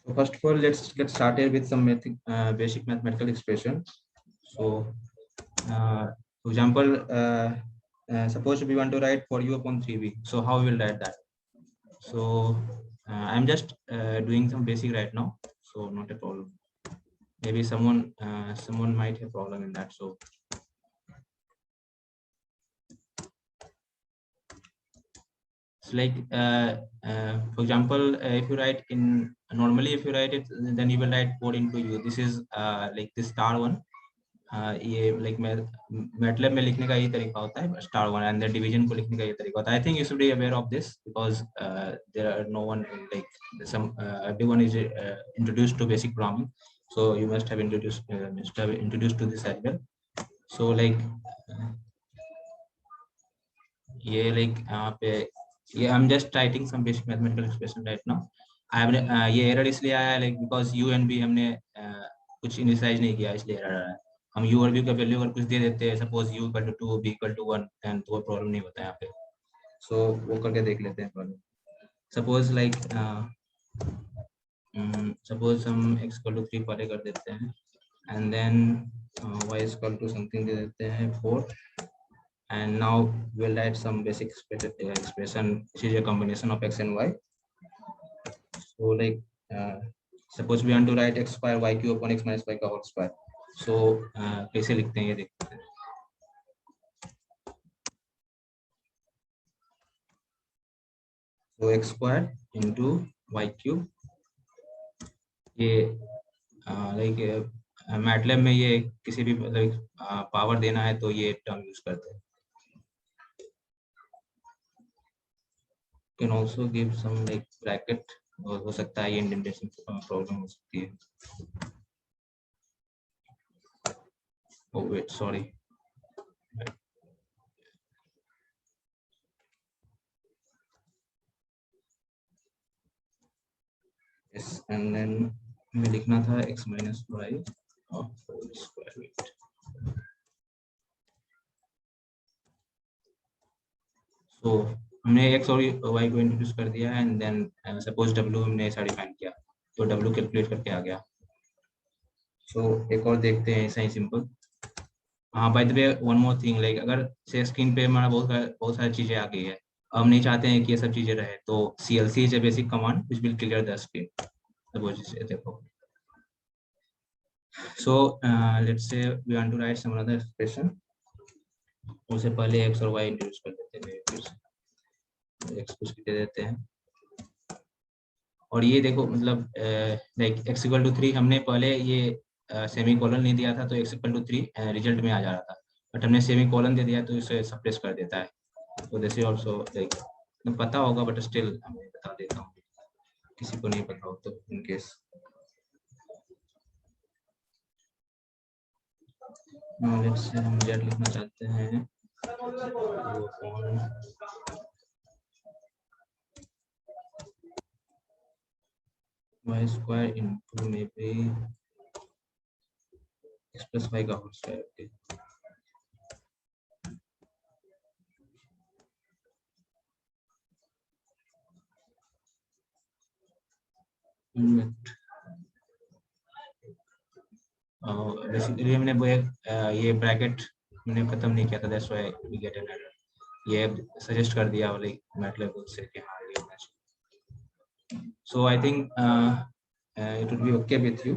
So first of all, let's get started with some basic mathematical expression. So, for example, suppose we want to write for u upon 3b. So how we will write that? So I'm just doing some basic right now, so not a problem. Maybe someone might have problem in that. So it's like for example, if you write in normally, if you write it, then you will write 4 into u. This is like this star one. ये like MATLAB में लिखने का ये तरीका होता है star one and the division को लिखने का ये तरीका होता है. I think you should be aware of this because there are no one like some everyone is introduced to basic programming, so you must have introduced to this as well. So like ये like यहाँ पे ये I'm just writing some basic mathematical expression right now. ये error इसलिए आया है like because u and b हमने कुछ इनिशियलाइज नहीं किया, इसलिए एरर आया है. हम u और b का वैल्यू अगर कुछ दे देते हैं, suppose u equal to 2 b equal to 1, and तो प्रॉब्लम नहीं होता है यहाँ पे. सो वो करके देख लेते हैं पहले. सपोज लाइक सपोज हम x इक्वल टू 3 पहले कर देते हैं and then y equal to something दे देते हैं 4, and now we'll write some basic expression which is a combination of x and y. So like suppose we want to write x square y cube upon x minus y का whole square. So कैसे लिखते हैं ये देखते हैं. So x square into y cube, ये like MATLAB में ये किसी भी like पावर देना है तो ये टर्म यूज करते हैं. Can also give some like bracket, और हो सकता है ये इंडेंटेशन प्रॉब्लम हो सकती है. Oh wait, sorry. Yes, and then हमें लिखना था x minus y of whole square root. So हमने x और y को इंट्रोड्यूस कर दिया एंड देन सपोज w हमने ऐसा डिफाइन किया तो w कैलकुलेट करके आ गया. सो एक और देखते हैं ऐसा ही सिंपल. हाँ, by the way one more thing, like अगर से स्क्रीन पे हमारा बहुत सारी चीजें आ गई है, हम नहीं चाहते हैं कि ये सब चीजें रहे, तो CLC is a basic command which will clear the screen. Suppose इसे देखो. So let's say we want to write some another expression. उससे पहले x और y इंट्रोड्यूस कर देते हैं. x कुछ दे देते हैं और ये देखो मतलब लाइक x इक्वल टू 3 हमने पहले ये सेमी कॉलन नहीं दिया था तो x इक्वल टू 3 रिजल्ट में आ जा रहा था, बट हमने सेमी कॉलन दे दिया तो इसे सप्रेस कर देता है. तो दिस इज आल्सो लाइक पता होगा बट स्टिल मैं बता देता हूँ किसी को नहीं पता हो तो इन केस. लेट्स से हम z लिखना चाहते हैं y square into maybe x plus y का होल स्क्वायर. ओके, बेसिकली हमने वो ये ब्रैकेट हमने खत्म नहीं किया था, that's why we get an error. ये सजेस्ट कर दिया लाइक मैटलैब से कि हाँ ये होना चाहिए. So I think it will be okay with you.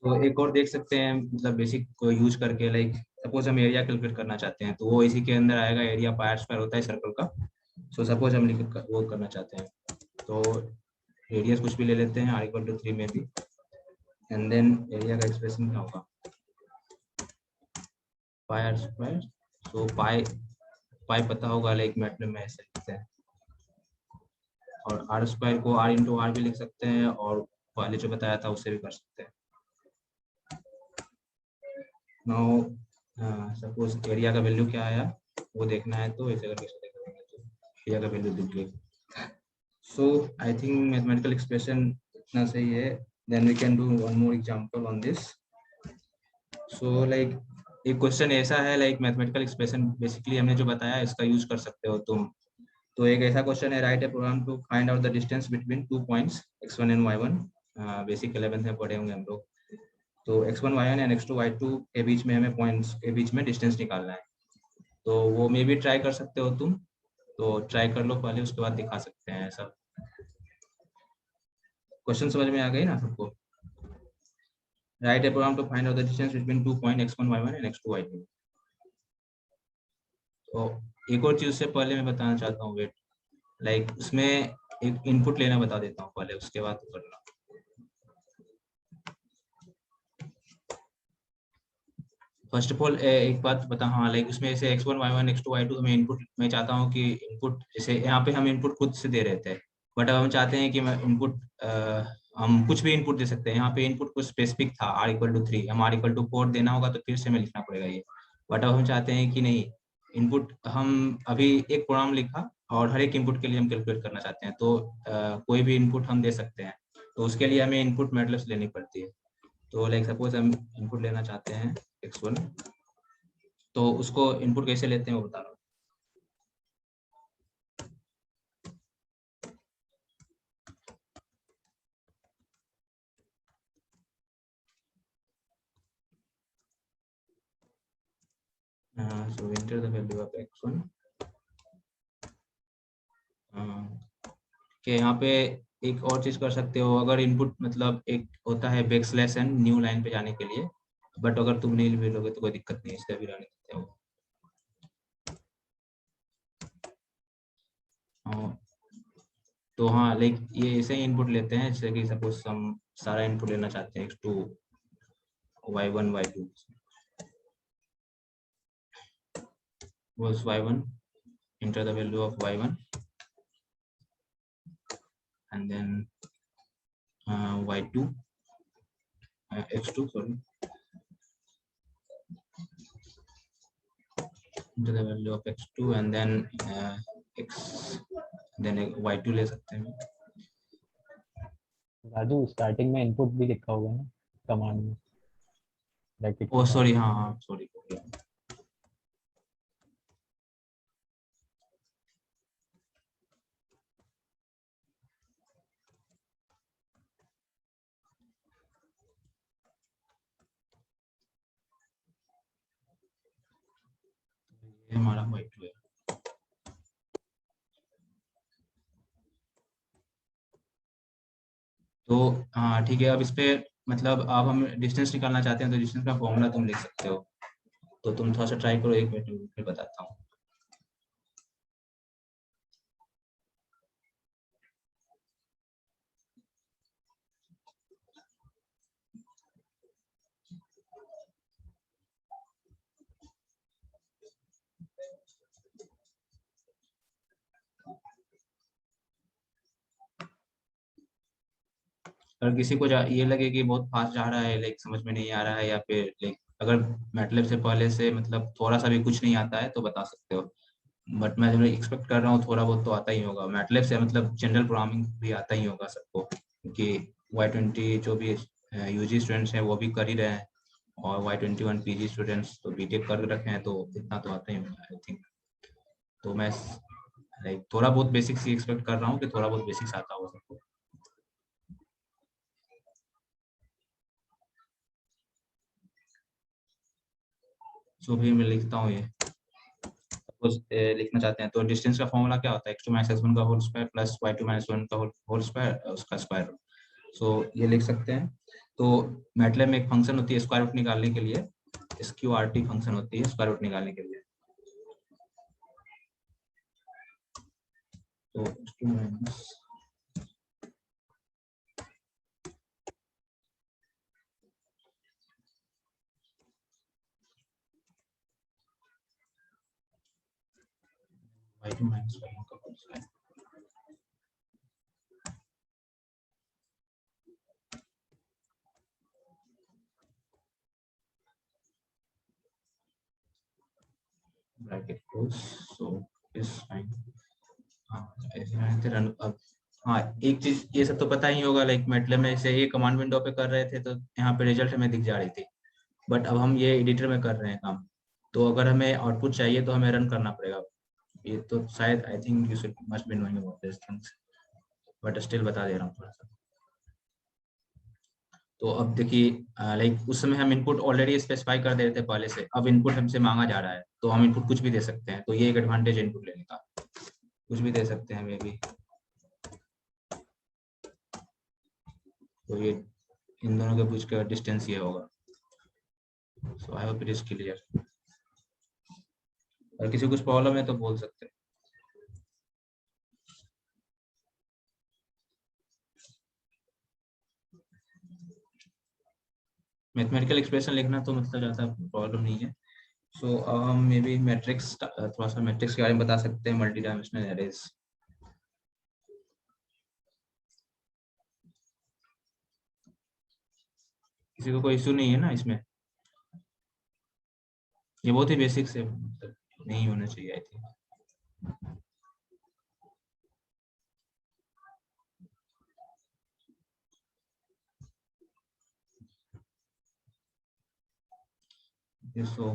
तो एक और देख सकते हैं मतलब बेसिक को यूज करके, लाइक सपोज हम एरिया कैलकुलेट करना चाहते हैं तो वो इसी के अंदर आएगा. एरिया पाई स्क्वायर होता है सर्कल का. सो सपोज हम वो करना चाहते हैं तो रेडियस कुछ भी ले लेते हैं r इक्वल टू 3 में भी, एंड देन एरिया का एक्सप्रेशन क्या होगा पाई आर स्क्वायर. सो पाई पता होगा लाइक मैटलैब में ऐसे लिखते हैं, और आर स्क्वायर को r इंटू आर भी लिख सकते हैं और पहले जो बताया था उससे भी कर सकते हैं. नाउ सपोज एरिया का वैल्यू क्या आया वो देखना है तो ऐसे करके करेंगे तो एरिया का वैल्यू दिख गया. So I think mathematical expression इतना सही है. Then we can do one more example on this. So like एक क्वेश्चन ऐसा है लाइक मैथमेटिकल एक्सप्रेशन बेसिकली हमने जो बताया इसका यूज कर सकते हो तुम तो एक ऐसा क्वेश्चन है, write a program to find out the distance between 2 points x1 and y1। Basic 11th में पढ़े होंगे हम लोग। तो x1 y1 and x2 y2 के बीच में हमें पॉइंट्स के बीच में डिस्टेंस निकालना है। तो वो मे भी ट्राई कर सकते हो तुम, तो ट्राई कर लो पहले, उसके बाद दिखा सकते हैं सब। क्वेश्चन समझ में आ गई ना सबको? Write a program to find out the distance between 2 point x1 y1 and x2 y2। तो एक और चीज से पहले मैं बताना चाहता हूँ, वेट, लाइक उसमें एक इनपुट लेना बता देता हूँ पहले, उसके बाद तो करना। फर्स्ट ऑफ ऑल एक बात बता, हाँ, लाइक उसमें जैसे x1 y1 x2 y2 में इनपुट, मैं चाहता हूँ कि इनपुट जैसे यहाँ पे हम इनपुट खुद से दे रहे थे, बट अब हम चाहते हैं कि मैं इनपुट हम कुछ भी इनपुट दे सकते हैं। यहाँ पे इनपुट कुछ स्पेसिफिक था, r=3, हम r=4 देना होगा तो फिर से हमें लिखना पड़ेगा ये। बट अब हम चाहते हैं कि नहीं, इनपुट हम अभी एक प्रोग्राम लिखा और हर एक इनपुट के लिए हम कैलकुलेट करना चाहते हैं, तो कोई भी इनपुट हम दे सकते हैं, तो उसके लिए हमें इनपुट मैटलब से लेनी पड़ती है। तो लाइक सपोज हम इनपुट लेना चाहते हैं x1, तो उसको इनपुट कैसे लेते हैं वो बता रहा हूँ। So enter the value of x1। कि यहाँ पे एक और चीज कर सकते हो, अगर इनपुट मतलब एक होता है बैकस्लैश एन न्यू लाइन पे जाने के लिए, बट अगर तुम नहीं भी लोगे तो कोई दिक्कत नहीं, इसका भी रहने देते हो। तो हाँ, लाइक ये ऐसे ही इनपुट लेते हैं, जैसे कि सपोज हम सारा इनपुट लेना चाहते हैं x2 y1 y2 was y1, enter the value of y1 and then y2 x2, sorry, enter the value of x2 and then x, then y2 ले सकते हैं। राजू स्टार्टिंग में इनपुट भी लिखा होगा ना कमांड में, ब्रैकेट के ओ साथ। सॉरी, हाँ हाँ सॉरी। ये हमारा y2 है। तो हाँ ठीक है, अब इस पे मतलब अब हम डिस्टेंस निकालना चाहते हैं, तो डिस्टेंस का फॉर्मूला तुम लिख सकते हो। तो तुम थोड़ा सा ट्राई करो, 1 मिनट में फिर बताता हूँ। अगर किसी को ये लगे कि बहुत फास्ट जा रहा है, लाइक समझ में नहीं आ रहा है, या फिर लाइक अगर मैटलैब से पहले से मतलब थोड़ा सा भी कुछ नहीं आता है तो बता सकते हो। बट मैं जो एक्सपेक्ट कर रहा हूँ थोड़ा बहुत तो आता ही होगा मैटलैब से, मतलब जनरल प्रोग्रामिंग भी आता ही होगा सबको, क्योंकि Y20 जो भी यूजी स्टूडेंट्स हैं वो भी कर ही रहे हैं, और Y21 पीजी स्टूडेंट्स तो बीटेक कर रखे हैं, तो इतना तो आता ही होगा आई थिंक। तो मैं लाइक थोड़ा बहुत बेसिक्स ही एक्सपेक्ट कर रहा हूँ कि थोड़ा बहुत बेसिक्स आता होगा सबको। जो भी मैं लिखता हूँ, ये कुछ लिखना चाहते हैं, तो डिस्टेंस का फॉर्मूला क्या होता है, x2 - x1 का होल स्क्वायर प्लस y2 - 1 का होल स्क्वायर, उसका स्क्वायर रूट। सो ये लिख सकते हैं। तो मैटलैब में एक फंक्शन होती है स्क्वायर रूट निकालने के लिए, sqrt फंक्शन होती है स्क्वायर रूट निकालने के लिए। तो x2 माइनस y2 - y1 का whole square. Bracket close, so is fine. हाँ ऐसे रहते रन। अब हाँ, एक चीज ये सब तो पता ही होगा, लाइक मैटलैब में जैसे ये कमांड विंडो पे कर रहे थे तो यहाँ पे रिजल्ट हमें दिख जा रही थी, बट अब हम ये एडिटर में कर रहे हैं काम, तो अगर हमें आउटपुट चाहिए तो हमें रन करना पड़ेगा ये तो शायद आई think you should must be knowing about this things, but still बता दे रहा हूँ थोड़ा सा। तो अब देखिए लाइक उस समय हम इनपुट ऑलरेडी स्पेसिफाई कर दे रहे थे पहले से, अब इनपुट हमसे मांगा जा रहा है तो हम इनपुट कुछ भी दे सकते हैं, तो ये एक एडवांटेज इनपुट लेने का, कुछ भी दे सकते हैं मे भी। तो ये इन दोनों के बीच का डिस्टेंस ये होगा। So I hope it is clear. और किसी को कुछ प्रॉब्लम है तो बोल सकते हैं। मैथमेटिकल एक्सप्रेशन लिखना तो मतलब ज़्यादा प्रॉब्लम नहीं है। सो अब हम मे बी मैट्रिक्स, थोड़ा सा मैट्रिक्स के बारे में बता सकते हैं, मल्टी डायमेंशनल एरेज। किसी को कोई इशू नहीं है ना इसमें? ये बहुत ही बेसिक से मतलब नहीं होना चाहिए आई थिंक। सो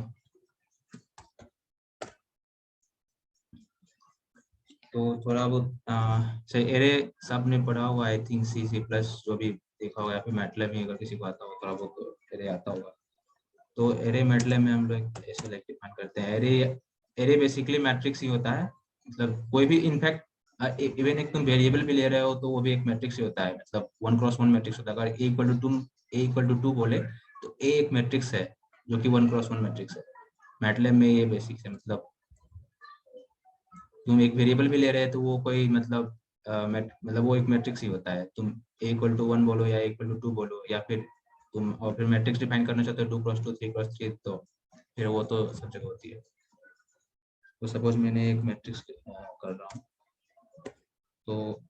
तो थोड़ा बहुत से एरे सब ने पढ़ा हुआ I think, C C plus जो भी देखा होगा, या फिर मैटलैब में अगर किसी को आता हो थोड़ा बहुत एरे आता होगा। तो एरे मैटलैब में हम लोग ऐसे लाइक डिफाइन करते हैं, एरे एरे बेसिकली मैट्रिक्स ही होता है। मतलब कोई भी इनफैक्ट इवन एक तुम वेरिएबल भी ले रहे हो तो वो भी एक मैट्रिक्स ही होता है, मतलब 1x1 मैट्रिक्स होता है। अगर ए इक्वल टू 2 बोले तो ए एक मैट्रिक्स है जो कि 1x1 मैट्रिक्स है। मैटलैब में ये बेसिक्स है, मतलब तुम एक वेरिएबल भी ले रहे हैं तो वो कोई मतलब मतलब वो एक मैट्रिक्स ही होता है। तुम a=1 बोलो या a=2 बोलो, या फिर तुम और फिर मैट्रिक्स डिफाइन करना चाहते हो 2x2 3x3, तो फिर वो तो सब जगह होती है। तो सपोज मैंने एक मैट्रिक्स कर रहा हूँ, तो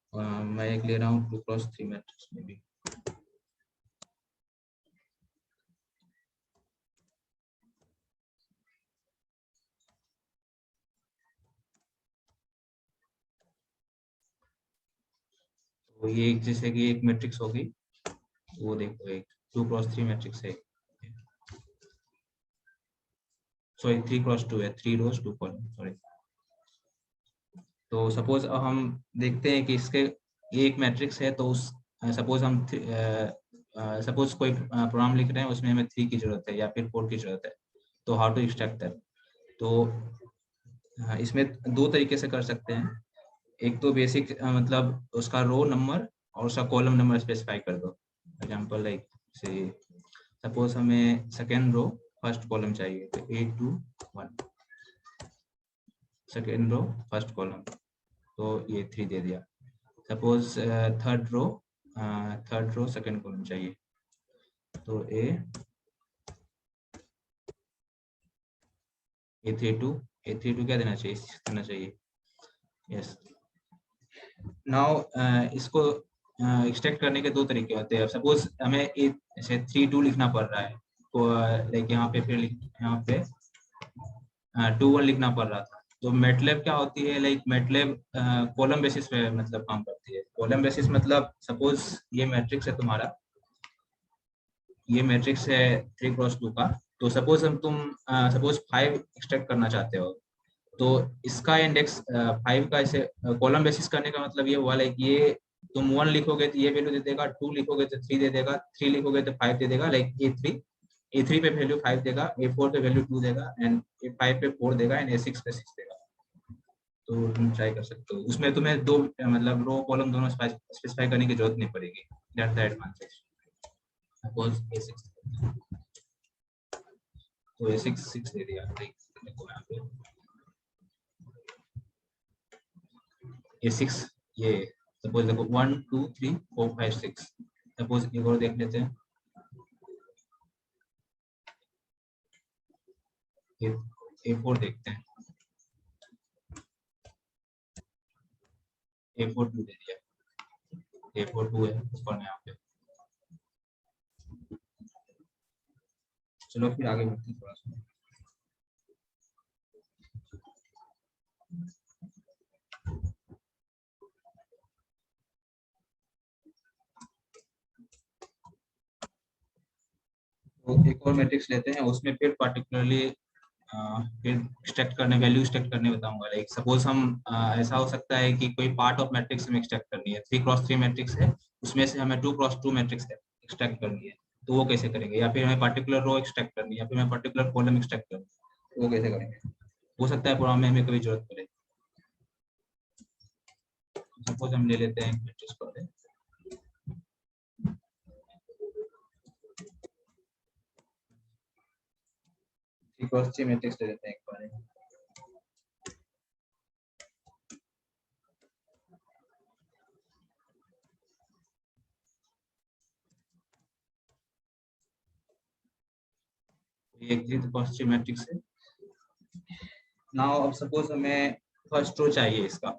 मैं एक ले रहा हूँ 2x3 मैट्रिक्स में भी। तो ये जैसे कि एक मैट्रिक्स होगी, वो देखो एक 2x3 मैट्रिक्स है, सॉरी 3x2 है, 3 रोज 2 कॉलम, सॉरी। तो सपोज अब हम देखते हैं कि इसके ये एक मैट्रिक्स है, तो उस सपोज हम सपोज कोई प्रोग्राम लिख रहे हैं, उसमें हमें 3 की जरूरत है या फिर 4 की जरूरत है, तो हाउ टू एक्सट्रैक्ट दैट। तो इसमें दो तरीके से कर सकते हैं। एक तो बेसिक मतलब उसका रो नंबर और उसका कॉलम नंबर स्पेसिफाई कर दो। एग्जांपल लाइक से सपोज हमें सेकेंड रो फर्स्ट कॉलम चाहिए, तो 8 2 1, सेकेंड रो फर्स्ट कॉलम, तो ये 3 दे दिया। Suppose third row second column चाहिए, तो A32 क्या देना चाहिए, 6 देना चाहिए। यस। नाउ इसको एक्सट्रैक्ट करने के दो तरीके होते हैं। सपोज हमें ऐसे 3 2 लिखना पड़ रहा है, तो लाइक यहाँ पे फिर यहाँ पे 2 1 लिखना पड़ रहा था। तो मैटलैब क्या होती है, लाइक मैटलैब कॉलम बेसिस पे मतलब काम करती है। कॉलम बेसिस मतलब सपोज ये मैट्रिक्स है तुम्हारा, ये मैट्रिक्स है 3x2 का। तो सपोज हम तुम सपोज 5 एक्सट्रैक्ट करना चाहते हो, तो इसका इंडेक्स 5 का ऐसे कॉलम बेसिस करने का मतलब ये हुआ लाइक ये तुम 1 लिखोगे तो ये वैल्यू दे देगा, 2 लिखोगे तो 3 दे देगा, 3 लिखोगे तो 5 दे देगा, लाइक A3 पे वैल्यू 5 देगा, A4 पे वैल्यू 2 देगा, एंड A5 पे 4 देगा, एंड A6 पे 6 देगा। तो तुम ट्राई कर सकते हो, उसमें तुम्हें दो मतलब रो कॉलम दोनों स्पेसिफाई करने की जरूरत नहीं पड़ेगी। That's the advantage. Suppose A6 तो A6 दे दिया, देखो यहाँ पे A6 ये सपोज देखो 1 2 3 4 5 6। सपोज एक और देख लेते हैं, A4 देखते हैं, A4 2 दे दिया, A4 2 है उसको यहाँ पे। चलो फिर आगे बढ़ते हैं थोड़ा सा। तो एक और मैट्रिक्स लेते हैं, उसमें फिर पार्टिकुलरली फिर एक्सट्रैक्ट करने, वैल्यू एक्सट्रैक्ट करने बताऊंगा। लाइक सपोज हम ऐसा हो सकता है कि कोई पार्ट ऑफ मैट्रिक्स हमें एक्सट्रैक्ट करनी है, 3x3 मैट्रिक्स है, उसमें से हमें 2x2 मैट्रिक्स एक्सट्रैक्ट करनी है, तो वो कैसे करेंगे? या फिर हमें पर्टिकुलर रो एक्सट्रैक्ट करनी है, या फिर हमें पर्टिकुलर कॉलम एक्सट्रैक्ट करनी है, तो वो कैसे करेंगे? हो सकता है प्रोग्राम में हमें कभी जरूरत पड़े। सपोज हम ले लेते हैं मैट्रिक्स को, 3x3 मैट्रिक्स ले लेते हैं एक बार। ये एक 3x3 मैट्रिक्स है। नाउ अब सपोज हमें फर्स्ट रो चाहिए इसका,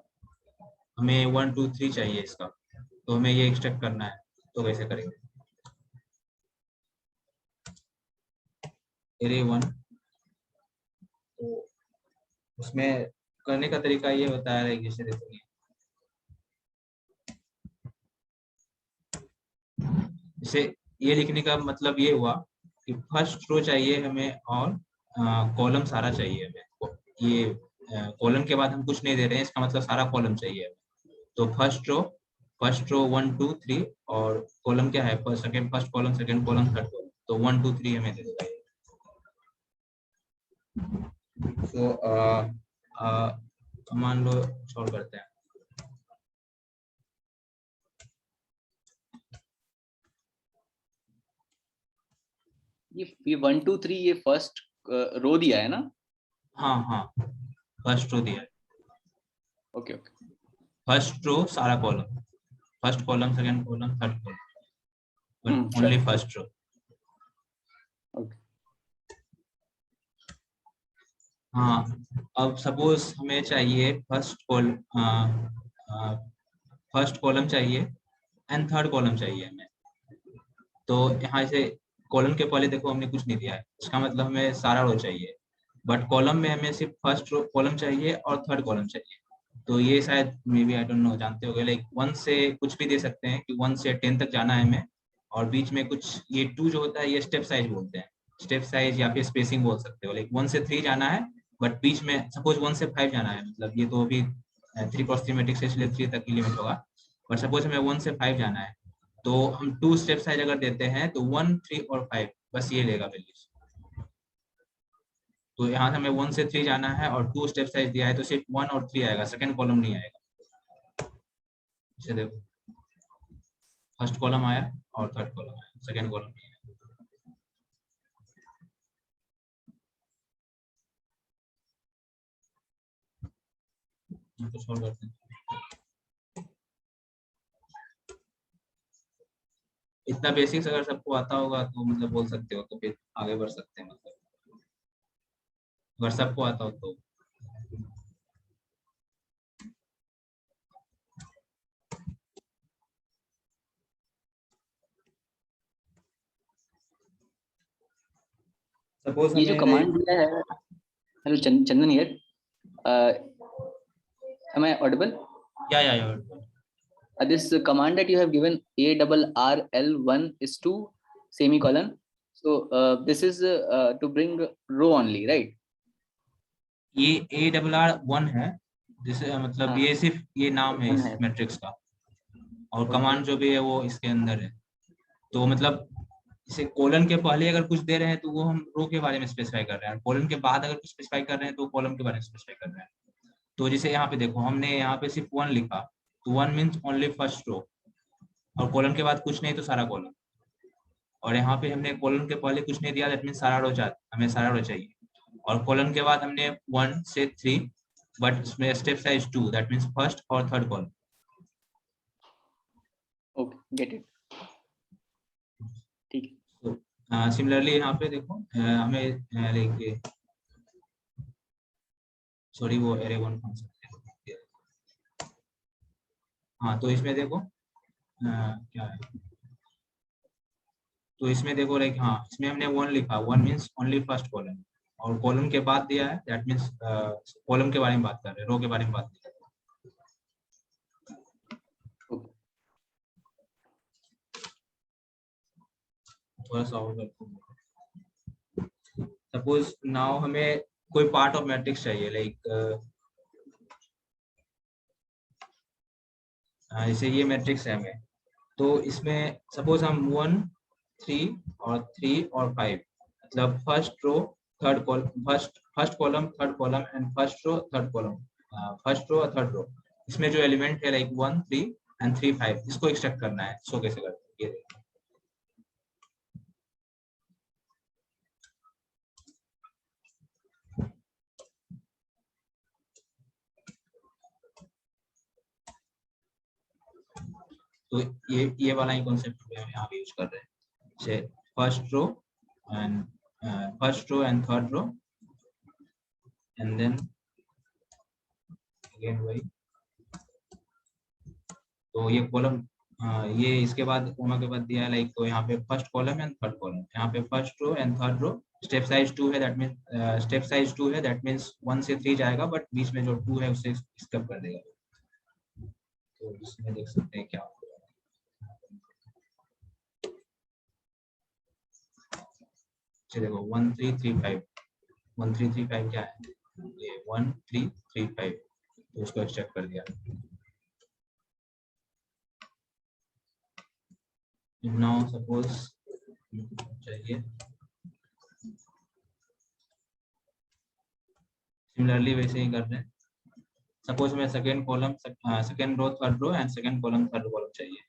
हमें 1 2 3 चाहिए इसका, तो हमें ये एक्सट्रैक्ट करना है, तो कैसे करेंगे? एरे 1, तो उसमें करने का तरीका ये होता है कि जैसे देखो इसे, ये लिखने का मतलब ये हुआ कि फर्स्ट रो चाहिए हमें और कॉलम सारा चाहिए हमें। ये कॉलम के बाद हम कुछ नहीं दे रहे हैं, इसका मतलब सारा कॉलम चाहिए हमें। तो फर्स्ट रो 1 2 3 और कॉलम क्या है? First column, second column, third column, तो 1 2 3 हमें दे देगा। तो मान लो सॉल्व करते हैं। ये 1 2 3 ये फर्स्ट रो दिया है ना? हाँ हाँ, फर्स्ट रो दिया है। ओके ओके, फर्स्ट रो सारा column, first column, second column, third column, only sure. First row. Okay, हाँ, अब सपोज हमें चाहिए फर्स्ट कॉलम चाहिए एंड थर्ड कॉलम चाहिए हमें। तो यहाँ से कॉलम के पहले देखो हमने कुछ नहीं दिया है, इसका मतलब हमें सारा रो चाहिए, बट कॉलम में हमें सिर्फ फर्स्ट रो कॉलम चाहिए और थर्ड कॉलम चाहिए। तो ये शायद maybe I don't know, जानते होगे, लाइक 1 से कुछ भी दे सकते हैं कि 1 से 10 तक जाना है हमें, और बीच में कुछ ये 2 जो होता है ये स्टेप साइज बोलते हैं, स्टेप साइज या फिर स्पेसिंग बोल सकते हो। लाइक 1 से 3 जाना है, बट बीच में सपोज 1 से 5 जाना है, मतलब ये तो अभी 3x3 मैट्रिक्स है इसलिए 3 तक की लिमिट होगा, बट सपोज हमें 1 से 5 जाना है, तो हम 2 स्टेप साइज अगर देते हैं तो 1 3 और 5 बस ये लेगा वैल्यूज। तो यहाँ से हमें 1 से 3 जाना है और 2 स्टेप साइज दिया है, तो सिर्फ 1 और 3 आएगा, सेकंड कॉलम नहीं आएगा। इसे देखो, फर्स्ट कॉलम आया और थर्ड कॉलम आया, सेकंड कॉलम नहीं आया। तो सॉल्व करते हैं। इतना बेसिक्स अगर सबको आता होगा तो मतलब बोल सकते हो, तो फिर आगे बढ़ सकते हैं, मतलब अगर सबको आता हो तो। सपोज ये जो हमें कमांड दिया है, hello Chandan here, am I audible? या This command that you have given, ARRL1 is to semicolon, so this is to bring row only, right? ये ARR1 है, जिसे मतलब हाँ, ये सिर्फ ये नाम है one इस है, मैट्रिक्स का, और okay. कमांड जो भी है वो इसके अंदर है। तो मतलब इसे कॉलन के पहले अगर कुछ दे रहे हैं तो वो हम रो के बारे में स्पेसिफाई कर रहे हैं, कॉलन के बाद अगर कुछ स्पेसिफाई कर रहे हैं तो कॉलम के बारे में स्पेसिफाई कर रहे हैं। तो जैसे यहाँ पे देखो हमने यहाँ पे सिर्फ 1 लिखा, तो 1 मीन्स ओनली फर्स्ट रो, और कॉलन के बाद कुछ नहीं तो सारा कॉलम। और यहाँ पे हमने कॉलम के पहले कुछ नहीं दिया, दैट मीन्स सारा रो हमें सारा रो चाहिए। और कॉलम के बाद हमने 1 से 3, बट उसमें step size 2, that means first और third column. Okay, get it. ठीक है। तो सिमिलरली यहाँ पे देखो हमें लेके, सॉरी वो एरे 1 फंक्शन, हाँ तो इसमें देखो क्या है, तो इसमें देखो लाइक हाँ इसमें हमने 1 लिखा, 1 मीन्स ओनली फर्स्ट कॉलम, और कॉलम के बाद दिया है, दैट मीन्स कॉलम के बारे में बात कर रहे हैं, रो के बारे में बात नहीं कर रहे। थोड़ा सा और करते हैं। सपोज नाउ हमें कोई पार्ट ऑफ मैट्रिक्स चाहिए, लाइक जैसे ये मैट्रिक्स है हमें, तो इसमें सपोज हम 1 3 और 3 और 5, मतलब first row third column, first column third column and first row third column, first row और थर्ड रो, इसमें जो एलिमेंट है लाइक 1 3 एंड 3 5, इसको एक्सट्रैक्ट करना है। इसको कैसे करते हैं ये देखिए। तो ये वाला ही कॉन्सेप्ट हम यहाँ पे यूज कर रहे हैं। Say first row and third row and then again वही, तो ये कॉलम, ये इसके बाद कोमा के बाद दिया है लाइक, तो यहाँ पे first column and third column, यहाँ पे first row and third row, step size 2 है, दैट मींस स्टेप साइज 2 है, दैट मींस 1 से 3 जाएगा, बट बीच में जो 2 है उसे स्किप कर देगा। तो इसमें देख सकते हैं क्या होगा। देखो 1 3 3 5, 1 3 3 5 क्या है, ये 1 3 3 5, तो उसको एक्सट्रैक्ट कर दिया। नाउ सपोज चाहिए सिमिलरली वैसे ही कर रहे हैं। सपोज में second column, second row third row and second column third column चाहिए,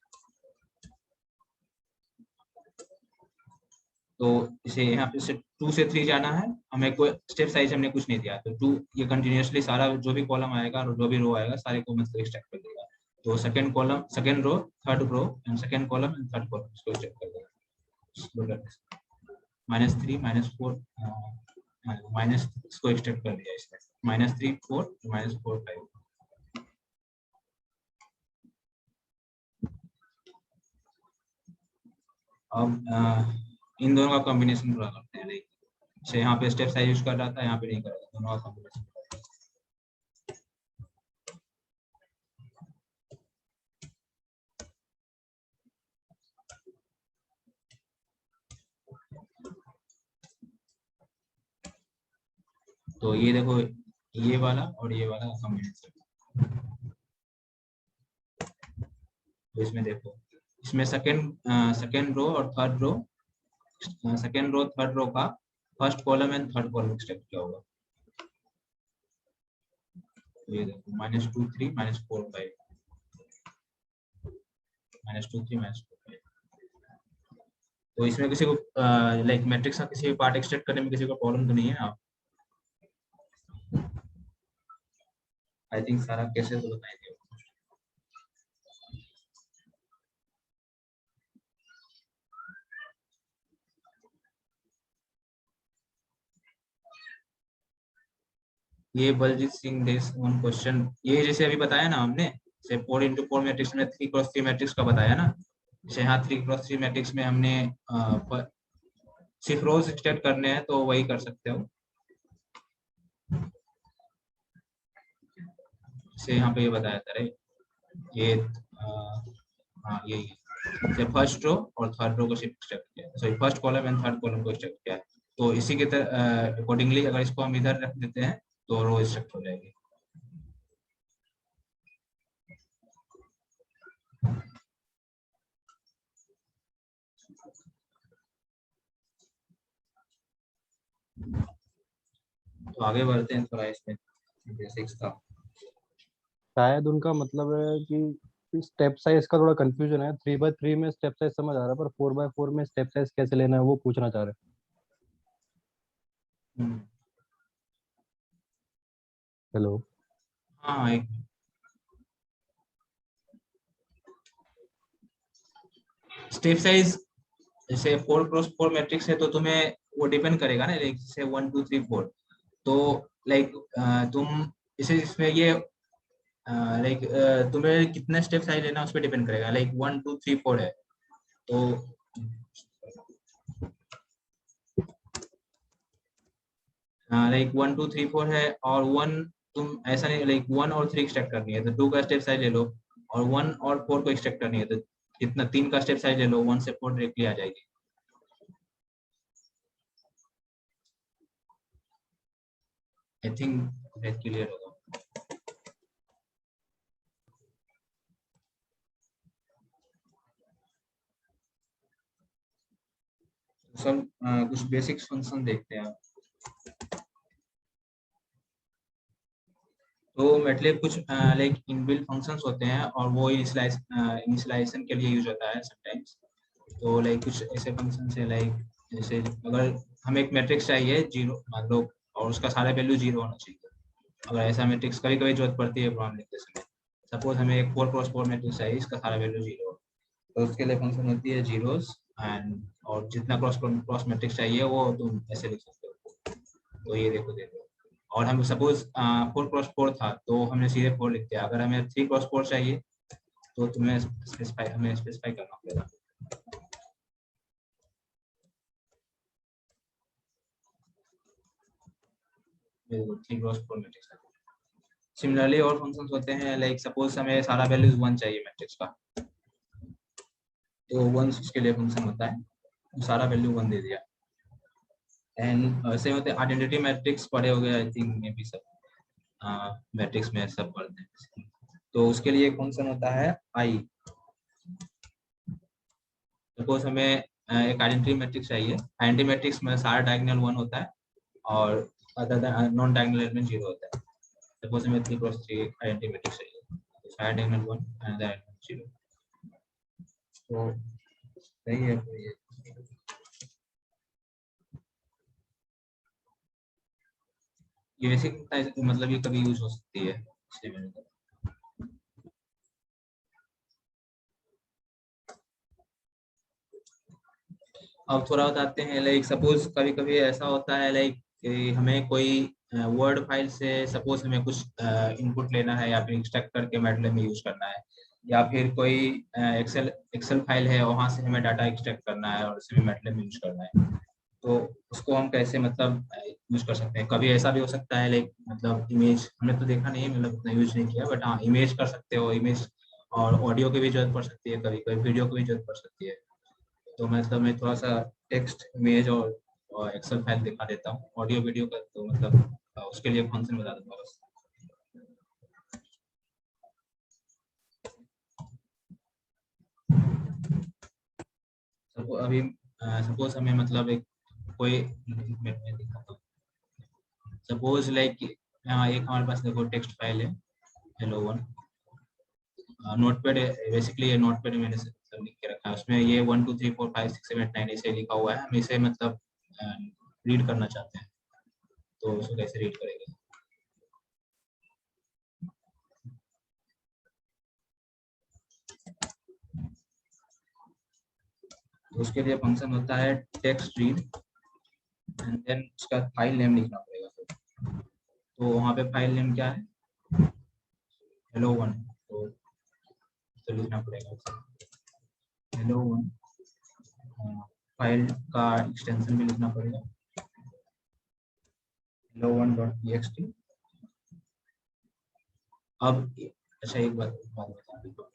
तो इसे यहाँ पे से 2 से 3 जाना है, हमें कोई स्टेप साइज हमने कुछ नहीं दिया, तो 2 ये कंटिन्यूअसली सारा जो भी कॉलम आएगा और जो भी रो आएगा सारे को मतलब एक्सट्रैक्ट कर देगा। तो second column, second row third row and second column and third column इसको एक्सट्रैक्ट कर देगा। -3 -4 माइनस इसको एक्सट्रैक्ट कर दिया इसमें, -3 4 -4 5। अब इन दोनों का कॉम्बिनेशन पूरा करते हैं, लाइक से यहाँ पे स्टेप साइज यूज कर रहा था, यहाँ पे नहीं कर रहा था, दोनों का कॉम्बिनेशन। तो ये देखो, ये वाला और ये वाला कॉम्बिनेशन, तो इसमें देखो, इसमें सेकेंड रो और third row, second row third row का first column and third column extract किया होगा। ये देखो -2 3 -4 5, -2 3 -4 5। तो इसमें किसी को लाइक मैट्रिक्स का किसी भी पार्ट एक्सट्रैक्ट करने में किसी को प्रॉब्लम तो नहीं है ना? आई थिंक सारा कैसे तो बताएंगे। ये बलजीत सिंह देश वन क्वेश्चन, ये जैसे अभी बताया ना हमने, से 4x4 मैट्रिक्स में 3x3 मैट्रिक्स का बताया ना, जैसे यहाँ 3x3 मैट्रिक्स में हमने सिर्फ रोज एक्सट्रैक्ट करने हैं, तो वही कर सकते हो। से यहाँ पे ये बताया था रे, ये हाँ यही फर्स्ट रो और थर्ड रो को एक्सट्रैक्ट किया, sorry first column and third column को एक्सट्रैक्ट किया है। तो इसी के अकॉर्डिंगली अगर इसको हम इधर रख देते हैं तो रो एक्सट्रैक्ट हो जाएगी। तो आगे बढ़ते हैं थोड़ा इसमें बेसिक्स का। शायद उनका मतलब है कि स्टेप साइज का थोड़ा कंफ्यूजन है। 3x3 में स्टेप साइज समझ आ रहा है, पर 4x4 में स्टेप साइज कैसे लेना है वो पूछना चाह रहे हैं। हेलो, हाँ एक स्टेप साइज जैसे 4x4 मैट्रिक्स है, तो तुम्हें वो डिपेंड करेगा ना, लाइक जैसे 1 2 3 4, तो लाइक तुम इसे इसमें ये लाइक तुम्हें कितना स्टेप साइज लेना उस पर डिपेंड करेगा, लाइक 1 2 3 4 है, तो लाइक 1 2 3 4 है, और 1 तुम ऐसा नहीं, लाइक 1 और 3 एक्सट्रैक्ट करनी है तो 2 का स्टेप साइज ले लो, और 1 और 4 को एक्सट्रैक्ट करनी है तो कितना 3 का स्टेप साइज ले लो, 1 से 4 डायरेक्टली आ जाएगी। आई थिंक क्लियर होगा। सब कुछ बेसिक फंक्शन देखते हैं। तो मैटलिब कुछ लाइक इनबिल्ट फंक्शंस होते हैं और वो इनिशियलाइजेशन के लिए यूज होता है समटाइम्स। तो लाइक कुछ ऐसे फंक्शंस है लाइक जैसे अगर हमें एक मैट्रिक्स चाहिए 0 मान लो और उसका सारा वैल्यू 0 होना चाहिए। अगर ऐसा मैट्रिक्स कभी कभी जरूरत पड़ती है प्रोग्राम लिखते समय। सपोज हमें एक 4x4 मैट्रिक्स चाहिए, इसका सारा वैल्यू 0 हो, तो उसके लिए फंक्शन होती है जीरोस एंड और जितना क्रॉस मैट्रिक्स चाहिए वो तुम ऐसे लिख सकते हो। तो ये देखो और हम सपोज 4x4 था तो हमने सीधे 4 लिख दिया। अगर हमें 3x4 चाहिए तो हमें स्पेसिफाई करना पड़ेगा। सिमिलरली और फंक्शंस होते हैं लाइक सपोज हमें सारा वैल्यू 1 चाहिए मैट्रिक्स का, तो 1 उसके लिए फंक्शन होता है, सारा वैल्यू 1 दे दिया। एंड ऐसे होते हैं आइडेंटिटी मैट्रिक्स पढ़े हो गए आई थिंक में भी सब मैट्रिक्स में सब पढ़ते हैं। तो उसके लिए एक फंक्शन होता है आई। सपोज हमें एक आइडेंटिटी मैट्रिक्स चाहिए। आइडेंटिटी मैट्रिक्स में सारा डायगोनल 1 होता है और अदर नॉन डायगोनल एलिमेंट 0 होता है। सपोज हमें 3x3 आइडेंटिटी मैट्रिक्स चाहिए, तो सारा डायगोनल 1 अदर एलिमेंट 0। तो सही है। तो ये बेसिक मतलब ये कभी यूज हो सकती है इसलिए मैंने कहा। अब थोड़ा बताते हैं लाइक सपोज कभी कभी ऐसा होता है लाइक हमें कोई वर्ड फाइल से सपोज हमें कुछ इनपुट लेना है या फिर एक्सट्रैक्ट करके मैटलैब में यूज करना है, या फिर कोई एक्सेल फाइल है वहां से हमें डाटा एक्सट्रैक्ट करना है और उसे मैटलैब में यूज करना है। तो उसको हम कैसे मतलब यूज कर सकते हैं। कभी ऐसा भी हो सकता है लाइक मतलब इमेज हमने तो देखा नहीं है, मतलब उतना यूज नहीं किया, बट हाँ इमेज कर सकते हो। इमेज और ऑडियो की भी जरूरत पड़ सकती है, कभी कभी वीडियो की भी जरूरत पड़ सकती है। तो मतलब मैं थोड़ा सा टेक्स्ट इमेज और एक्सेल फाइल दिखा देता हूँ ऑडियो वीडियो का। तो मतलब उसके लिए फंक्शन बता दूंगा बस। अभी सपोज हमें मतलब एक कोई मैं दिखाता हूँ। सपोज लाइक यहाँ एक हमारे पास देखो टेक्स्ट फाइल है हेलो वन। नोटपैड बेसिकली ये नोटपैड मैंने सब लिख के रखा है। उसमें ये 1 2 3 4 5 6 7 8 9 ऐसे लिखा हुआ है। हम इसे मतलब रीड करना चाहते हैं, तो उसको कैसे रीड करेंगे। तो उसके लिए फंक्शन होता है टेक्स्ट रीड एंड देन उसका फाइल नेम लिखना पड़ेगा। तो वहाँ पे फाइल नेम क्या है, हेलो वन। तो लिखना पड़ेगा हेलो वन। फाइल का एक्सटेंशन भी लिखना पड़ेगा hello1.txt। अब अच्छा एक बात बता दो,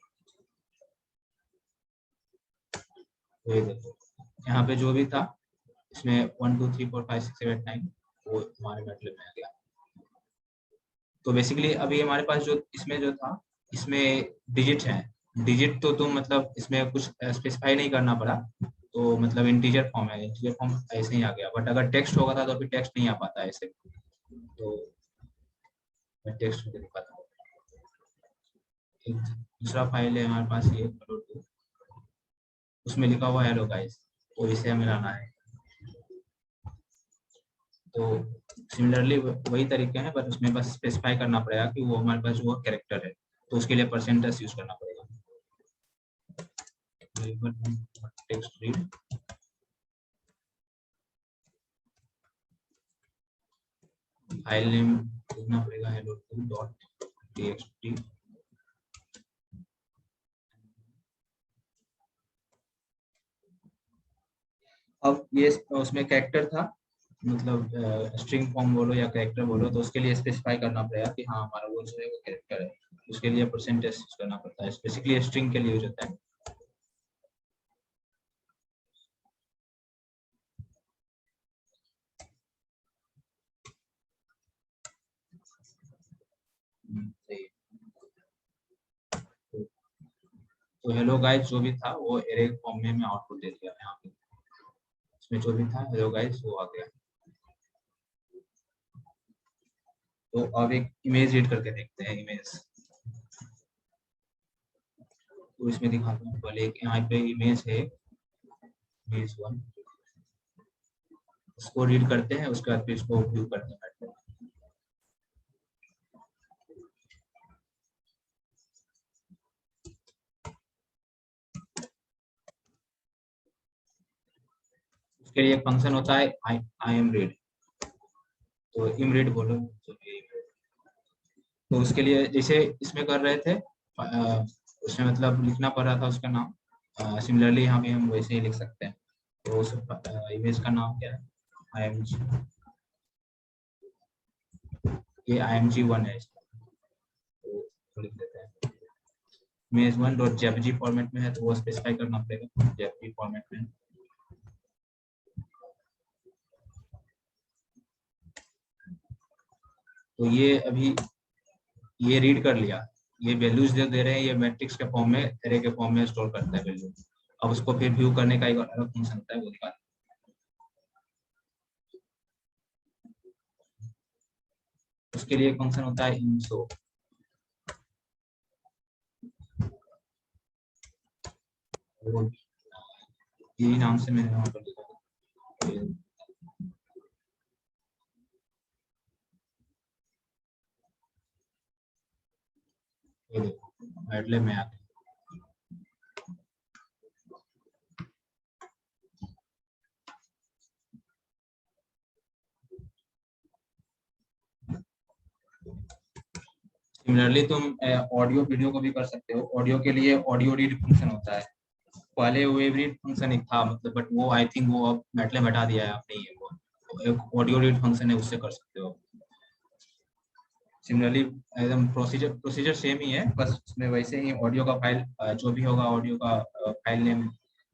ये देखो यहाँ पे जो भी था इसमें 1 2 3 4 5 6 7 8 9 वो हमारे मैटलैब में आ गया। तो बेसिकली अभी हमारे पास जो इसमें जो था इसमें डिजिट है। डिजिट तो तुम मतलब इसमें कुछ स्पेसिफाई नहीं करना पड़ा, तो मतलब इंटीजर फॉर्म है। इंटीजर फॉर्म ऐसे ही आ गया, बट अगर टेक्स्ट होगा था तो फिर टेक्स्ट नहीं आ पाता ऐसे। तो मैं टेक्स्ट को दिखाता हूँ। एक दूसरा फाइल है हमारे पास ये hello2, उसमें लिखा हुआ हेलो गाइस, तो इसे हमें लाना है। तो सिमिलरली वही तरीके हैं, बट उसमें बस स्पेसिफाई करना पड़ेगा कि वो हमारे पास वो कैरेक्टर है, तो उसके लिए परसेंटेज यूज करना पड़ेगा। टेक्स्ट रीड फाइल नेम लिखना पड़ेगा hello2.txt। अब ये उसमें कैरेक्टर था, मतलब स्ट्रिंग फॉर्म बोलो या कैरेक्टर बोलो, तो उसके लिए स्पेसिफाई करना पड़ेगा कि हाँ हमारा वो जो है वो कैरेक्टर है। उसके लिए परसेंटेज यूज करना पड़ता है, बेसिकली स्ट्रिंग के लिए यूज होता है। तो हेलो गाइस जो भी था वो एरे फॉर्म में आउटपुट दे दिया यहाँ पे, इसमें जो भी था हेलो गाइस वो आ गया। तो अब एक इमेज रीड करके देखते हैं इमेज। तो इसमें दिखाता हूँ पहले, एक यहाँ पे इमेज है इमेज 1, इसको रीड करते हैं, उसके बाद फिर इसको व्यू करते हैं। उसके लिए एक फंक्शन होता है आई एम रीड, तो इम रीड बोलो तो तो उसके लिए जैसे इसमें कर रहे थे उसमें मतलब लिखना पड़ रहा था उसका नाम, सिमिलरली यहाँ पे हम वैसे ही लिख सकते हैं। तो उस इमेज का नाम क्या है, IMG, ये IMG1 है इसका, तो लिख देते हैं इमेज 1 डॉट जेपीजी फॉर्मेट में है, तो वो स्पेसिफाई करना पड़ेगा जेपीजी फॉर्मेट में। तो ये अभी ये रीड कर लिया, ये वैल्यूज दे रहे हैं, ये मैट्रिक्स के फॉर्म में एरे के फॉर्म में स्टोर करता है वैल्यू। अब उसको फिर व्यू करने का एक अलग फंक्शन होता है, वो दिखा। उसके लिए एक फंक्शन होता है इंसो, यही नाम से मैंने वहां पर लिखा। ये देखो मैटलैब में आके सिमिलरली तुम ऑडियो वीडियो को भी कर सकते हो। ऑडियो के लिए ऑडियो रीड फंक्शन होता है, पहले वेव रीड फंक्शन एक था मतलब, बट वो आई थिंक वो अब मैटलैब हटा दिया है आपने, ये वो एक ऑडियो रीड फंक्शन है, उससे कर सकते हो। सिमिलरली एकदम प्रोसीजर सेम ही है, बस उसमें वैसे ही ऑडियो का फाइल जो भी होगा ऑडियो का फाइल नेम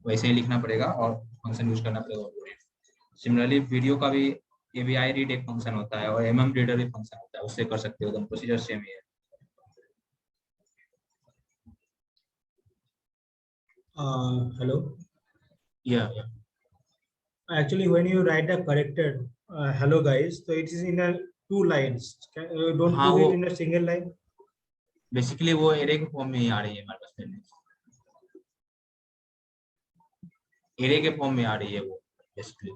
वैसे ही लिखना पड़ेगा और फंक्शन यूज करना पड़ेगा ऑडियो रीड। सिमिलरली वीडियो का भी AVI रीड एक फंक्शन होता है और MM रीडर भी फंक्शन होता है, उससे कर सकते हो, एकदम प्रोसीजर सेम ही है। Hello. Yeah. Actually, when you write a corrected hello guys, so it is in a 2 lines. Don't हाँ, put वो it in a single line. Basically वो एरे के फॉर्म में ही आ रही है हमारे पास पहले, एरे के फॉर्म में आ रही है वो बेसिकली।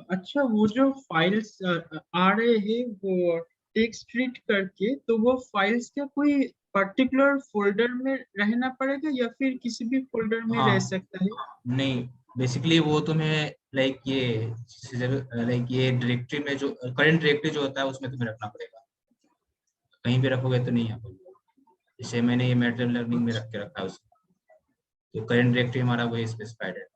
अच्छा, वो जो फाइल्स आ रहे हैं वो टेक्स्ट रीड करके, तो वो फाइल्स क्या कोई पर्टिकुलर फोल्डर में रहना पड़ेगा या फिर किसी भी फोल्डर में हाँ, रह सकता है? नहीं, बेसिकली वो तुम्हें लाइक ये डायरेक्टरी में जो करंट डायरेक्टरी जो होता है उसमें तुम्हें रखना पड़ेगा, कहीं भी रखोगे तो नहीं आ पाएगा। जैसे मैंने ये मैटलैब लर्निंग में रख के रखा है उसको, तो करंट डायरेक्टरी हमारा वही स्पेसिफाइड है।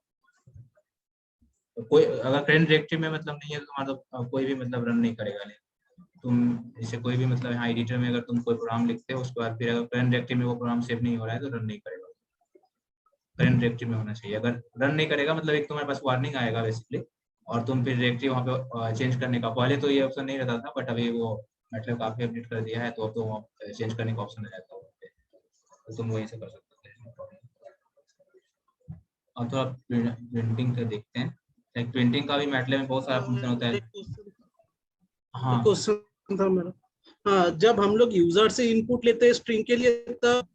तो कोई अगर करंट डायरेक्टरी में मतलब नहीं है तो तुम्हारा तो कोई भी मतलब रन नहीं करेगा। तुम जैसे कोई भी मतलब यहाँ एडिटर में अगर तुम कोई प्रोग्राम लिखते हो उसके बाद फिर अगर करंट डायरेक्टरी में वो प्रोग्राम सेव नहीं हो रहा है तो रन नहीं करेगा, करंट डायरेक्टरी में होना चाहिए। अगर रन नहीं करेगा मतलब एक तुम्हारे पास वार्निंग आएगा बेसिकली, और तुम फिर डायरेक्टरी वहाँ पे चेंज करने का, पहले तो ये ऑप्शन नहीं रहता था बट अभी वो मतलब काफी अपडेट कर दिया है, तो अब तो चेंज करने का ऑप्शन आ जाता है, तो तुम वहीं से कर सकते हो। और थोड़ा प्रिंटिंग का देखते हैं, लाइक प्रिंटिंग का भी मैटलैब में बहुत सारा फंक्शन होता है। हाँ, क्वेश्चन था मेरा। हाँ, जब हम लोग यूजर से इनपुट लेते हैं स्ट्रिंग के लिए तब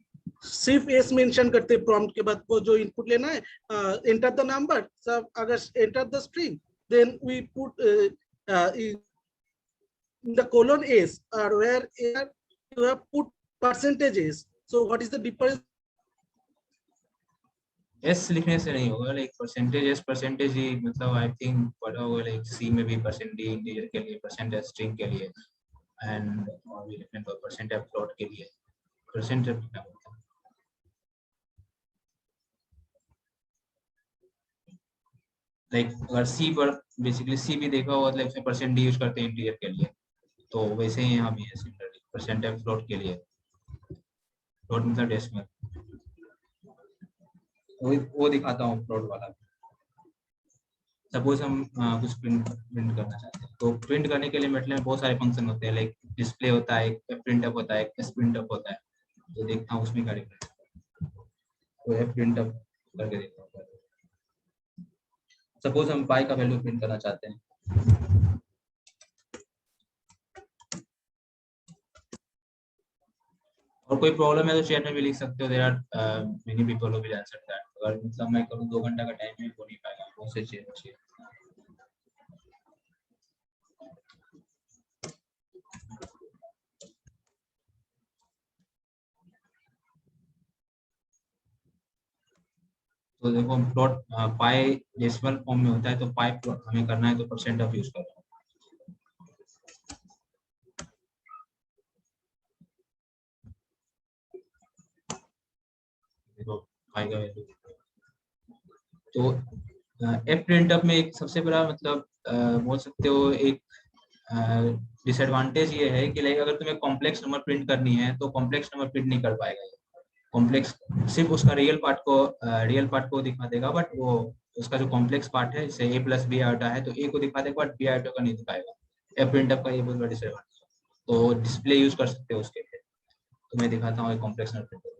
सिर्फ एस मेंशन करते हैं प्रॉम्प्ट के बाद, वो जो इनपुट लेना है एंटर द नंबर, सब अगर enter the string then we put in the colon s और where you have put percentages, so what is the difference? S लिखने से नहीं होगा, लाइक परसेंटेज एस परसेंटेज ही मतलब आई थिंक पढ़ा होगा, लाइक सी में भी परसेंटेज इंटीजर के लिए, परसेंटेज स्ट्रिंग के लिए, एंड और भी डिफरेंट परसेंटेज फ्लोट के लिए परसेंटेज लिखना होता है। लाइक अगर सी पर बेसिकली सी भी देखा होगा मतलब इसमें परसेंट डी यूज करते हैं इंटीजर के लिए, तो वैसे ही यहाँ भी है सिमिलरली परसेंटेज फ्लोट के लिए, फ्लोट मतलब डेसिमल, वो दिखाता हूँ फ्लोट वाला। सपोज हम कुछ प्रिंट करना चाहते हैं, तो प्रिंट करने के लिए मैटलैब में बहुत सारे फंक्शन होते हैं, लाइक डिस्प्ले होता है, प्रिंट अप होता है, स्प्रिंट अप होता है। तो देखता हूँ उसमें क्या डिफरेंस है, तो ये प्रिंट अप करके देखता हूँ। सपोज हम पाई का वैल्यू प्रिंट करना चाहते हैं, और कोई प्रॉब्लम है तो चैट में भी लिख सकते हो, there are many people who will answer that. अगर मतलब मैं करूँ 2 घंटा का टाइम में हो नहीं पाएगा, बहुत से चीज। तो देखो प्लॉट पाई डेसिमल फॉर्म में होता है, तो पाई प्लॉट हमें करना है तो परसेंट ऑफ यूज करना है। देखो पाई का वैल्यू, तो एफ प्रिंट अप में एक सबसे बड़ा मतलब बोल सकते हो एक डिसएडवांटेज ये है कि लाइक अगर तुम्हें कॉम्प्लेक्स नंबर प्रिंट करनी है तो कॉम्प्लेक्स नंबर प्रिंट नहीं कर पाएगा ये। कॉम्प्लेक्स सिर्फ उसका रियल पार्ट को दिखा देगा, बट वो उसका जो कॉम्प्लेक्स पार्ट है, जैसे ए प्लस बी आयोटा है तो ए को दिखा देगा बट बी आयोटा का नहीं दिखाएगा। एफ प्रिंट अप का ये बहुत बड़ा डिसएडवांटेज है। तो डिस्प्ले यूज कर सकते हो उसके लिए, तो मैं दिखाता हूँ कॉम्प्लेक्स नंबर प्रिंट।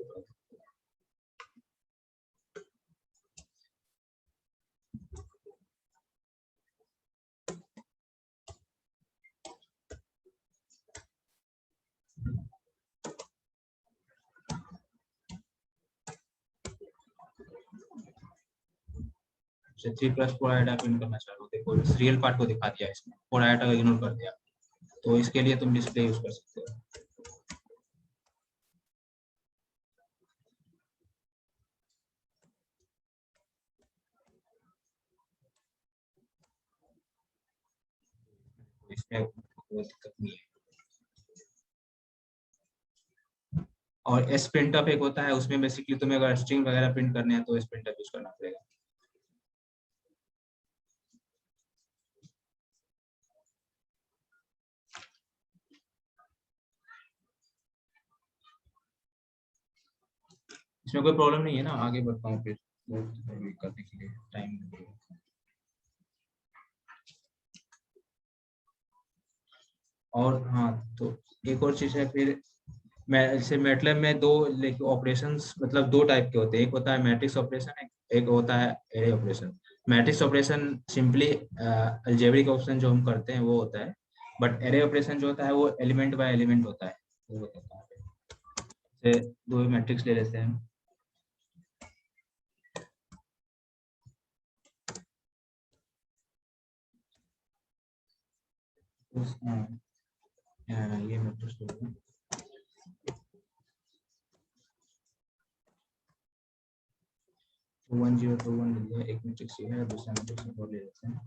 से 3+4 आयोटा प्रिंट करना चाह रहे हो, देखो इस रियल पार्ट को दिखा दिया, इसमें 4 आयोटा का इग्नोर कर दिया, तो इसके लिए तुम डिस्प्ले यूज कर सकते हो। इसमें कोई दिक्कत नहीं है। और एस प्रिंट अप एक होता है, उसमें बेसिकली तुम्हें अगर स्ट्रिंग वगैरह प्रिंट करने हैं तो एस प्रिंट अप यूज करना पड़ेगा। इसमें कोई प्रॉब्लम नहीं है ना, आगे बढ़ता हूँ फिर करने के लिए टाइम लगेगा। और हाँ, तो एक और चीज है फिर, मैं जैसे मैटलैब में दो ऑपरेशंस मतलब 2 टाइप के होते हैं, एक होता है मैट्रिक्स ऑपरेशन, एक होता है array operation. Matrix operation simply algebraic operation जो हम करते हैं वो होता है, बट एरे ऑपरेशन जो होता है वो एलिमेंट बाय एलिमेंट होता है। वो बताता हूँ, जैसे 2 मैट्रिक्स ले लेते हैं, ये मैट्रिक्स 1021 ले लिया, एक मैट्रिक्स ये है, दूसरा मैट्रिक्स और ले लेते हैं,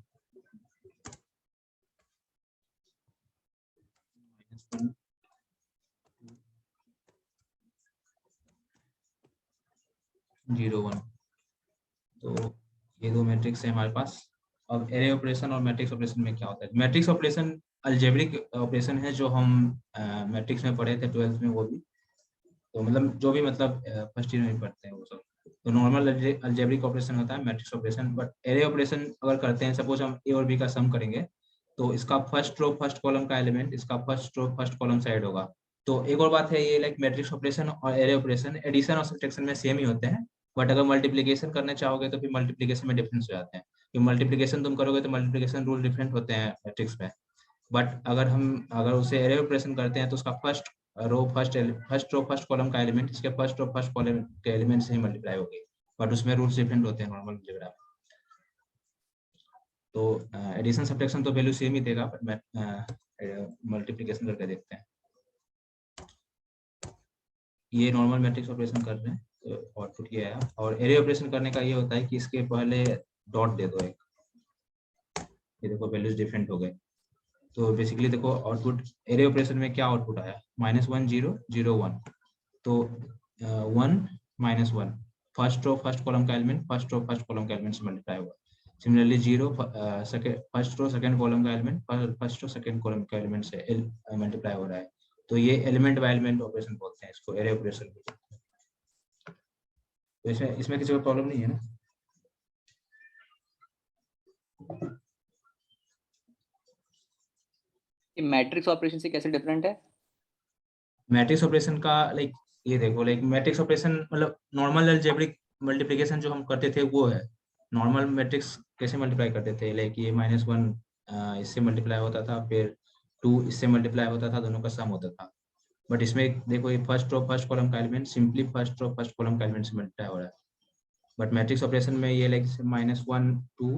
-1 तो ये 2 मैट्रिक्स है हमारे पास। अब एरे ऑपरेशन और मैट्रिक्स ऑपरेशन में क्या होता है? मैट्रिक्स ऑपरेशन अलजेब्रिक ऑपरेशन है जो हम मैट्रिक्स में पढ़े थे 12th में, वो भी तो मतलब जो भी मतलब फर्स्ट ईयर में पढ़ते हैं वो सब। तो नॉर्मल अलजेब्रिक ऑपरेशन होता है matrix operation, but array operation अगर करते हैं, सपोज हम ए और बी का सम करेंगे, तो इसका फर्स्ट रो फर्स्ट कॉलम का एलिमेंट इसका first row first column side होगा। तो एक और बात है ये, लाइक मैट्रिक्स ऑपरेशन और एरे ऑपरेशन एडिशन और सब्ट्रैक्शन में सेम ही होते हैं, बट अगर मल्टीप्लिकेशन करना चाहोगे तो फिर मल्टीप्लिकेशन में डिफरेंस हो जाते हैं। फिर मल्टीप्लिकेशन तुम करोगे तो मल्टीप्लिकेशन रूल डिफरेंट होते हैं मैट्रिक्स में, बट अगर उसे एरे ऑपरेशन करते हैं तो उसका फर्स्ट रो फर्स्ट कॉलम का एलिमेंट इसके फर्स्ट रो फर्स्ट कॉलम के एलिमेंट से ही मल्टीप्लाई होगी, बट उसमें रूल्स डिफरेंट होते हैं नॉर्मल अलजेब्रा में। तो एडिशन सब्ट्रैक्शन तो वैल्यू सेम ही देगा, बट मल्टीप्लिकेशन करके देखते हैं। ये नॉर्मल मैट्रिक्स ऑपरेशन कर रहे हैं तो आउटपुट ये आया, और एरे ऑपरेशन करने का ये होता है कि इसके पहले डॉट दे दो एक, ये देखो वैल्यूज डिफरेंट हो गए। तो बेसिकली देखो आउटपुट एरे ऑपरेशन में क्या आउटपुट आया, -1 0 0 1, तो 1 -1 फर्स्ट रो फर्स्ट कॉलम का element first row first column का एलिमेंट से मल्टीप्लाई होगा। Similarly 0 first row second column का element first row second column का एलिमेंट से मल्टीप्लाई हो रहा है, तो ये एलिमेंट बाय एलिमेंट ऑपरेशन बोलते हैं इसको, एरे ऑपरेशन। तो इसमें किसी को प्रॉब्लम नहीं है ना? मैट्रिक्स ऑपरेशन से कैसे डिफरेंट है? मैट्रिक्स ऑपरेशन का लाइक ये देखो लाइक मैट्रिक्स ऑपरेशन मतलब नॉर्मल अलजेब्रिक मल्टीप्लिकेशन जो हम करते थे वो है। नॉर्मल मैट्रिक्स कैसे मल्टीप्लाई करते थे, लाइक ये -1 इससे मल्टीप्लाई होता था, फिर 2 इससे मल्टीप्लाई होता था, दोनों का सम होता था। बट इसमें देखो ये फर्स्ट रो फर्स्ट कॉलम का element simply first row first column का एलिमेंट से मल्टीप्लाई हो रहा है। बट मैट्रिक्स ऑपरेशन में ये लाइक -1 2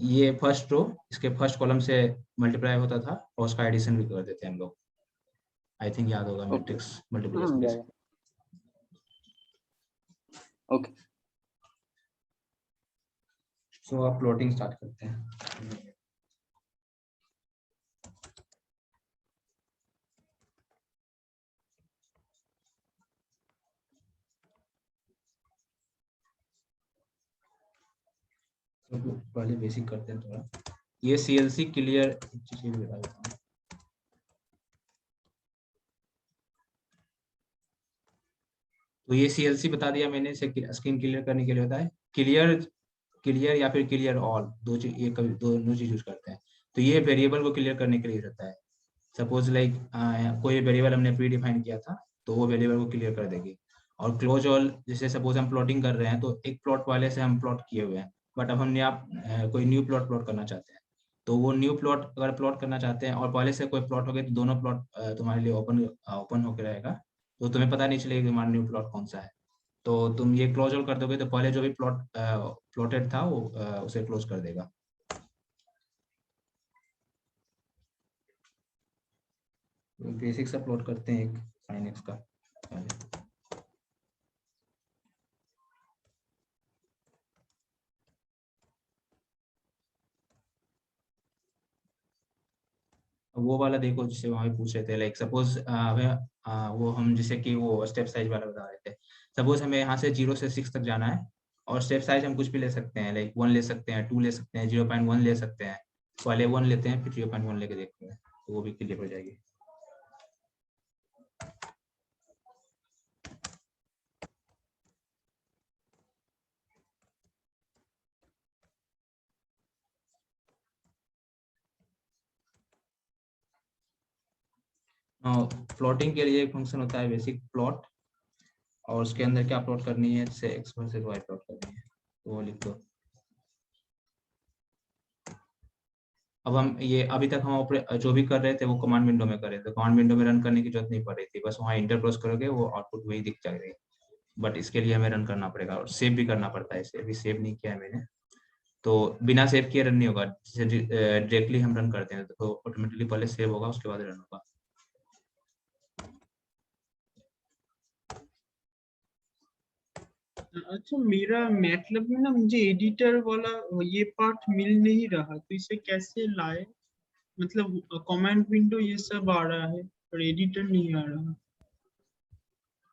ये फर्स्ट रो इसके फर्स्ट कॉलम से मल्टीप्लाई होता था और उसका एडिशन भी कर देते हैं हम लोग। आई थिंक याद होगा मैट्रिक्स मल्टीप्लिकेशन। yeah. Okay. सो आप प्लॉटिंग स्टार्ट करते हैं। तो पहले बेसिक करते हैं थोड़ा। ये CLC क्लियर चीज भी बता देता हूँ। तो ये CLC बता दिया मैंने, इसे स्क्रीन क्लियर करने के लिए होता है क्लियर या फिर क्लियर ऑल, दो चीज, ये कभी दोनों चीज यूज करते हैं। तो ये वेरिएबल को क्लियर करने के लिए रहता है। सपोज लाइक कोई वेरिएबल हमने प्री डिफाइन किया था तो वो वेरिएबल को क्लियर कर देगी। और क्लोज ऑल, जैसे सपोज हम प्लॉटिंग कर रहे हैं तो एक प्लॉट पहले से हम प्लॉट किए हुए हैं, बट अब हमने आप कोई न्यू प्लॉट करना चाहते हैं, तो वो न्यू प्लॉट अगर प्लॉट करना चाहते हैं और पहले से कोई प्लॉट हो गए तो दोनों प्लॉट तुम्हारे लिए ओपन होकर रहेगा, तो तुम्हें पता नहीं चलेगा कि हमारा न्यू प्लॉट कौन सा है। तो तुम ये क्लोज ऑल कर दोगे तो पहले जो भी प्लॉटेड था वो उसे क्लोज कर देगा। बेसिक सा प्लॉट करते हैं एक sin x का पहले। वो वाला देखो जिससे वहां पे पूछ रहे थे, लाइक सपोज वो हम जैसे कि वो स्टेप साइज वाला बता रहे थे। सपोज हमें यहाँ से 0 से 6 तक जाना है और स्टेप साइज हम कुछ भी ले सकते हैं, लाइक 1 ले सकते हैं, 2 ले सकते हैं, 0.1 ले सकते हैं। पहले 1 लेते हैं फिर 0.1 लेके देखते हैं, तो वो भी क्लियर हो जाएगी। प्लॉटिंग के लिए एक फंक्शन होता है बेसिक प्लॉट, और उसके अंदर क्या प्लॉट करनी है, जैसे x वर्सेस y प्लॉट करनी है, तो वो लिख दो। अब हम ये अभी तक हम जो भी कर रहे थे वो कमांड विंडो में कर रहे थे, कमांड विंडो में रन करने की जरूरत नहीं पड़ रही थी, बस वहाँ इंटर प्रेस करोगे वो आउटपुट वही दिख जाएगी। बट इसके लिए हमें रन करना पड़ेगा और सेव भी करना पड़ता है, इसे अभी सेव नहीं किया है मैंने, तो बिना सेव किए रन नहीं होगा। जैसे डायरेक्टली हम रन करते हैं तो ऑटोमेटिकली पहले सेव होगा उसके बाद रन होगा। अच्छा, मेरा मैटलब में ना मुझे एडिटर वाला ये पार्ट मिल नहीं रहा, तो इसे कैसे लाए? मतलब कमांड विंडो ये सब आ रहा है पर एडिटर नहीं आ रहा।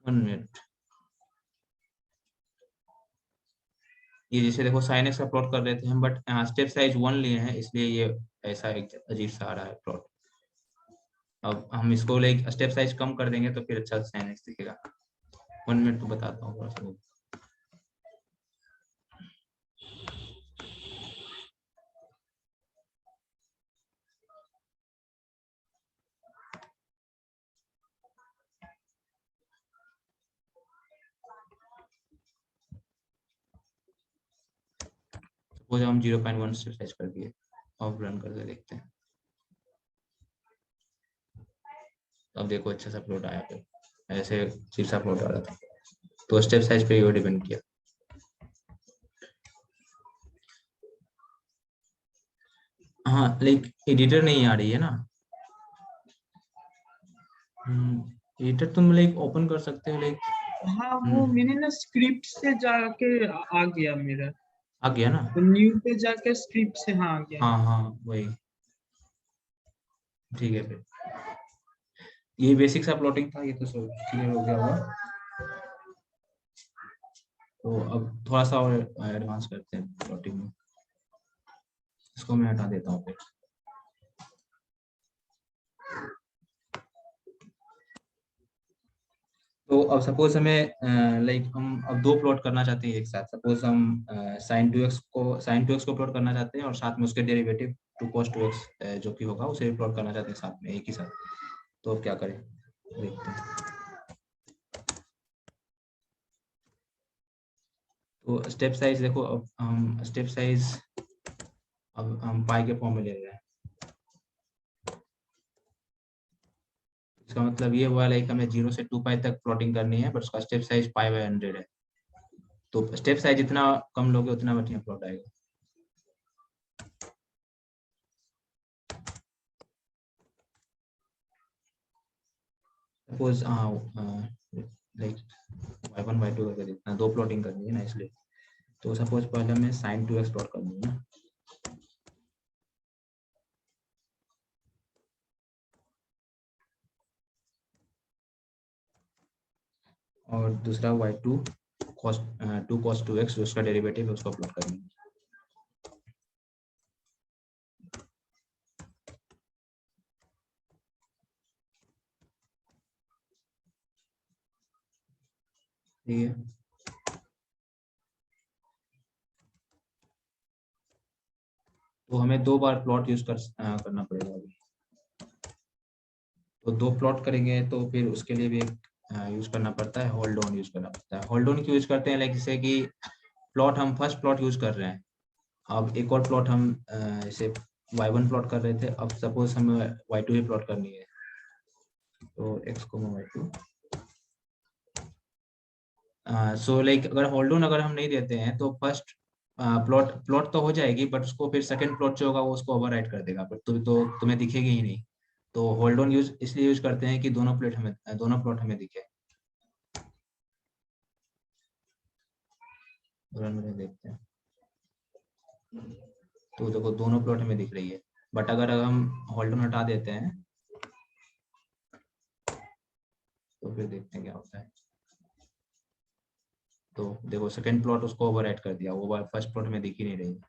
1 मिनट। ये जैसे देखो sin x का प्लॉट कर रहे थे हम, बट यहाँ स्टेप साइज 1 लिए हैं इसलिए ये ऐसा एक अजीब सा आ रहा है प्लॉट। अब हम इसको लाइक स्टेप साइज कम कर देंगे तो फिर अच्छा sin x दिखेगा। 1 मिनट तो बताता हूँ थोड़ा सा। सपोज हम 0.1 से साइज कर दिए, अब रन करके देखते हैं। अब देखो अच्छा सा प्लॉट आया, फिर ऐसे अजीब सा प्लॉट आ रहा था, तो स्टेप साइज पे ये डिपेंड किया। हाँ लाइक एडिटर नहीं आ रही है ना, एडिटर तुम लाइक ओपन कर सकते हो, लाइक हाँ वो मैंने ना स्क्रिप्ट से जाके आ गया मेरा, आ गया ना। तो न्यू पे जाके स्क्रिप्ट से हाँ आ गया। हाँ वही ठीक है। फिर ये बेसिक सा प्लॉटिंग था, ये तो सब क्लियर हो गया होगा। तो अब थोड़ा सा और एडवांस करते हैं प्लॉटिंग में, इसको मैं हटा देता हूँ फिर। तो अब सपोज हमें लाइक हम अब 2 प्लॉट करना चाहते हैं एक साथ। सपोज हम sin 2x को प्लॉट करना चाहते हैं और साथ में उसके डेरिवेटिव 2 cos 2x जो कि होगा उसे प्लॉट करना चाहते हैं साथ में एक ही साथ। तो अब क्या करें देखते हैं। तो स्टेप साइज देखो, अब हम स्टेप साइज अब हम पाई के फॉर्म में ले रहे हैं। इसका मतलब ये हुआ लाइक हमें 0 से 2 पाई तक प्लॉटिंग करनी है, बट उसका स्टेप साइज पाई बाय 100 है। तो स्टेप साइज जितना कम लोगे उतना बढ़िया प्लॉट आएगा। सपोज लाइक y1 y2 करके देखना, 2 प्लॉटिंग करनी है ना इसलिए। तो सपोज पहले हमें sin 2x प्लॉट करनी है ना, और दूसरा y2 cos 2 cos 2x जो उसका डेरिवेटिव है उसको प्लॉट करनी है। ठीक है, तो हमें 2 बार प्लॉट यूज करना पड़ेगा अभी। तो 2 प्लॉट करेंगे तो फिर उसके लिए भी यूज करना पड़ता है, होल्ड ऑन यूज करना पड़ता है। होल्ड ऑन क्यों यूज करते हैं, लाइक जैसे कि प्लॉट हम फर्स्ट प्लॉट यूज कर रहे हैं, अब एक और प्लॉट हम जैसे y1 प्लॉट कर रहे थे, अब सपोज हमें y2 ही प्लॉट करनी है, तो x को y2। सो लाइक अगर होल्ड ऑन अगर हम नहीं देते हैं तो फर्स्ट प्लॉट तो हो जाएगी, बट उसको फिर सेकंड प्लॉट जो होगा वो उसको ओवरराइट कर देगा, बट तो तुम्हें दिखेगी ही नहीं। तो होल्ड ऑन यूज इसलिए यूज करते हैं कि दोनों प्लॉट हमें दिखे। रन में देखते हैं, तो देखो दोनों प्लॉट हमें दिख रही है, बट अगर हम होल्ड ऑन हटा देते हैं तो फिर देखते हैं क्या होता है। तो देखो सेकंड प्लॉट उसको ओवरराइट कर दिया, वो फर्स्ट प्लॉट में दिख ही नहीं रही।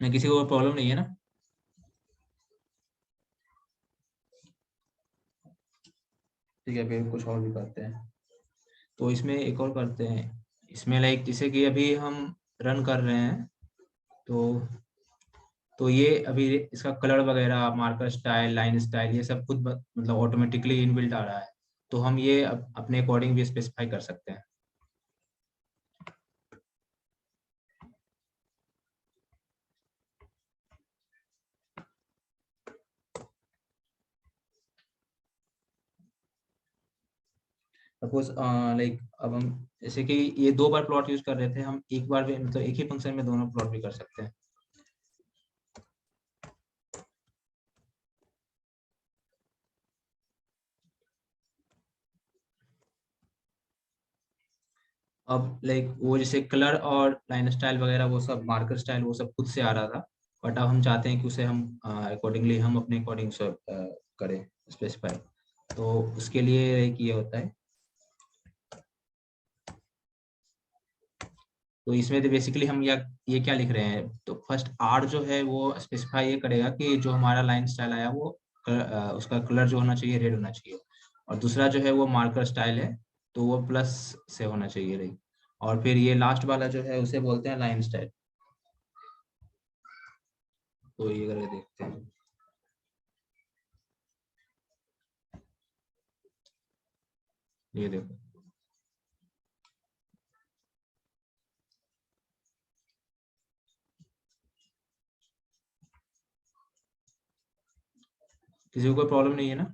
नहीं, किसी को प्रॉब्लम नहीं है ना? ठीक है, फिर कुछ और भी करते हैं। तो इसमें एक और करते हैं, इसमें लाइक जैसे कि अभी हम रन कर रहे हैं, तो ये अभी इसका कलर वगैरह, मार्कर स्टाइल, लाइन स्टाइल, ये सब खुद मतलब ऑटोमेटिकली इनबिल्ट आ रहा है। तो हम ये अपने अकॉर्डिंग भी स्पेसिफाई कर सकते हैं। सपोज लाइक अब हम जैसे कि ये 2 बार प्लॉट यूज कर रहे थे, हम एक बार भी मतलब एक ही फंक्शन में दोनों प्लॉट भी कर सकते हैं। अब लाइक वो जैसे कलर और लाइन स्टाइल वगैरह वो सब, मार्कर स्टाइल वो सब खुद से आ रहा था, बट अब हम चाहते हैं कि उसे हम अकॉर्डिंगली हम अपने अकॉर्डिंग से करें स्पेसिफाई। तो उसके लिए लाइक ये होता है, तो इसमें तो बेसिकली हम ये क्या लिख रहे हैं, तो फर्स्ट आर जो है वो स्पेसिफाई ये करेगा कि जो हमारा लाइन स्टाइल आया वो उसका कलर जो होना चाहिए रेड होना चाहिए, और दूसरा जो है वो मार्कर स्टाइल है तो वो प्लस से होना चाहिए रेड, और फिर ये लास्ट वाला जो है उसे बोलते हैं लाइन स्टाइल। तो ये करके देखते हैं। ये देखो, किसी को कोई प्रॉब्लम नहीं है ना?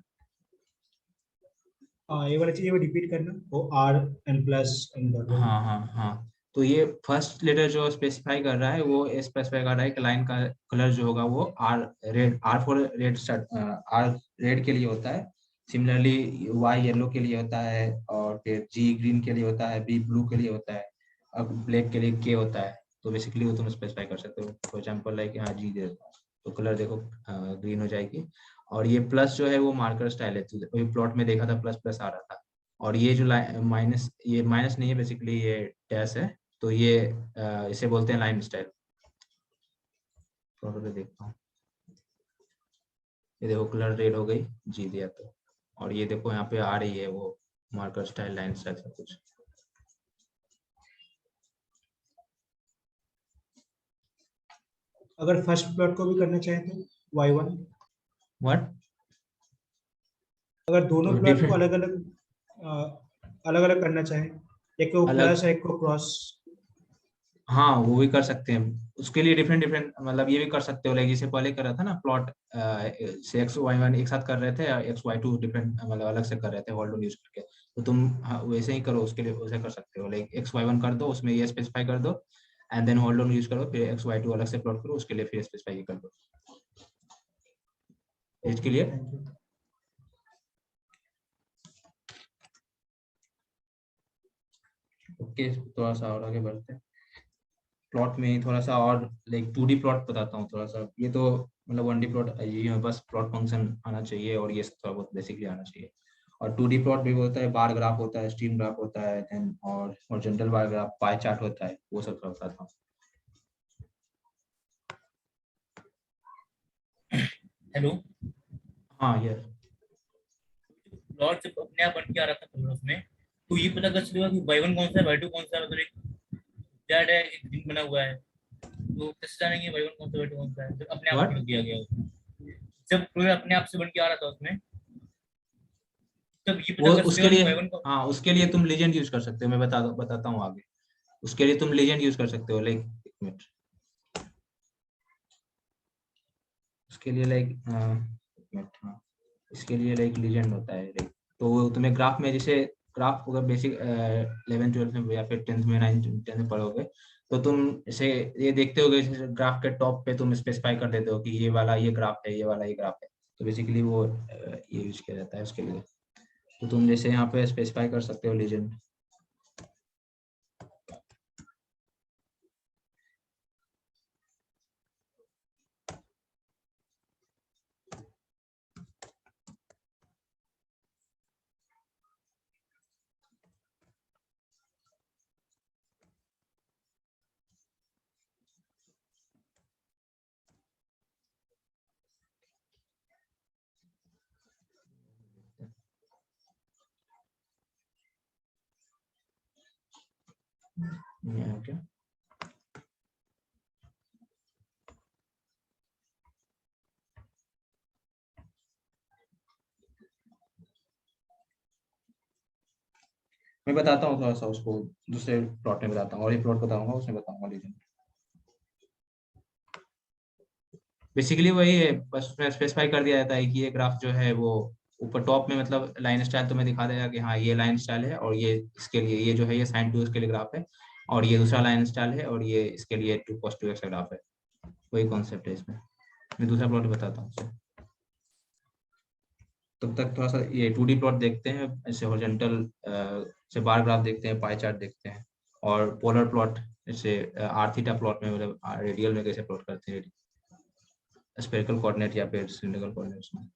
हाँ, ये वाला चीज रिपीट करना, वो आर एन प्लस एन। हाँ हाँ हाँ, तो ये फर्स्ट लेटर जो स्पेसिफाई कर रहा है वो स्पेसिफाई कर रहा है कि लाइन का कलर जो होगा वो R for red start, R red के लिए होता है, सिमिलरली वाई येलो के लिए होता है, और फिर जी ग्रीन के लिए होता है, बी ब्लू के लिए होता है, अब ब्लैक के लिए के होता है। तो बेसिकली वो तुम स्पेसिफाई कर सकते हो, फॉर एग्जाम्पल लाइक यहाँ जी दे तो कलर देखो ग्रीन हो जाएगी, और ये प्लस जो है वो मार्कर स्टाइल है, तो प्लॉट में देखा था प्लस प्लस आ रहा था, और ये जो माइनस, ये माइनस नहीं है बेसिकली ये डैश है, तो ये इसे बोलते हैं लाइन स्टाइल। फोटो पे देखता हूँ, ये देखो कलर रेड हो गई जी दिया तो, और ये देखो यहाँ पे आ रही है वो मार्कर स्टाइल, लाइन स्टाइल सब कुछ। अगर फर्स्ट प्लॉट को भी करना चाहे तो y1 व्हाट? अगर दोनों तो प्लॉट को different- अलग अलग करना चाहें, एक को अलग, प्लस है एक को क्रॉस। हाँ वो भी कर सकते हैं। उसके लिए डिफरेंट डिफरेंट मतलब ये भी कर सकते हो, लाइक जैसे पहले कर रहा था ना प्लॉट से x y1 एक साथ कर रहे थे, x y2 डिफरेंट मतलब अलग से कर रहे थे होल्ड ऑन यूज करके। तो तुम हाँ, वैसे ही करो, उसके लिए वैसे कर सकते हो, लाइक x y1 कर दो, उसमें ये स्पेसिफाई कर दो and then hold on use करो, फिर x y2 अलग से प्लॉट करो, उसके लिए फिर स्पेसिफाई कर दो। इसके लिए थैंक यू। ओके, थोड़ा सा और आगे बढ़ते हैं। प्लॉट में थोड़ा सा और लाइक 2D प्लॉट बताता हूँ थोड़ा सा। ये तो मतलब 1D प्लॉट ये बस प्लॉट फंक्शन आना चाहिए और ये थोड़ा बहुत बेसिकली आना चाहिए। और 2D प्लॉट भी होता है, बार ग्राफ होता है, स्ट्रीम ग्राफ होता है, देन और horizontal bar graph, pie chart होता है, वो सब थोड़ा बताता हूँ। हेलो, हाँ ये प्लॉट जब अपने आप बन के आ रहा था प्रोग्राम में, तो ये पता कर चलेगा कि y1 कौन सा है, y2 कौन सा है, मतलब एक चैट है, एक दिन बना हुआ है, तो कैसे जानेंगे y1 कौन सा y2 कौन सा है जब अपने आप व्हाट? बन दिया गया उसमें? जब प्रोग्राम अपने आप से बन के आ रहा था उसमें, तब ये वो पता कर उसके चलेगा लिए, कि y1 कौन। हाँ उसके लिए तुम लीजेंड यूज कर सकते हो, मैं बताता हूँ आगे। उसके लिए तुम लीजेंड यूज कर सकते हो, लाइक एक मिनट, उसके लिए लाइक एक मिनट, हाँ इसके लिए लाइक लीजेंड होता है, लाइक तो वो तुम्हें ग्राफ में, जैसे ग्राफ अगर बेसिक 11th 12th में या फिर 10th में 9th 10th में पढ़ोगे, तो तुम इसे ये देखते होगे, जैसे ग्राफ के टॉप पे तुम स्पेसिफाई कर देते हो कि ये वाला ये ग्राफ है, ये वाला ये ग्राफ है, तो बेसिकली वो ये यूज किया जाता है उसके लिए। तो तुम जैसे यहाँ पे स्पेसिफाई कर सकते हो लीजेंड। ओके, मैं बताता हूँ थोड़ा सा उसको, दूसरे प्लॉट में बताता हूँ, और ये प्लॉट बताऊंगा उसमें बताऊंगा लीजेंड। बेसिकली वही है, बस उसमें स्पेसिफाई कर दिया जाता है कि ये ग्राफ जो है वो ऊपर टॉप में मतलब लाइन स्टाइल तुम्हें दिखा देगा कि हाँ ये लाइन स्टाइल है, और ये इसके लिए ये जो है ये sin 2x के लिए ग्राफ है, और ये दूसरा लाइन स्टाइल है, और ये इसके लिए 2 cos 2x का ग्राफ है। वही कॉन्सेप्ट है इसमें। मैं दूसरा प्लॉट बताता हूँ उससे। तब तक थोड़ा सा ये 2D प्लॉट देखते हैं, ऐसे हॉरिजॉन्टल से बार ग्राफ देखते हैं, पाई चार्ट देखते हैं, और पोलर प्लॉट जैसे आर थीटा प्लॉट में मतलब रेडियल में कैसे प्लॉट करते हैं, स्फेरिकल कोऑर्डिनेट या फिर सिलिंड्रिकल कोऑर्डिनेट्स में।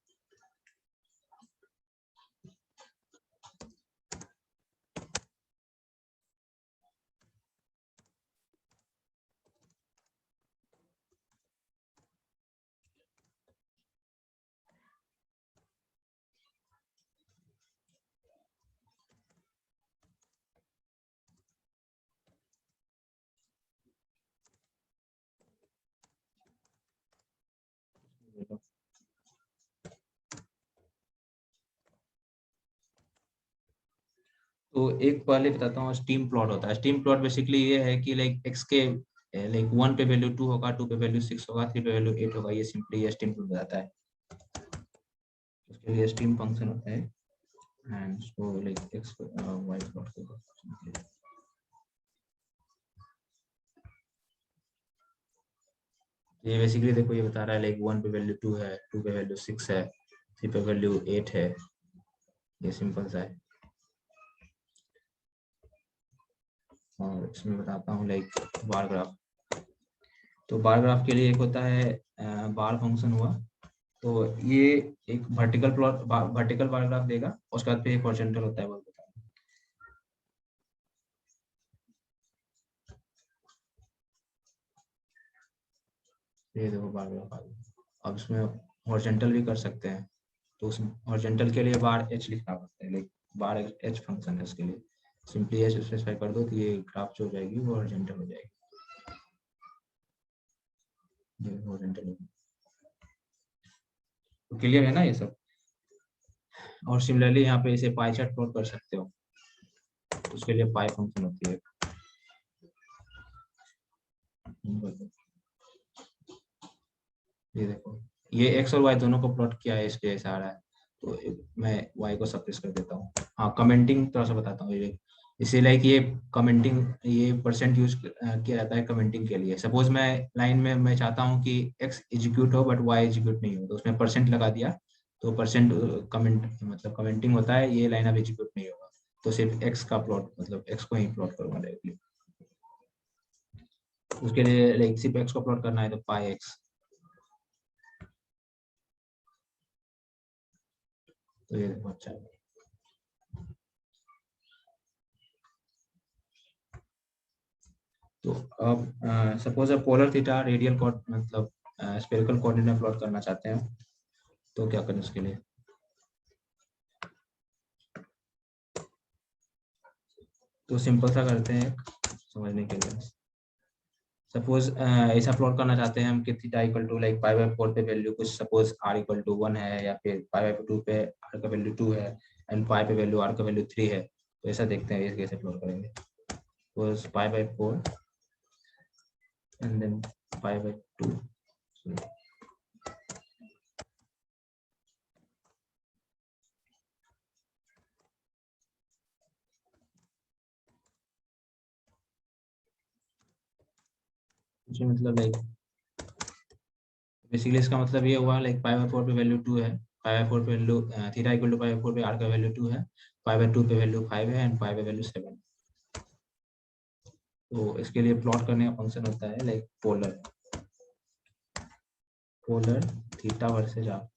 तो एक पहले बताता हूँ, स्टीम प्लॉट होता है। स्टीम प्लॉट बेसिकली ये है कि लाइक एक्स के लाइक 1 पे वैल्यू 2 होगा, 2 पे वैल्यू 6 होगा, 3 पे वैल्यू 8 होगा, ये सिंपली ये स्टीम प्लॉट बताता है। उसके लिए स्टीम फंक्शन होता है and so like X Y plot होगा। ये बेसिकली देखो ये बता रहा है लाइक 1 पे वैल्यू 2 है, 2 पे वैल्यू 6 है, 3 पे वैल्यू 8 है, ये सिंपल सा है। और इसमें बताता हूँ लाइक बार ग्राफ। तो बार ग्राफ के लिए एक होता है बार फंक्शन हुआ, तो ये एक vertical plot vertical bar graph देगा, उसके बाद फिर एक हॉरिजॉन्टल होता है वो बताऊँ। ये देखो बार ग्राफ आ गया। अब इसमें हॉरिजॉन्टल भी कर सकते हैं, तो उस हॉरिजॉन्टल के लिए बार एच लिखना पड़ता है, लाइक बार एच फंक्शन है उसके लिए, सिंपली एच स्पेसिफाई कर दो तो ये ग्राफ जो हो जाएगी वो हॉरिजॉन्टल हो जाएगी। ये हॉरिजॉन्टल तो क्लियर है ना ये सब। और सिमिलरली यहाँ पे इसे पाई चार्ट प्लॉट कर सकते हो, उसके लिए पाई फंक्शन होती है। ये देखो ये एक्स और वाई दोनों को प्लॉट किया है, इसलिए ऐसा आ रहा है। तो मैं वाई को सप्रेस कर देता हूँ। हाँ कमेंटिंग थोड़ा सा बताता हूँ। ये इसे लाइक ये कमेंटिंग, ये परसेंट यूज किया जाता है कमेंटिंग के लिए। सपोज मैं लाइन में मैं चाहता हूँ कि एक्स एग्जीक्यूट हो बट वाई एग्जीक्यूट नहीं हो, तो उसमें परसेंट लगा दिया, तो परसेंट कमेंट मतलब कमेंटिंग होता है, ये लाइन अब एग्जीक्यूट नहीं होगा। तो सिर्फ एक्स का प्लॉट मतलब एक्स को ही प्लॉट करूंगा डायरेक्टली। उसके लिए लाइक सिर्फ एक्स को प्लॉट करना है तो पाई एक्स। तो ये देखो अच्छा है। तो अब सपोज पोलर थीटा रेडियल मतलब स्फेरिकल कोऑर्डिनेट में प्लॉट करना चाहते हैं, तो क्या करें उसके लिए। तो सिंपल सा करते हैं समझने के लिए। सपोज ऐसा प्लॉट करना चाहते हैं हम कि theta equal to like pi by 4 पे वैल्यू कुछ सपोज आर इक्वल टू 1 है, या फिर पाई बाय 2 पे आर का वैल्यू 2 है एंड पाई पे वैल्यू आर का वैल्यू 3 है। तो ऐसा देखते हैं ये कैसे प्लॉट करेंगे। Suppose pi by 4 and then pi by 2. मतलब लाइक बेसिकली इसका मतलब ये हुआ लाइक पाई बाय 4 पे वैल्यू 2 है, पाई बाय 4 पे value theta equal to pi by 4 पे आर का वैल्यू 2 है, पाई बाय 2 पे वैल्यू 5 है एंड पाई बाय वैल्यू 7। तो इसके लिए प्लॉट करने का फंक्शन होता है like polar theta versus R.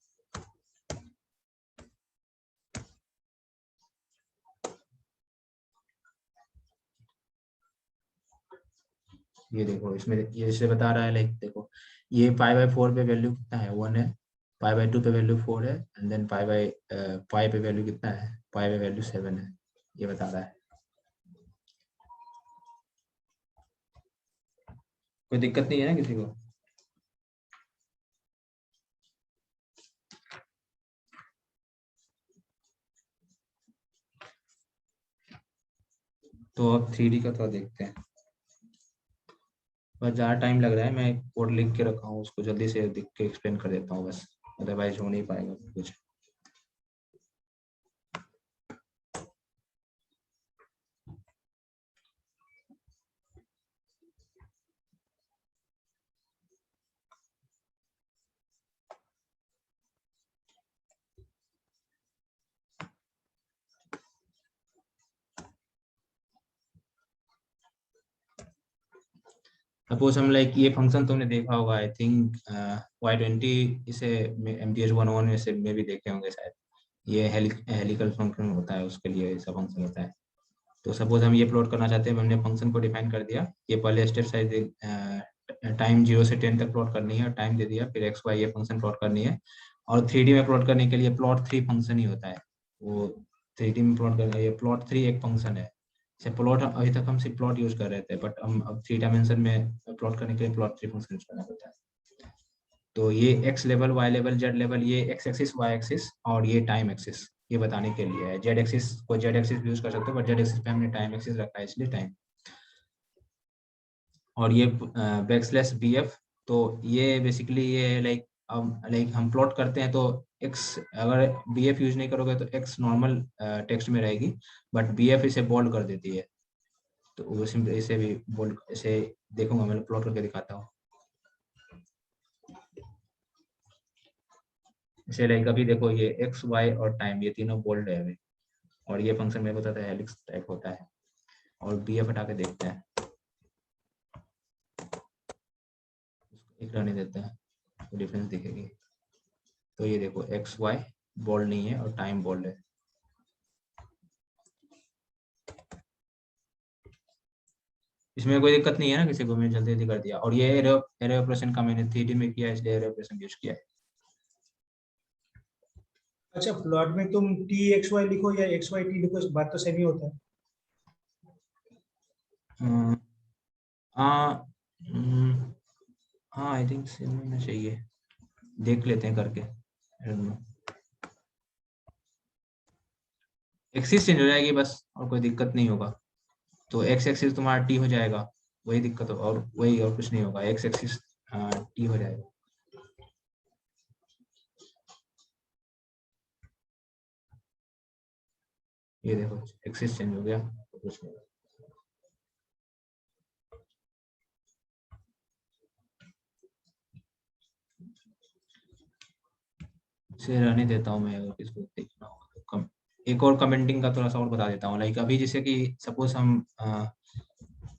ये देखो इसमें ये इसे बता रहा है लाइक देखो ये पाई बाय 4 पे वैल्यू कितना है 1 है, पाई बाय 2 पे वैल्यू 4 है एंड देन पाई बाय 5 पे वैल्यू कितना है, पाई बाय वैल्यू 7 है, ये बता रहा है। कोई दिक्कत नहीं है ना किसी को। तो अब 3D का थोड़ा देखते हैं, बस ज़्यादा टाइम लग रहा है, मैं कोड लिख के रखा हूँ उसको जल्दी से लिख के एक्सप्लेन कर देता हूँ बस, अदरवाइज हो नहीं पाएगा कुछ। सपोज हम लाइक ये फंक्शन तुमने देखा होगा आई थिंक y20 इसे MTH 101 में से में भी देखे होंगे शायद। ये हेलिकल फंक्शन होता है, उसके लिए ऐसा फंक्शन होता है। तो सपोज हम ये प्लॉट करना चाहते हैं, हमने फंक्शन को डिफाइन कर दिया। ये पहले स्टेप साइज टाइम 0 से 10 तक प्लॉट करनी है और टाइम दे दिया, फिर एक्स वाई ये फंक्शन प्लॉट करनी है। और 3D में प्लॉट करने के लिए प्लॉट 3 फंक्शन ही होता है। वो 3D में प्लॉट करना, ये प्लॉट 3 एक फंक्शन है। से प्लॉट अभी तक हम सिर्फ प्लॉट यूज कर रहे थे, बट हम अब 3 डायमेंशन में प्लॉट करने के लिए प्लॉट 3 फंक्शन यूज करना पड़ता है। तो ये X level, Y level, Z level, ये एक्स एक्सिस, वाई एक्सिस और ये टाइम एक्सिस, ये बताने के लिए है। जेड एक्सिस को जेड एक्सिस भी यूज कर सकते हो, बट जेड एक्सिस पे हमने टाइम एक्सिस रखा है इसलिए टाइम। और ये बैकस्लैश बी एफ, तो ये बेसिकली ये लाइक हम प्लॉट करते हैं तो एक्स, अगर बी एफ यूज नहीं करोगे तो एक्स नॉर्मल टेक्स्ट में रहेगी, बट बी एफ इसे बोल्ड कर देती है। तो वो सिंपल इसे भी बोल्ड, इसे देखूंगा मैं प्लॉट करके दिखाता हूँ। इसे लाइक अभी देखो ये एक्स वाई और टाइम ये तीनों बोल्ड है अभी, और ये फंक्शन मेरे को पता है हेलिक्स टाइप होता है। और बी एफ हटा के देखते हैं, एक रहने देते हैं तो डिफरेंस दिखेगी। तो ये देखो एक्स वाई बोल्ड नहीं है और टाइम बोल्ड है। इसमें कोई दिक्कत नहीं है ना किसी को, मैंने जल्दी जल्दी कर दिया। और ये एरे ऑपरेशन का मैंने 3D में किया इसलिए एरे ऑपरेशन यूज किया है। अच्छा प्लॉट में तुम टी एक्स वाई लिखो या एक्स वाई टी लिखो, बात तो सेम ही होता है। हाँ आई थिंक सेम होना चाहिए, देख लेते हैं करके। एक्सिस चेंज हो जाएगी बस, और कोई दिक्कत नहीं होगा। तो एक्स एक्सिस तुम्हारा टी हो जाएगा, वही दिक्कत होगा, और वही, और कुछ नहीं होगा। एक्स एक्सिस टी हो जाएगा। ये देखो एक्सिस चेंज हो गया, तो कुछ नहीं होगा। इसे रहने देता हूँ मैं, अगर किसको देखना होगा तो कम। एक और कमेंटिंग का थोड़ा सा और बता देता हूँ। लाइक अभी जैसे कि सपोज हम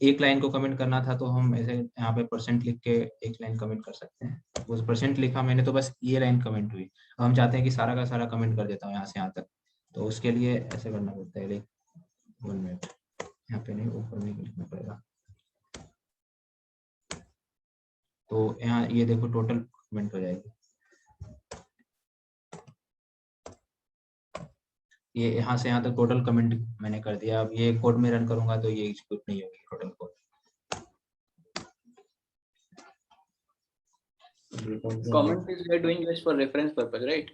एक लाइन को कमेंट करना था, तो हम ऐसे यहाँ पे परसेंट लिख के एक लाइन कमेंट कर सकते हैं। वो परसेंट लिखा मैंने, तो बस ये लाइन कमेंट हुई। अब हम चाहते हैं कि सारा का सारा कमेंट कर देता हूँ यहाँ से यहाँ तक, तो उसके लिए ऐसे करना पड़ता है। लाइक 1 मिनट, यहाँ पे नहीं, ऊपर में लिखना पड़ेगा। तो यहाँ ये देखो टोटल कमेंट हो जाएगी। ये यहाँ से यहाँ तक टोटल कमेंट मैंने कर दिया। अब ये कोड में रन करूंगा तो ये एग्जीक्यूट नहीं होगी total code. Comment is we are doing just for reference purpose, right?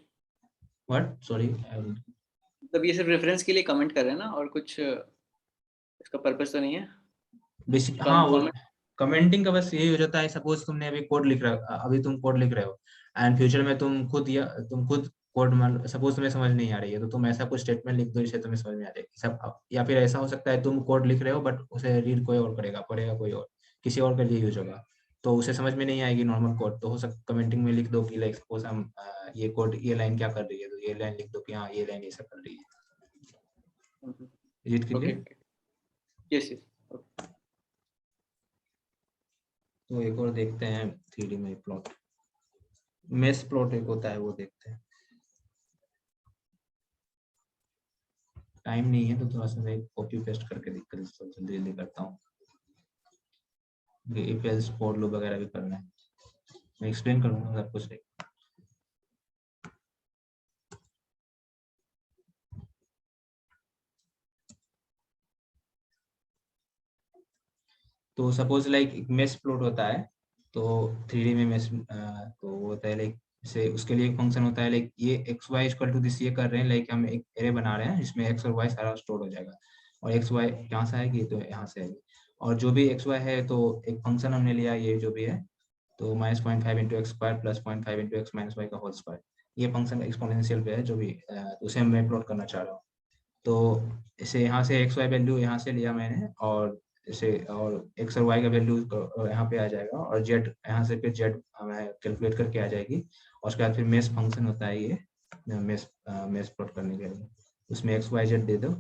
What? Sorry. मतलब ये सिर्फ रेफरेंस के लिए कमेंट कर रहे हैं ना, और कुछ इसका पर्पस तो नहीं है? बेसिक हाँ, वो कमेंटिंग का बस यही हो जाता है। सपोज तुमने अभी कोड लिख रहे हो, अभी तुम कोड लिख रहे हो, एंड फ्यूचर में तुम खुद कोड में सपोज तुम्हें समझ नहीं आ रही है, तो तुम ऐसा कुछ स्टेटमेंट लिख दो जिससे तुम्हें समझ में आ जाए सब। या फिर ऐसा हो सकता है तुम कोड लिख रहे हो बट उसे रीड कोई और करेगा, पढ़ेगा कोई और, किसी और के लिए यूज होगा, तो उसे समझ में नहीं आएगी नॉर्मल कोड। तो हो सकता कमेंटिंग में लिख दो कि लाइक सपोज हम ये कोड, ये लाइन क्या कर रही है, तो ये लाइन लिख दो कि हाँ ये लाइन ऐसा कर रही है। Is it clear? Yes, yes. तो एक और देखते हैं 3D में प्लॉट, मेश प्लॉट एक होता है, वो देखते हैं। टाइम नहीं है तो थोड़ा सा मैं कॉपी पेस्ट करके जल्दी जल्दी करता हूँ। इफ एल्स फॉर लूप वगैरह भी करना है, मैं एक्सप्लेन करूंगा सब कुछ। तो सपोज लाइक एक मेश प्लॉट होता है, तो 3D में मेश तो वो होता है लाइक से उसके लिए एक फंक्शन होता है लाइक ये X Y equal to this, ये कर रहे हैं लाइक हम एक एरे बना रहे हैं जिसमें एक्स और वाई सारा स्टोर हो जाएगा, और एक्स वाई यहाँ से आएगी तो यहाँ से आएगी, और जो भी एक्स वाई है तो एक फंक्शन हमने लिया ये जो भी है, तो -0.5 into X square plus 0.5 into X minus Y का होल स्क्वायर, ये फंक्शन एक्सपोनेंशियल पे है जो भी, उसे मैं प्लॉट करना चाह रहा हूँ। तो इसे यहाँ से एक्स वाई वैल्यू यहाँ से लिया मैंने, और इसे और एक्स और वाई का वैल्यू यहाँ पे आ जाएगा, और जेड यहाँ से फिर जेड कैलकुलेट करके आ जाएगी, और उसके बाद फिर मेश फंक्शन होता है ये मेश प्लॉट करने के लिए, उसमें एक्स वाई जेड दे दो,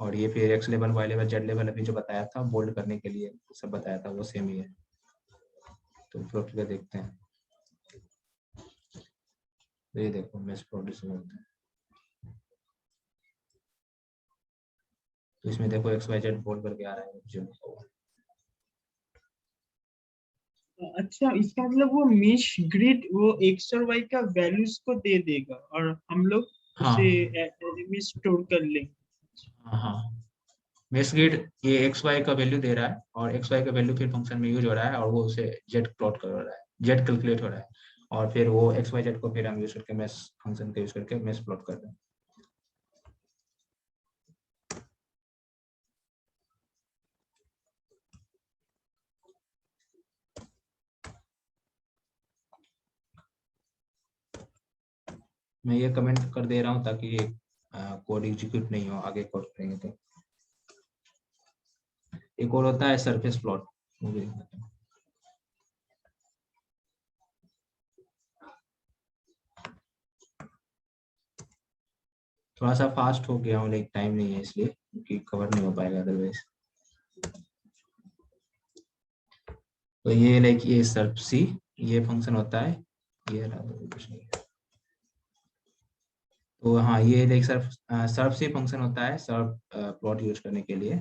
और ये फिर X level Y level Z level अभी जो बताया था बोल्ड करने के लिए सब बताया था वो सेम ही है। तो प्लॉट का देखते हैं, तो ये देखो मेश प्लॉट इसमें होता है। तो इसमें देखो एक्स वाई जेड बोल्ड करके आ रहा है जो अच्छा, इसका मतलब वो मेश ग्रिड वो एक्स और वाई का वैल्यूज को दे देगा और हम लोग उसे एरे में स्टोर कर लेंगे। हाँ, मेश ग्रिड ये एक्स वाई का वैल्यू दे रहा है, और एक्स वाई का वैल्यू फिर फंक्शन में यूज हो रहा है, और वो उसे जेड प्लॉट कर रहा है, जेड कैलकुलेट हो रहा है, और फिर वो एक्स वाई जेड को फिर हम यूज करके मेश फंक्शन का यूज करके मेश प्लॉट कर रहे हैं। मैं ये कमेंट कर दे रहा हूँ ताकि ये कोड एग्जीक्यूट नहीं हो, आगे कोड करेंगे तो। एक और होता है सरफेस प्लॉट, वो भी दिखाता हूँ। थोड़ा सा फास्ट हो गया हूँ, लाइक टाइम नहीं है इसलिए, क्योंकि कवर नहीं हो पाएगा अदरवाइज। तो ये लाइक ये सर्फ सी ये फंक्शन होता है, ये कुछ नहीं है। तो हाँ, ये लाइक सर्फ सी फंक्शन होता है सर्फ प्लॉट यूज करने के लिए,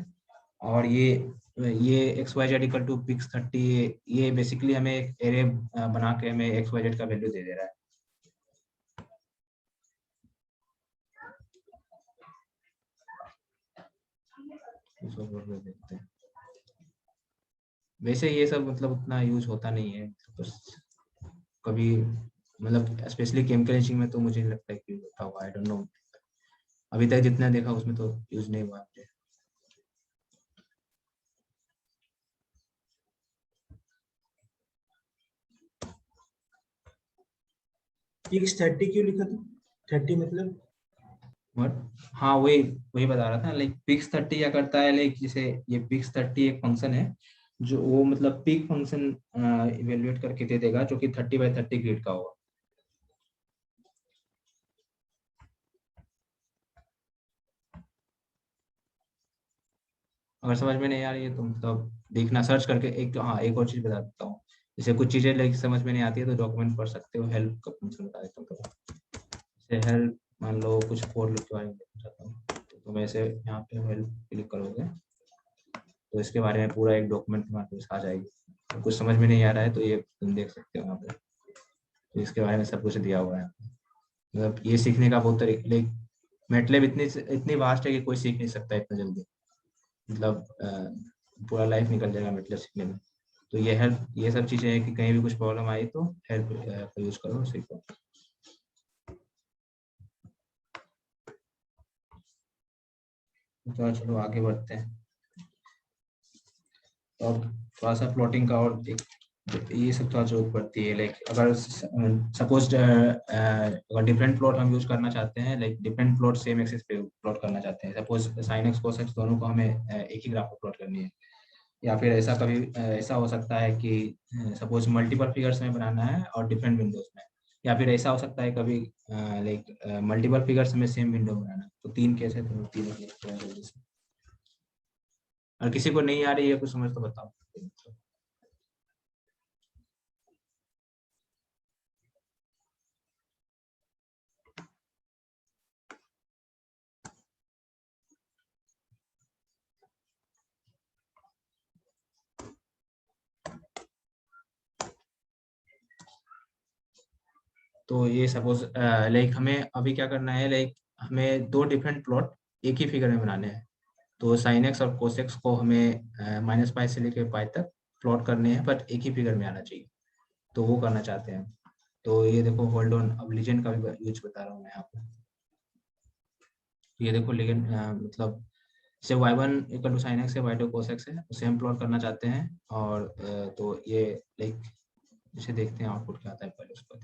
और ये X Y Z equal to peaks 30, ये बेसिकली हमें एक एरे बना के हमें एक्स वाई जेड का वैल्यू दे रहा है। देखते हैं, वैसे ये सब मतलब उतना यूज होता नहीं है, बस कभी मतलब स्पेशली केमिकल इंजीनियरिंग में तो मुझे नहीं लगता है कि होता होगा, आई डोंट नो, अभी तक जितना देखा उसमें तो यूज नहीं हुआ मुझे। पिक्स 30 क्यों लिखा था? 30 मतलब और हाँ, वही वही बता रहा था, लाइक पिक्स 30 क्या करता है, लाइक जैसे ये पिक्स 30 एक फंक्शन है जो वो मतलब पिक फंक्शन इवेल्युएट करके दे देगा जो कि 30/30 ग्रिड का होगा। अगर समझ में नहीं आ रही है तो मतलब देखना, सर्च करके। एक हाँ, एक और चीज बता देता हूँ, जैसे कुछ चीजें लाइक समझ में नहीं आती है तो डॉक्यूमेंट पढ़ सकते हो, हेल्प का फंक्शन बता देता हूँ। जैसे हेल्प, मान लो कुछ कोड लिख के बारे में देखना चाहता हूँ तो मैं ऐसे यहाँ पे हेल्प क्लिक करोगे तो इसके बारे में पूरा एक डॉक्यूमेंट तुम्हारे पास आ जाएगी। तो कुछ समझ में नहीं आ रहा है तो ये तुम देख सकते हो यहाँ पे, तो इसके बारे में सब कुछ दिया हुआ है। मतलब ये सीखने का बहुत तरीका, लाइक मैटलैब इतनी इतनी वास्ट है कि कोई सीख नहीं सकता इतना जल्दी, मतलब पूरा लाइफ निकल जाएगा मैटलैब सीखने में। तो ये हेल्प, ये सब चीजें हैं कि कहीं भी कुछ प्रॉब्लम आई तो हेल्प का यूज करो, सीखो। तो चलो आगे बढ़ते हैं। तो अब थोड़ा सा प्लॉटिंग का और एक ये सब थोड़ा जरूरत पड़ती है, लाइक अगर सपोज अगर डिफरेंट प्लॉट हम यूज करना चाहते हैं, like different plot same axis पे प्लॉट करना चाहते हैं, suppose sine x cos x दोनों को हमें एक ही ग्राफ पर प्लॉट करनी है, या फिर ऐसा कभी ऐसा हो सकता है कि सपोज मल्टीपल फिगर्स में बनाना है और डिफरेंट विंडोज में, या फिर ऐसा हो सकता है कभी लाइक मल्टीपल फिगर्स में सेम विंडो बनाना है। तो तीन केस है, तो तीनों जल्दी से। और किसी को नहीं आ रही है कुछ समझ तो बताओ। तो ये सपोज लाइक हमें अभी क्या करना है, लाइक हमें दो डिफरेंट प्लॉट एक ही फिगर में बनाने हैं। तो साइन एक्स और कोस एक्स को हमें -π से लेकर पाई तक प्लॉट करने हैं, बट एक ही फिगर में आना चाहिए, तो वो करना चाहते हैं। तो ये देखो, होल्ड ऑन, अब लीजेंड का भी यूज बता रहा हूँ मैं यहाँ पे। ये देखो लीजेंड मतलब से y1 = sin x है, y2 cos x है, उसे हम प्लॉट करना चाहते हैं। और तो ये लाइक इसे देखते हैं आउटपुट क्या आता है पहले उसका।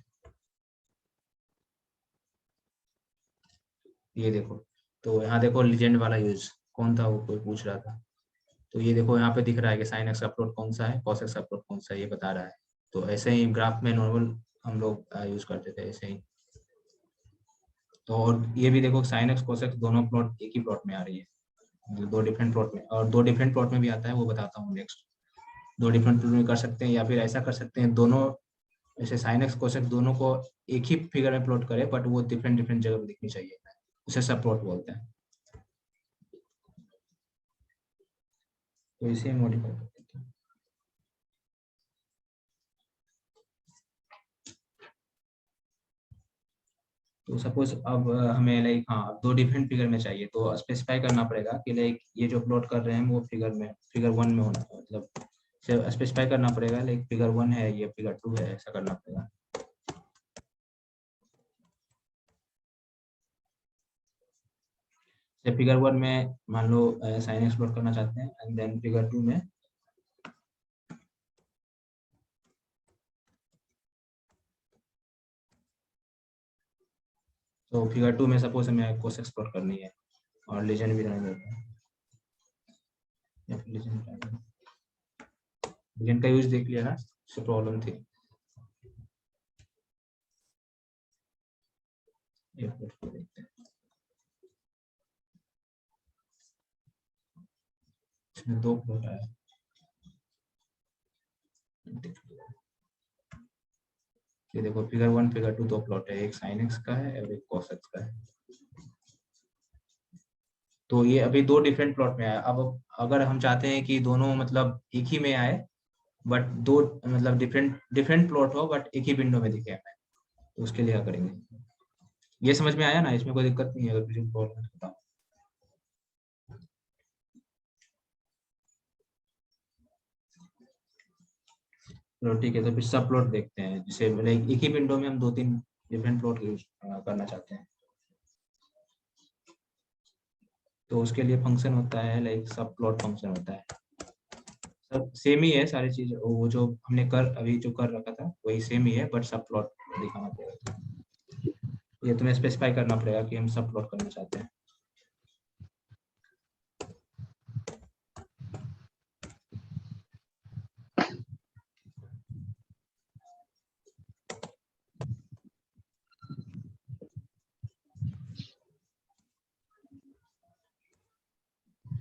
ये देखो, तो यहाँ देखो लीजेंड वाला यूज कौन था, वो कोई पूछ रहा था। तो ये देखो यहाँ पे दिख रहा है कि साइन एक्स का प्लॉट कौन सा है, कॉस एक्स का प्लॉट कौन सा है, ये बता रहा है। तो ऐसे ही ग्राफ में नॉर्मल हम लोग यूज करते थे ऐसे ही। तो और ये भी देखो, साइन एक्स कॉस एक्स दोनों प्लॉट एक ही प्लॉट में आ रही है, मतलब दो डिफरेंट प्लॉट में, और दो डिफरेंट प्लॉट में भी आता है, वो बताता हूँ नेक्स्ट। दो डिफरेंट प्लॉट में कर सकते हैं, या फिर ऐसा कर सकते हैं दोनों, जैसे साइन एक्स कॉस एक्स दोनों को एक ही फिगर में प्लॉट करे, बट वो डिफरेंट डिफरेंट जगह पे दिखनी चाहिए, उसे सब प्लॉट बोलते हैं। तो इसे मॉडिफाई करते हैं। तो सपोज अब हमें लाइक हाँ दो डिफरेंट फिगर में चाहिए, तो स्पेसिफाई करना पड़ेगा कि लाइक ये जो प्लॉट कर रहे हैं वो फिगर 1 में होना, मतलब स्पेसिफाई करना पड़ेगा, लाइक फिगर 1 है, ये फिगर 2 है, ऐसा करना पड़ेगा। फिगर 1 में मान लो साइन एक्स प्लॉट करना चाहते हैं, एंड देन फिगर 2 में तो फिगर 2 में सपोज हमें कोस एक्स प्लॉट करनी है, और लीजेंड भी रहने देते हैं, या फिर लीजेंड का यूज देख लिया ना, उससे प्रॉब्लम थी। ये प्लॉट को देखते हैं, इसमें दो प्लॉट आया, ये देखो फिगर 1 फिगर 2 दो प्लॉट है, एक साइन एक्स का है और एक कॉस एक्स का है। तो ये अभी दो डिफरेंट प्लॉट में आया। अब अगर हम चाहते हैं कि दोनों मतलब एक ही में आए, बट दो मतलब डिफरेंट डिफरेंट प्लॉट हो बट एक ही विंडो में दिखे हमें, तो उसके लिए क्या करेंगे? ये समझ में आया ना, इसमें कोई दिक्कत नहीं है, अगर किसी को प्रॉब्लम है तो बताओ। चलो ठीक है, तो फिर सब प्लॉट देखते हैं, जैसे लाइक एक ही विंडो में हम 2-3 डिफरेंट प्लॉट यूज करना चाहते हैं। तो उसके लिए फंक्शन होता है लाइक सब प्लॉट फंक्शन होता है। सब सेम ही है सारी चीज, वो जो हमने अभी जो कर रखा था वही सेम ही है, बट सब प्लॉट दिखाना पड़ेगा। ये तुम्हें स्पेसिफाई करना पड़ेगा कि हम सब प्लॉट करना चाहते हैं।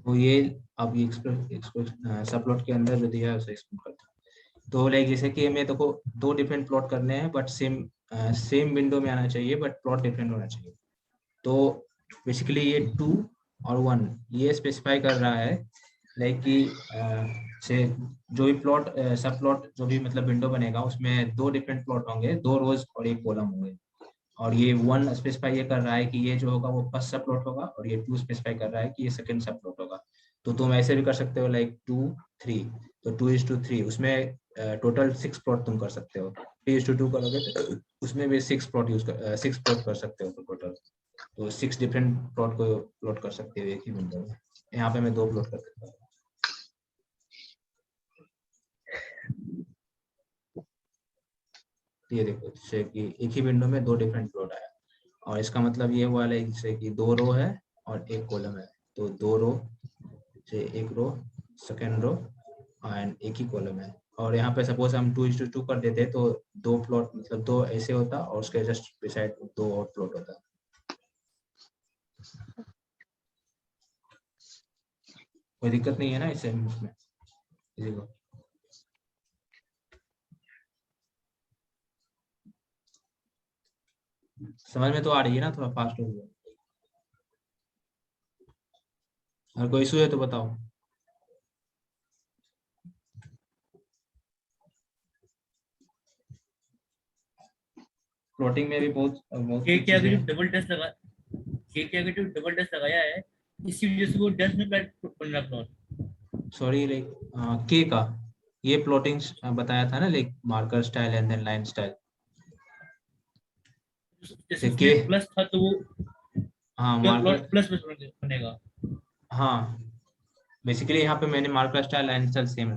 तो ये अब ये सब प्लॉट के अंदर जो दिया है उसे एक्सप्लेन करता हूँ। तो लाइक जैसे कि हमें देखो 2 डिफरेंट प्लॉट करने हैं, बट सेम विंडो में आना चाहिए, बट प्लॉट डिफरेंट होना चाहिए। तो बेसिकली ये 2 और 1 ये स्पेसिफाई कर रहा है लाइक कि से जो भी प्लॉट सब प्लॉट जो भी मतलब विंडो बनेगा उसमें 2 डिफरेंट प्लॉट होंगे, 2 रोज और 1 कॉलम होंगे। और ये 1 स्पेसिफाई ये कर रहा है कि ये जो होगा वो फर्स्ट सब प्लॉट होगा, और ये 2 स्पेसिफाई कर रहा है कि ये सेकंड सब प्लॉट होगा। तो तुम ऐसे भी कर सकते हो लाइक 2 3, तो 2:3 उसमें टोटल 6 प्लॉट तुम कर सकते हो। 3:2 करोगे तो उसमें भी 6 प्लॉट कर सकते हो टोटल। तो 6 डिफरेंट प्लॉट को प्लॉट कर सकते हो एक ही विंडो में। यहाँ पे मैं 2 प्लॉट कर सकता हूँ। ये देखो जैसे कि एक ही विंडो में 2 डिफरेंट प्लॉट आया, और इसका मतलब ये हुआ है जैसे कि 2 रो है और 1 कॉलम है। तो 2 रो से 1 रो, सेकेंड रो एंड एक ही कॉलम है। और यहाँ पे सपोज हम 2:2 कर देते तो 2 प्लॉट मतलब 2 ऐसे होता, और उसके जस्ट बिसाइड 2 और प्लॉट होता। कोई दिक्कत नहीं है ना इससे इसमें किसी को? समझ में तो आ रही है ना, थोड़ा फास्ट हो गया? अगर कोई इशू है तो बताओ। प्लॉटिंग में भी बहुत के कुछ के आगे चीजें जो हैं। डबल डैश लगा, के आगे जो डबल डैश लगाया है, इसी वजह से वो डैश में बन रहा प्लॉट। सॉरी लाइक के का ये प्लॉटिंग बताया था ना, like marker style and then line style. जैसे के उसमें प्लस था तो वो हाँ क्या मार्कर, प्लॉट प्लस बनेगा। हाँ बेसिकली यहाँ पे मैंने marker style line style same.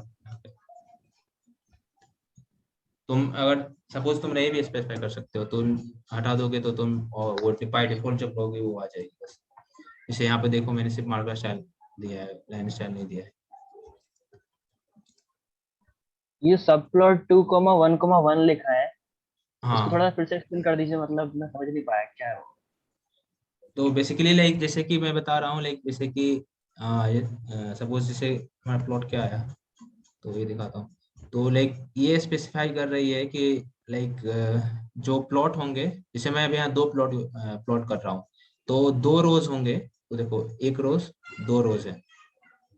तुम अगर सपोज तुम नहीं भी स्पेसिफाई कर सकते हो, तुम हटा दोगे तो तुम और वो बाय डिफॉल्ट जब लोगे वो आ जाएगी बस। जैसे यहाँ पे देखो मैंने सिर्फ मार्कर स्टाइल दिया है, लाइन स्टाइल नहीं दिया है। ये सब प्लॉट 2,1,1 लिखा है, इसको हाँ थोड़ा फिर से एक्सप्लेन कर दीजिए, मतलब मैं समझ नहीं पाया क्या है वो। तो बेसिकली लाइक जैसे कि मैं बता रहा हूँ लाइक जैसे कि सपोज जैसे हमारा प्लॉट क्या आया, तो ये दिखाता हूँ। तो लाइक ये स्पेसिफाई कर रही है कि लाइक जो प्लॉट होंगे, जैसे मैं अभी यहाँ 2 प्लॉट कर रहा हूँ, तो 2 रोज होंगे। तो देखो 1 रोज 2 रोज है,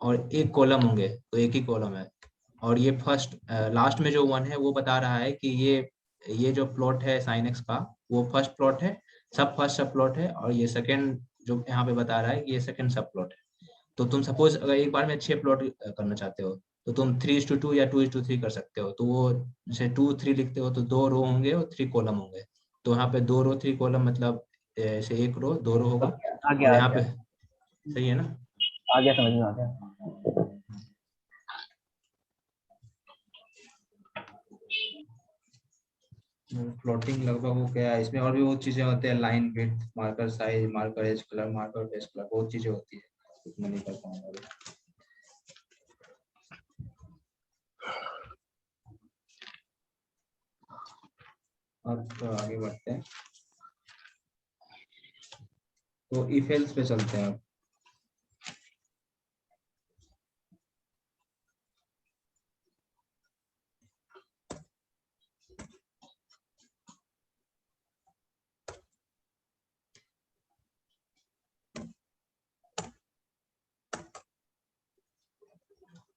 और 1 कॉलम होंगे तो 1 ही कॉलम है। और ये फर्स्ट लास्ट में जो 1 है वो बता रहा है कि ये जो प्लॉट है साइन एक्स का वो फर्स्ट प्लॉट है, सब फर्स्ट सब प्लॉट है। और ये सेकंड जो यहाँ पे बता रहा है कि ये सेकंड सब प्लॉट है। तो तुम सपोज अगर एक बार में 6 प्लॉट करना चाहते हो तो तुम 3:2 या 2:3 कर सकते हो। तो वो जैसे 2 3 लिखते हो तो 2 रो होंगे और 3 कॉलम होंगे। तो यहाँ पे 2 रो 3 कॉलम मतलब ऐसे 1 रो 2 रो होगा। आ गया और आ यहाँ गया पे सही है ना? आ गया, समझ में आ गया। प्लॉटिंग लगभग हो गया। इसमें और भी बहुत चीजें होती है, line width, marker size, marker as colour, marker base colour, बहुत चीजें होती है, उतना नहीं कर पाऊंगा अभी। अब तो आगे बढ़ते हैं, तो इफ एल्स पे चलते हैं अब।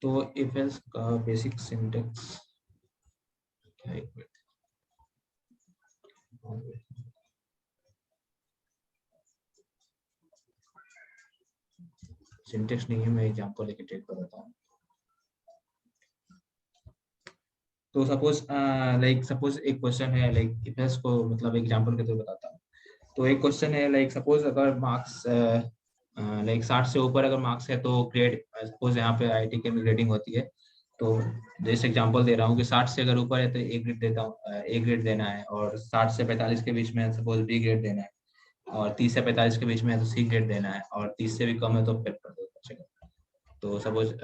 तो इफ एल्स का बेसिक सिंटेक्स क्या है, एक मिनट। सिंटेक्स नहीं है, मैं एग्जांपल लेके टेक कर रहा हूँ। तो सपोज एक क्वेश्चन है लाइक इफेक्ट्स को मतलब एग्जांपल के तौर पे बताता हूँ। तो एक क्वेश्चन है लाइक सपोज अगर मार्क्स लाइक 60 से ऊपर अगर मार्क्स है तो ग्रेड, सपोज यहाँ पे आईआईटी के ग्रेडिंग होती है। तो जैसे एग्जांपल दे रहा हूँ कि 60 से अगर ऊपर है तो ए ग्रेड देता हूँ, ए ग्रेड देना है, और 60 से 45 के बीच में सपोज बी ग्रेड देना है, और 30 से 45 के बीच में है तो सी ग्रेड देना है, और 30 से भी कम है तो फिर कर दो बचेगा। तो सपोज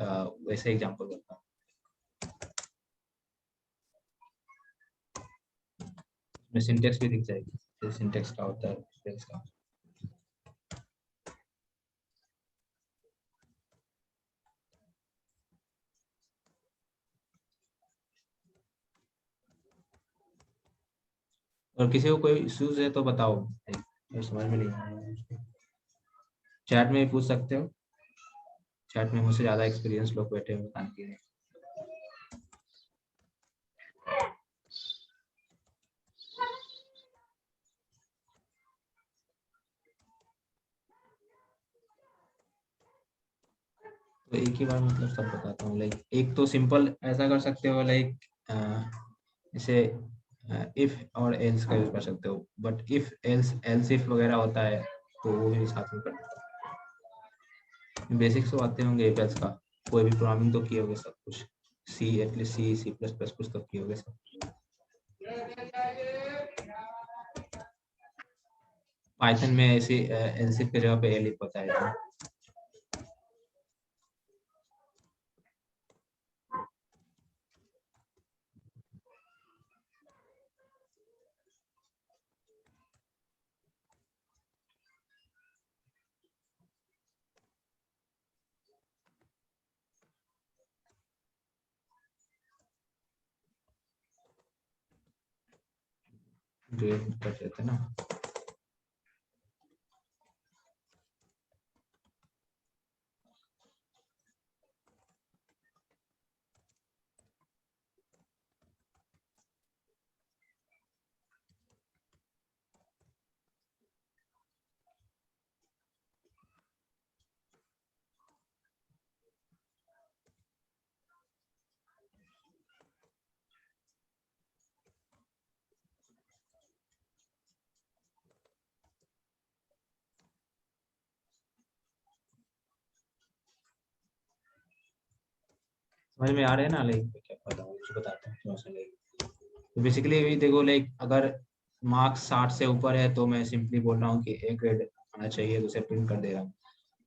वैसे एग्जांपल करता हूँ। इसमें सिंटेक्स भी दिख जाएगी, सिंटेक्स का होता है syntax का। और किसी को कोई इश्यूज है तो बताओ, ये समझ में नहीं आ रहा है चैट में भी पूछ सकते हो। चैट में मुझसे ज्यादा एक्सपीरियंस लोग बैठे हुए काम के लिए। तो एक ही बार मतलब सब बताता हूँ। लाइक एक तो सिंपल ऐसा कर सकते हो लाइक जैसे इफ और एल्स का यूज कर सकते हो, but if else else if वगैरह होता है तो वो भी साथ में करना। बेसिक्स तो आते होंगे इफ एल्स का, कोई भी प्रोग्रामिंग तो किए होगे सब कुछ, सी एटलीस्ट सी सी प्लस प्लस कुछ तो किए होगे सब। पाइथन में ऐसे एल्स इफ की जगह पे एलिफ होता है। ग्रेड कर देते ना। समझ में आ रहे हैं ना, लाइक क्या पता मुझे बताता हूँ थोड़ा सा। लाइक तो बेसिकली भी देखो, लाइक अगर मार्क्स 60 से ऊपर है तो मैं सिंपली बोल रहा हूँ कि ए ग्रेड आना चाहिए, तो उसे प्रिंट कर दे रहा हूँ।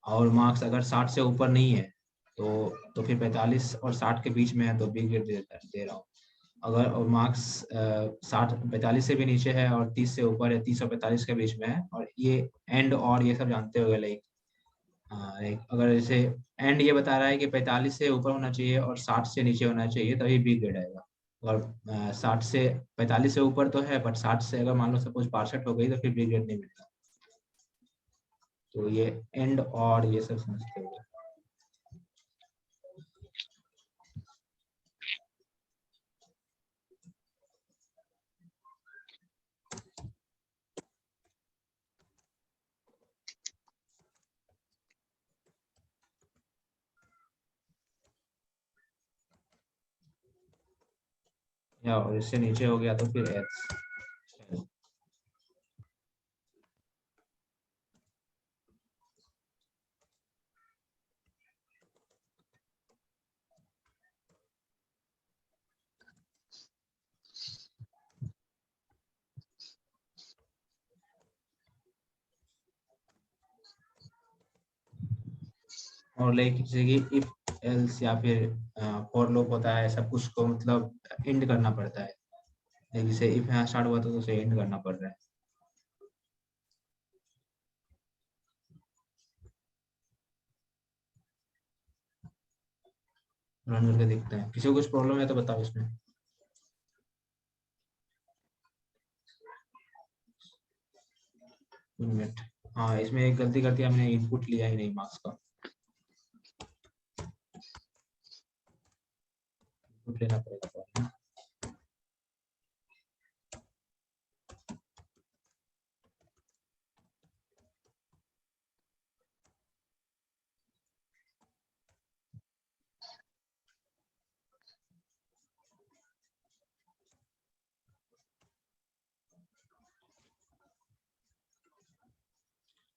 और मार्क्स अगर 60 से ऊपर नहीं है तो फिर 45 और 60 के बीच में है तो बी ग्रेड दे रहा हूँ। अगर और मार्क्स 60 45 से भी नीचे है और 30 से ऊपर है, 30 और 45 के बीच में है, और ये एंड और ये सब जानते होगे लाइक, लाइक अगर जैसे एंड ये बता रहा है कि 45 से ऊपर होना चाहिए और 60 से नीचे होना चाहिए तभी बी ग्रेड आएगा। और 60 से 45 से ऊपर तो है, बट 60 से अगर मान लो सपोज 62 हो गई तो फिर बी ग्रेड नहीं मिलता। तो ये एंड और ये सब समझते हो। या और इससे नीचे हो गया तो फिर एल्स। और लाइक जैसे कि इफ एल्स या फिर फॉर लूप होता है, सब कुछ को मतलब एंड करना पड़ता है। लाइक जैसे इफ यहाँ स्टार्ट हुआ तो उसे एंड करना पड़ रहा है। रन करके देखते हैं, किसी को कुछ प्रॉब्लम है तो बताओ इसमें। मिनट। हाँ, इसमें एक गलती कर दिया मैंने, इनपुट लिया ही नहीं मार्क्स का। इनपुट लेना पड़ेगा।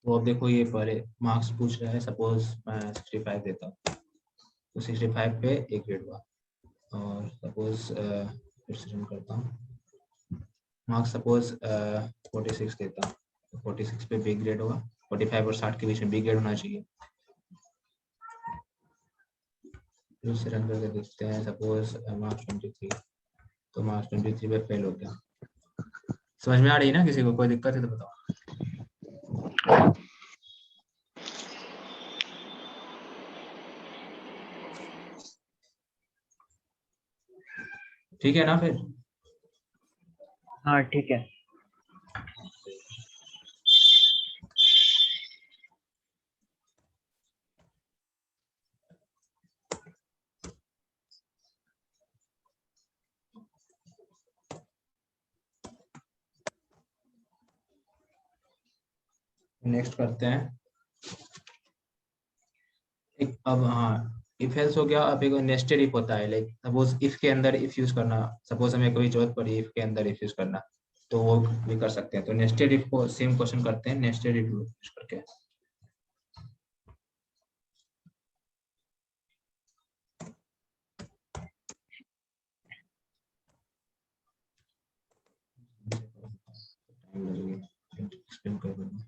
तो अब देखो ये पहले मार्क्स पूछ रहा है, सपोज मैं 65 देता हूँ तो 65 पे ए ग्रेड हुआ, और सपोज फिर से रन करता हूँ, मार्क्स सपोज 46 देता हूँ तो 46 पे बी ग्रेड होगा, 45 और 60 के बीच में बी ग्रेड होना चाहिए। फिर से रन करके देखते हैं, सपोज मार्क्स 23 तो मार्क्स 23 पे फेल हो गया। समझ में आ रही है ना? किसी को कोई दिक्कत है तो बताओ। ठीक है ना फिर? हाँ ठीक है। नेक्स्ट करते हैं एक, अब हाँ इफ एल्स हो गया। अब एक नेस्टेड इफ होता है, लाइक सपोज इफ के अंदर इफ यूज करना, सपोज हमें कभी जरूरत पड़ी इफ के अंदर इफ यूज करना तो वो भी कर सकते हैं। तो नेस्टेड इफ को सेम क्वेश्चन करते हैं नेस्टेड इफ यूज करके। एक्सप्लेन कर दूंगा।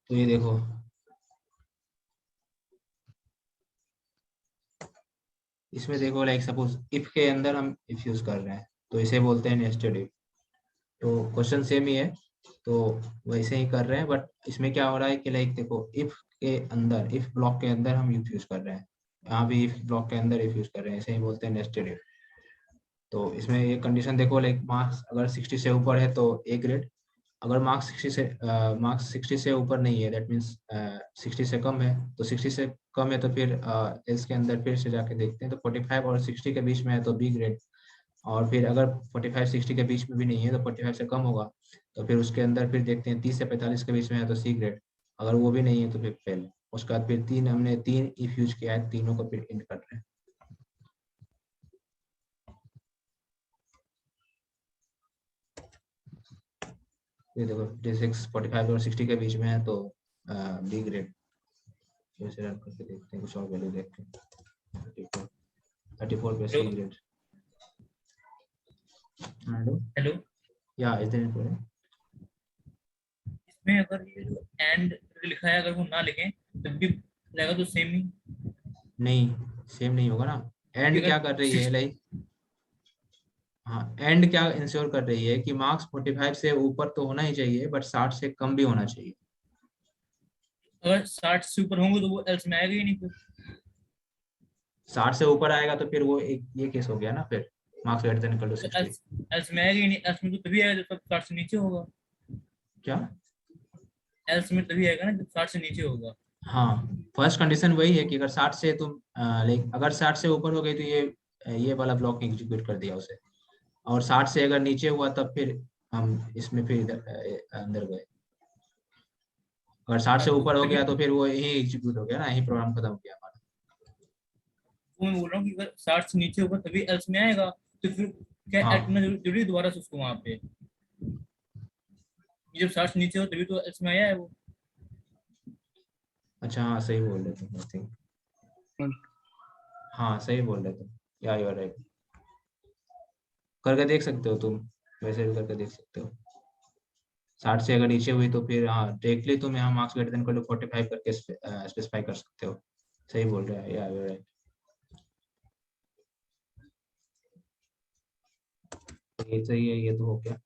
तो ये देखो इसमें देखो, लाइक सपोज इफ के अंदर हम इफ यूज कर रहे हैं तो इसे बोलते हैं नेस्टेड इफ। तो क्वेश्चन सेम ही है, तो वैसे ही कर रहे हैं, बट इसमें क्या हो रहा है कि लाइक देखो इफ के अंदर, इफ ब्लॉक के अंदर हम इफ यूज कर रहे हैं, यहाँ भी इफ ब्लॉक के अंदर इफ यूज कर रहे हैं, इसे ही बोलते हैं नेस्टेड इफ। तो इसमें ये कंडीशन देखो, लाइक मार्क्स अगर 60 से ऊपर है तो ए ग्रेड, अगर मार्क्स 60 से ऊपर नहीं है, दैट मीन्स 60 से कम है, तो 60 से कम है तो फिर एल्स के अंदर फिर से जाके देखते हैं, तो 45 और 60 के बीच में है तो बी ग्रेड, और फिर अगर 45-60 के बीच में भी नहीं है तो 45 से कम होगा, तो फिर उसके अंदर फिर देखते हैं 30 से 45 के बीच में है तो सी ग्रेड, अगर वो भी नहीं है तो फिर फेल। उसके बाद फिर हमने तीन इफ यूज किया है, तीनों को फिर इंड कर रहे हैं। ये देखो जैसे 45 और 60 के बीच में है तो बी ग्रेड। फिर से रन करके देखते हैं, कुछ और वैल्यू देखते हैं। 34 पे सी ग्रेड। हेलो हेलो, या इज देयर एनी? इसमें अगर ये जो एंड लिखा है अगर वो ना लिखें तब भी रहेगा तो सेम ही। नहीं, सेम नहीं होगा ना। एंड अगर क्या कर रही है, लाइक हाँ एंड क्या इंश्योर कर रही है कि मार्क्स 45 से ऊपर तो होना ही चाहिए, बट 60 से कम भी होना चाहिए। अगर 60 से ऊपर होंगे तो वो एल्स में आएगा ही नहीं फिर। 60 से ऊपर आएगा तो फिर वो एक ये केस हो गया ना, फिर marks greater than equal to तो 60। एल्स एल्स में आएगा ही नहीं, एल्स में तो तभी आएगा जब 60 से नीचे होगा। क्या? एल्स में तभी आएगा ना जब 60 से नीचे होगा। हाँ, फर्स्ट कंडीशन वही है कि अगर 60 से तुम लाइक अगर 60 से ऊपर हो गई तो ये वाला ब्लॉक एग्जीक्यूट कर दिया उसे, और 60 से अगर नीचे हुआ तब फिर हम इसमें फिर इधर अंदर गए। अगर 60 से हाँ, तो ऊपर हो तभी गया तो फिर वो यही एग्जीक्यूट हो गया ना, यही प्रोग्राम खत्म हो गया हमारा। वो मैं बोल रहा हूँ कि अगर 60 से नीचे होगा तभी एल्स में आएगा, तो फिर क्या हाँ ऐड करना जरूरी है दोबारा से उसको वहां पे? ये जब 60 से नीचे हो तभी तो एल्स में आया है वो। अच्छा, हाँ सही बोल रहे तुम, आई थिंक हाँ सही बोल रहे तुम, या यू आर राइट। करके देख सकते हो तुम, वैसे भी करके देख सकते हो। 60 से अगर नीचे हुई तो फिर हाँ डायरेक्टली तुम यहाँ marks greater than equal to 45 करके स्पेसिफाई कर सकते हो। सही बोल रहे हैं, या यू आर राइट। ये सही है, ये तो हो गया।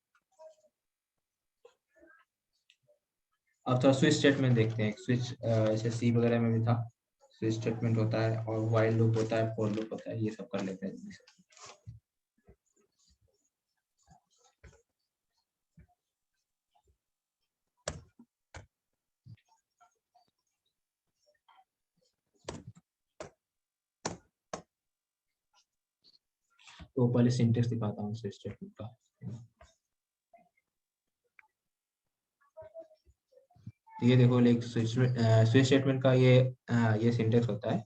अब थोड़ा स्विच स्टेटमेंट देखते हैं। स्विच जैसे सी वगैरह में भी था, स्विच स्टेटमेंट होता है और व्हाइल लूप होता है, फॉर लूप होता है, ये सब कर लेते हैं जल्दी से। तो पहले सिंटेक्स दिखाता हूँ स्विच स्टेटमेंट का। ये देखो लाइक स्विच स्टेटमेंट का ये सिंटेक्स होता है।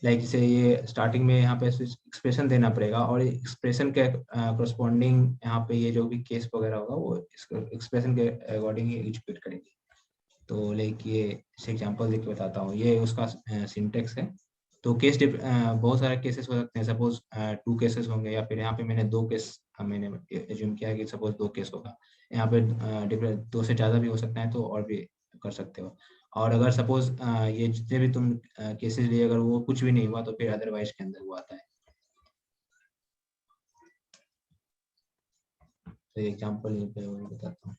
लाइक इसे ये स्टार्टिंग में यहाँ पे एक्सप्रेशन देना पड़ेगा और एक्सप्रेशन के करस्पॉन्डिंग यहाँ पे ये जो भी केस वगैरह होगा वो एक्सप्रेशन के अकॉर्डिंग ही एग्जीक्यूट करेंगे। तो लाइक ये एग्जांपल देके बताता हूँ, ये उसका सिंटेक्स है। तो केस बहुत सारे केसेस हो सकते हैं, सपोज 2 केसेस होंगे, या फिर यहाँ पे मैंने 2 केस मैंने एज्यूम किया है कि सपोज 2 केस होगा। यहाँ पे डिफरेंट 2 से ज़्यादा भी हो सकता है, तो और भी कर सकते हो। और अगर सपोज ये जितने भी तुम केसेस लिए अगर वो कुछ भी नहीं हुआ तो फिर अदरवाइज के अंदर वो आता है। तो एग्जांपल यहीं पे मैं बताता हूँ।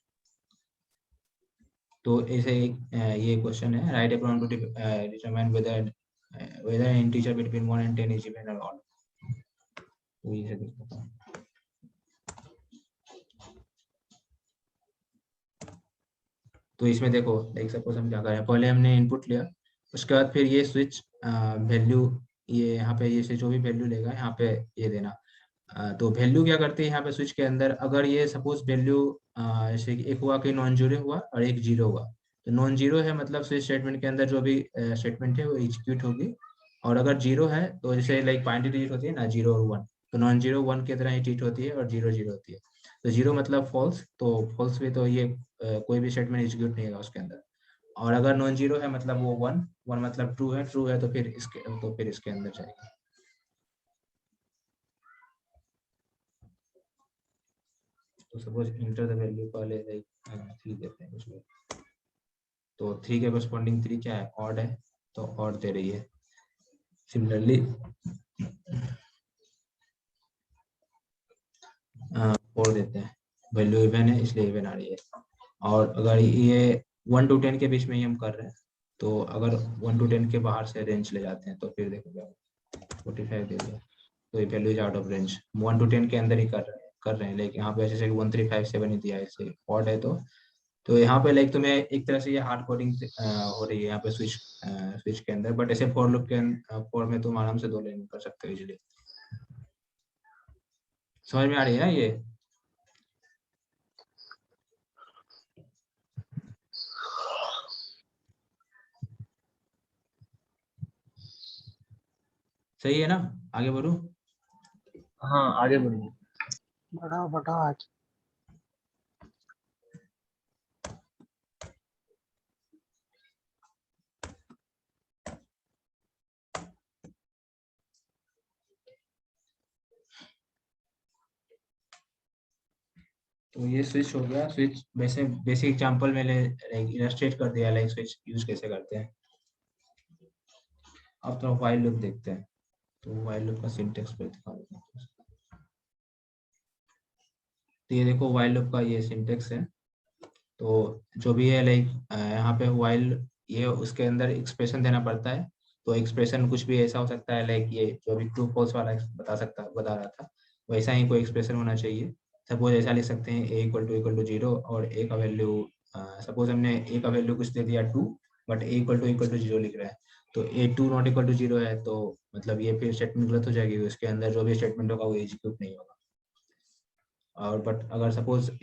तो ऐसे ये क्वेश्चन है, write a program to determine whether an integer between 1 and 10 is even or odd। तो ये दिखाता हूँ। तो इसमें देखो लाइक सपोज हम क्या करें, पहले हमने इनपुट लिया, उसके बाद फिर ये स्विच वैल्यू, ये यहाँ पे ये से जो भी वैल्यू लेगा यहाँ पे ये देना। तो वैल्यू क्या करती है यहाँ पे स्विच के अंदर, अगर ये सपोज वैल्यू जैसे कि एक हुआ कि नॉन जीरो हुआ और एक जीरो हुआ, तो नॉन जीरो है मतलब स्विच स्टेटमेंट के अंदर जो भी स्टेटमेंट है वो एग्जीक्यूट होगी। और अगर जीरो है तो जैसे लाइक बाइनरी डिजिट होती है ना, 0 और 1, तो नॉन जीरो 1 की तरह ही ट्रीट होती है और 0 0 होती है। तो 0 मतलब फॉल्स, तो फॉल्स भी तो ये कोई भी स्टेटमेंट एग्जीक्यूट नहीं होगा उसके अंदर। और अगर नॉन जीरो है मतलब वो 1 1 मतलब ट्रू है तो फिर इसके अंदर जाएगा। तो सपोज इंटर द वैल्यू पहले लाइक 3 देते हैं उसमें, तो 3 के करस्पॉन्डिंग 3 क्या है, ऑड है, तो ऑड दे रही है। सिमिलरली 4 देते हैं, वैल्यू इवन है इसलिए इवन आ रही है। और अगर ये 1 to 10 के बीच में ही हम कर रहे हैं, तो अगर 1 to 10 के बाहर से रेंज ले जाते हैं तो फिर देखो क्या 45 दे दिया, तो ये value is out of range. 1 to 10 के अंदर ही कर रहे हैं लेकिन यहाँ पे जैसे 1357 ही दिया है, इससे ऑड है। तो यहाँ पे लाइक तुम्हें एक तरह से ये हार्ड कोडिंग हो रही है यहाँ पे स्विच के अंदर, बट ऐसे फॉर लूप के फॉर में तुम आराम से 2 लाइन कर सकते हो इजीली। समझ में आ रही है ना ये? सही है ना? आगे बढ़ूं? हाँ आगे बढ़िए। बढ़ाओ आज। तो ये स्विच हो गया। स्विच वैसे बेसिक एग्जांपल मैंने इलस्ट्रेट कर दिया, लाइक स्विच यूज कैसे करते हैं। अब तो व्हाइल लूप देखते हैं, तो व्हाइल लूप का सिंटेक्स पे दिखा देता हूं। तो ये देखो व्हाइल लूप का ये सिंटेक्स है। तो जो भी है लाइक यहाँ पे व्हाइल, ये उसके अंदर एक्सप्रेशन देना पड़ता है। तो एक्सप्रेशन कुछ भी ऐसा हो सकता है, लाइक ये जो भी ट्रू फॉल्स वाला बता रहा था, वैसा ही कोई एक्सप्रेशन होना चाहिए। सपोज ऐसा लिख सकते हैं a = 0 और a का वैल्यू, सपोज हमने a का वैल्यू कुछ दे दिया 2, बट a = 0 लिख रहा है, तो a2 ≠ 0 है, तो मतलब ये फिर स्टेटमेंट गलत हो जाएगी। उसके अंदर जो भी स्टेटमेंट होगा वो एग्जीक्यूट नहीं होगा। और बट अगर सपोज a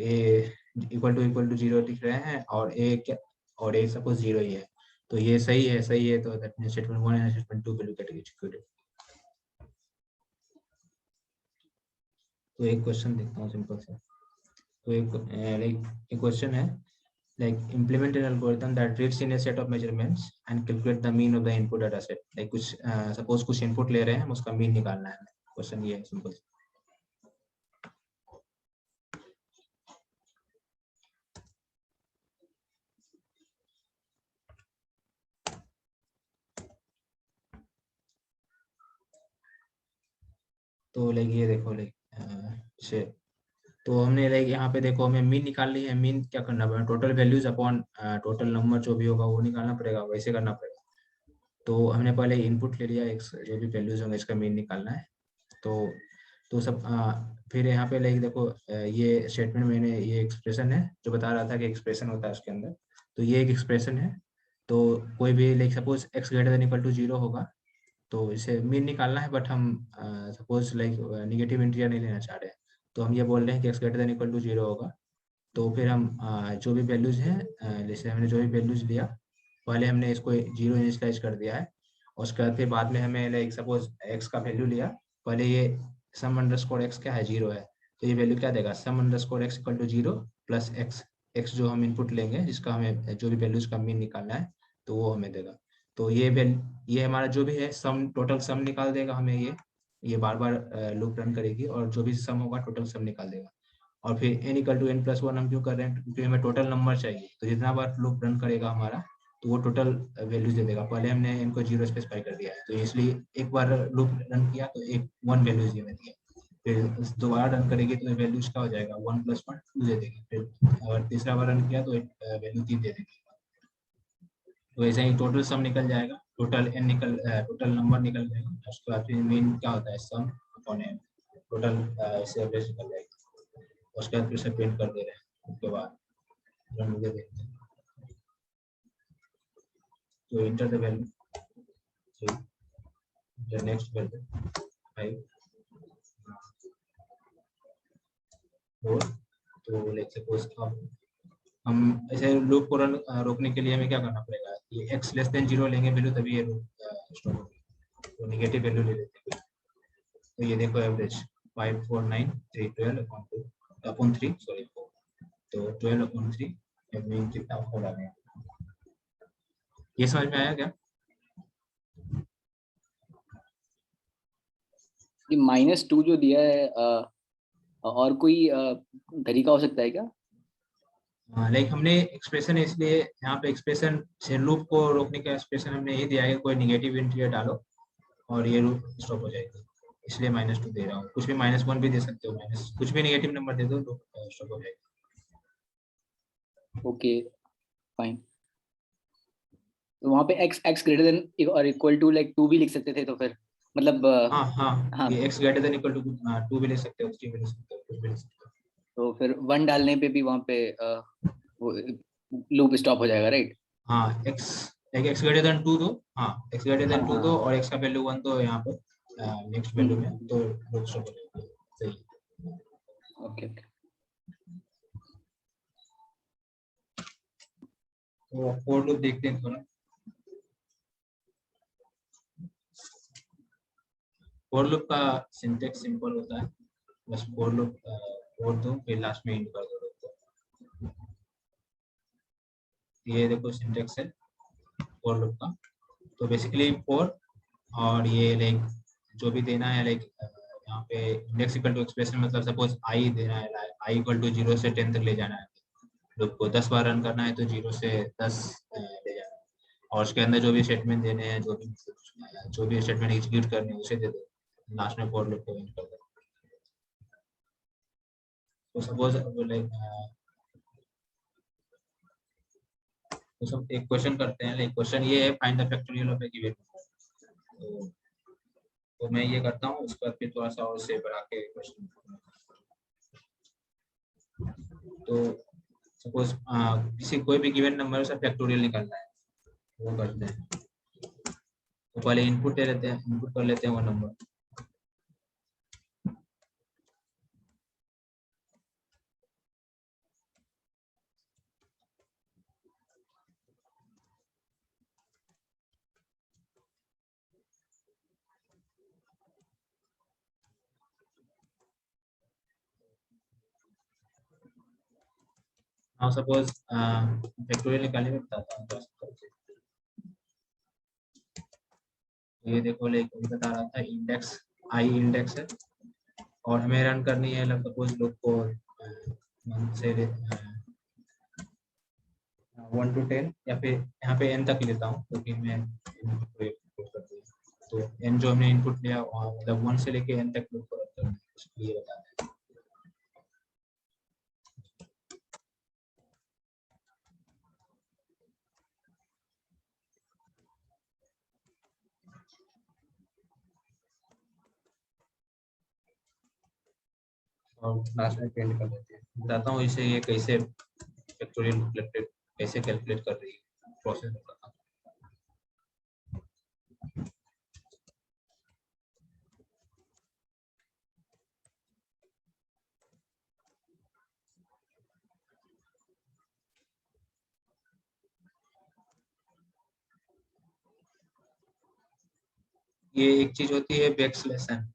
= 0 लिख रहे हैं और a सपोज 0 ही है, तो ये सही है, तो that means statement 1 and statement 2 will get executed. तो एक क्वेश्चन देखता हूँ सिंपल सा। तो एक क्वेश्चन है, like implement an algorithm that reads in a set of measurements and calculate the mean of the input data set। like कुछ suppose कुछ इनपुट ले रहे हैं, हम उसका मीन निकालना है। क्वेश्चन ये है सिंपल। तो लाइक ये देखो लाइक तो हमने लाइक यहाँ पे देखो हमें मीन निकालनी है। मीन क्या करना पड़ेगा, total values upon total number जो भी होगा वो निकालना पड़ेगा, वैसे करना पड़ेगा। तो हमने पहले इनपुट ले लिया, जो भी वैल्यूज होंगे इसका मीन निकालना है। तो सब फिर यहाँ पे लाइक देखो ये स्टेटमेंट मैंने, ये एक्सप्रेशन है जो बता रहा था कि एक्सप्रेशन होता है उसके अंदर। तो ये एक एक्सप्रेशन है। तो कोई भी लाइक सपोज x > 0 होगा, तो इसे मीन निकालना है, बट हम सपोज लाइक निगेटिव इंटीजर नहीं लेना चाह रहे हैं, तो हम ये बोल रहे हैं कि x greater than equal to 0 होगा। तो फिर हम जो भी वैल्यूज हैं, जैसे हमने जो भी वैल्यूज लिया, पहले हमने इसको 0 इनिशियलाइज कर दिया है, और उसके बाद फिर बाद में हमें लाइक सपोज x का वैल्यू लिया, पहले ये सम अंडरस्कोर x क्या है, 0 है, तो ये वैल्यू क्या देगा, sum underscore x equal to 0 plus x जो हम इनपुट लेंगे, जिसका हमें जो भी वैल्यूज का मीन निकालना है, तो वो हमें देगा। तो ये हमारा जो भी है सम, टोटल सम निकाल देगा हमें, ये बार बार लूप रन करेगी और जो भी सम होगा टोटल सम निकाल देगा। और फिर n इक्वल टू n+1 हम क्यों कर रहे हैं, क्योंकि हमें टोटल नंबर चाहिए, तो जितना बार लूप रन करेगा हमारा, तो वो टोटल वैल्यूज दे देगा। पहले हमने इनको 0 स्पेसिफाई कर दिया है, तो इसलिए एक बार लूप रन किया तो एक 1 वैल्यूज ये दिया, फिर दोबारा रन करेगी तो वैल्यूज का हो जाएगा 1+1 2 दे देगी, फिर अगर तीसरा बार रन किया तो वैल्यू 3 दे देगी। तो ऐसे ही टोटल सम निकल जाएगा, टोटल नंबर निकल जाएगा, उसके बाद फिर मीन क्या होता है, सम अपॉन n, टोटल ऐसे एवरेज निकल जाएगा। उसके बाद फिर से प्रिंट कर दे रहे हैं, उसके बाद रन दे देते हैं, तो enter the value, the next value 5 4। तो लेट्स सपोज हम ऐसे लूप को रोकने के लिए हमें क्या करना पड़ेगा, ये x लेस देन 0 लेंगे वैल्यू, तभी ये लूप स्टॉप होगी, तो नेगेटिव वैल्यू ले लेते हैं। तो ये देखो एवरेज 5 4 9 3 12 अपॉन 3 सॉरी 4, तो 12/3 मीन कितना हो रहा है, ये समझ में आया क्या? ये -2 जो दिया है, और कोई तरीका हो सकता है क्या? लाइक हमने एक्सप्रेशन इसलिए यहाँ पे एक्सप्रेशन से लूप को रोकने का एक्सप्रेशन हमने ये दिया है, कोई निगेटिव इंटीजर डालो और ये लूप स्टॉप हो जाएगी, इसलिए -2 दे रहा हूँ। कुछ भी -1 भी दे सकते हो, कुछ भी नेगेटिव नंबर दे दो, लूप स्टॉप हो जाएगी। Okay fine. तो वहाँ पे x ग्रेटर देन और इक्वल टू लाइक 2 भी लिख सकते थे, तो फिर मतलब हाँ हाँ, हाँ, ये x greater than equal to 2 भी ले सकते हो, 3 भी ले सकते हो, कुछ भी ले सकते हो। तो फिर 1 डालने पे भी वहाँ पे वो लूप स्टॉप हो जाएगा, राइट? हाँ, x ग्रेटर देन 2 दो, हाँ x ग्रेटर देन 2 दो, हाँ, और x का वैल्यू 1 दो यहाँ पे नेक्स्ट वैल्यू में, तो लूप स्टॉप हो जाएगा। सही। Okay okay. तो फॉर लूप देखते हैं थोड़ा। फॉर लूप का सिंटेक्स सिंपल होता है, बस फॉर लूप फॉर दो, फिर लास्ट में इंड कर दो। ये देखो सिंटेक्स है फॉर लूप का, तो बेसिकली फॉर, और ये लाइक जो भी देना है, लाइक यहाँ पे इंडेक्स इक्वल टू एक्सप्रेशन, मतलब सपोज आई देना है, आई इक्वल टू 0 से 10 तक ले जाना है लूप को, 10 बार रन करना है, तो 0 से 10 ले जाना है, और उसके अंदर जो भी स्टेटमेंट देने हैं, जो भी स्टेटमेंट एग्जीक्यूट करने हैं उसे दे दो, लास्ट में फॉर लूप को एंड कर दो। तो सपोज लाइक तो सब एक क्वेश्चन करते हैं, लाइक क्वेश्चन ये है, find the factorial of A given number. तो मैं ये करता हूँ, उसके बाद फिर थोड़ा सा और से बढ़ा के क्वेश्चन। तो सपोज किसी कोई भी गिवन नंबर उसका फैक्टोरियल निकालना है, वो करते हैं। तो पहले इनपुट ले लेते हैं, इनपुट कर लेते हैं वो नंबर। हाँ सपोज फैक्टोरियल निकालने में बताता हूँ। ये देखो, लाइक बता रहा था इंडेक्स आई इंडेक्स है, और हमें रन करनी है सपोज लूप को 1 से 1 to 10, या फिर यहाँ पे n तक लेता हूँ, क्योंकि मैं तो n जो हमने इनपुट लिया वहाँ मतलब 1 से लेके n तक लूप को रन करना है, इसलिए बताते हैं। और लास्ट में प्रिंट कर देते हैं। बताता हूँ इसे ये कैसे फैक्टोरियल कैसे कैलकुलेट कर रही है, प्रोसेस बताता हूँ। ये एक चीज होती है बैक स्लैश एन,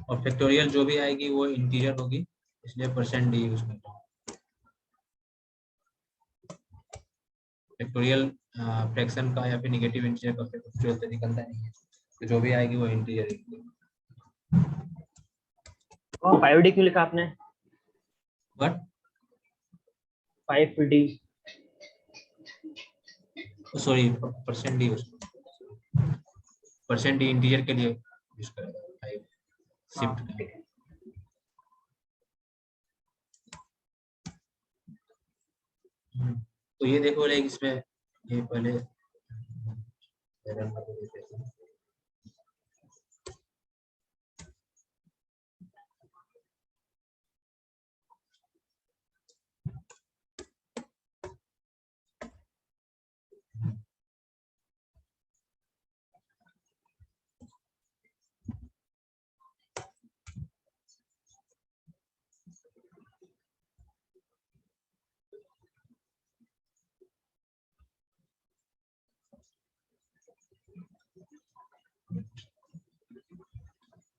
और फैक्टोरियल जो भी आएगी वो इंटीजर होगी, इसलिए परसेंट डी यूज करता हूँ। फैक्टोरियल फ्रैक्शन का या फिर नेगेटिव इंटीजर का फैक्टोरियल तो निकलता नहीं है, तो जो भी आएगी वो इंटीजर है। और 5D क्यों लिखा आपने? But 5D sorry percent D, percent D integer के लिए यूज करेगा शिफ्ट। ठीक है। तो ये देखो लाइक इसमें ये पहले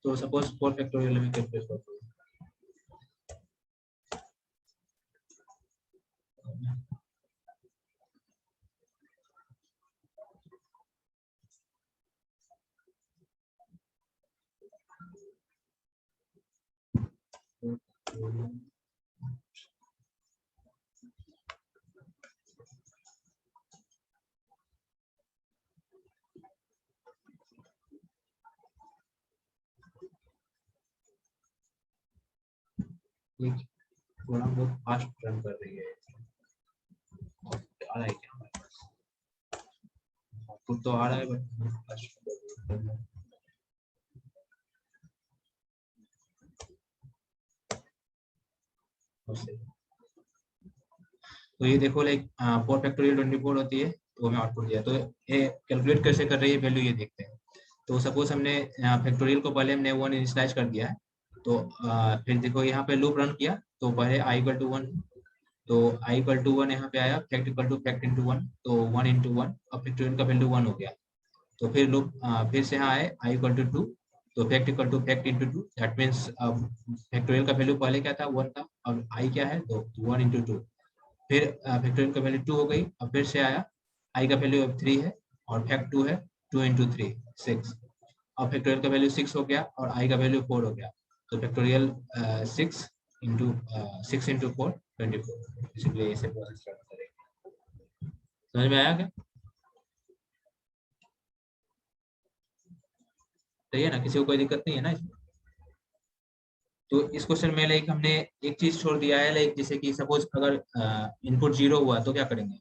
तो सपोज 4 फैक्टोरियल में कैलकुलेट करते हैं। थोड़ा बहुत फास्ट रन कर रही है, आ रहा है क्या हमारे पास? आउटपुट तो आ रहा है बट फास्ट। तो ये देखो लाइक 4 फैक्टोरियल 24 होती है, तो हमें आउटपुट दिया। तो ये कैलकुलेट कैसे कर रही है वैल्यू, ये देखते हैं। तो सपोज हमने फैक्टोरियल को पहले हमने 1 इनिशियलाइज कर दिया है, तो फिर देखो यहाँ पे लूप रन किया, तो पहले i इक्वल टू 1, तो i इक्वल टू 1 यहाँ पे आया, fact equal to fact into 1, तो 1 इंटू 1, अब फैक्टोरियल का वैल्यू 1 हो गया। तो फिर लूप फिर से यहाँ आए i इक्वल टू 2, तो fact equal to fact into 2, that means factorial का वैल्यू पहले क्या था 1 था, अब i क्या है, तो 1 इंटू 2। फिर फैक्टोरियल का वैल्यू 2 हो गई, अब फिर से आया i का वैल्यू अब 3 है, और फैक्ट 2 है, 2 इंटू 3 6। अब फैक्टोरियल का वैल्यू 6 हो गया और i का वैल्यू 4 हो गया, तो फैक्टोरियल 6 इंटू 6 इंटू 4 24, इसलिए इसे प्रोसेस करेंगे। समझ में आया क्या? सही है ना, किसी को कोई दिक्कत नहीं है ना इसमें? तो इस क्वेश्चन में लाइक हमने एक चीज छोड़ दिया है, लाइक जैसे कि सपोज अगर इनपुट 0 हुआ तो क्या करेंगे,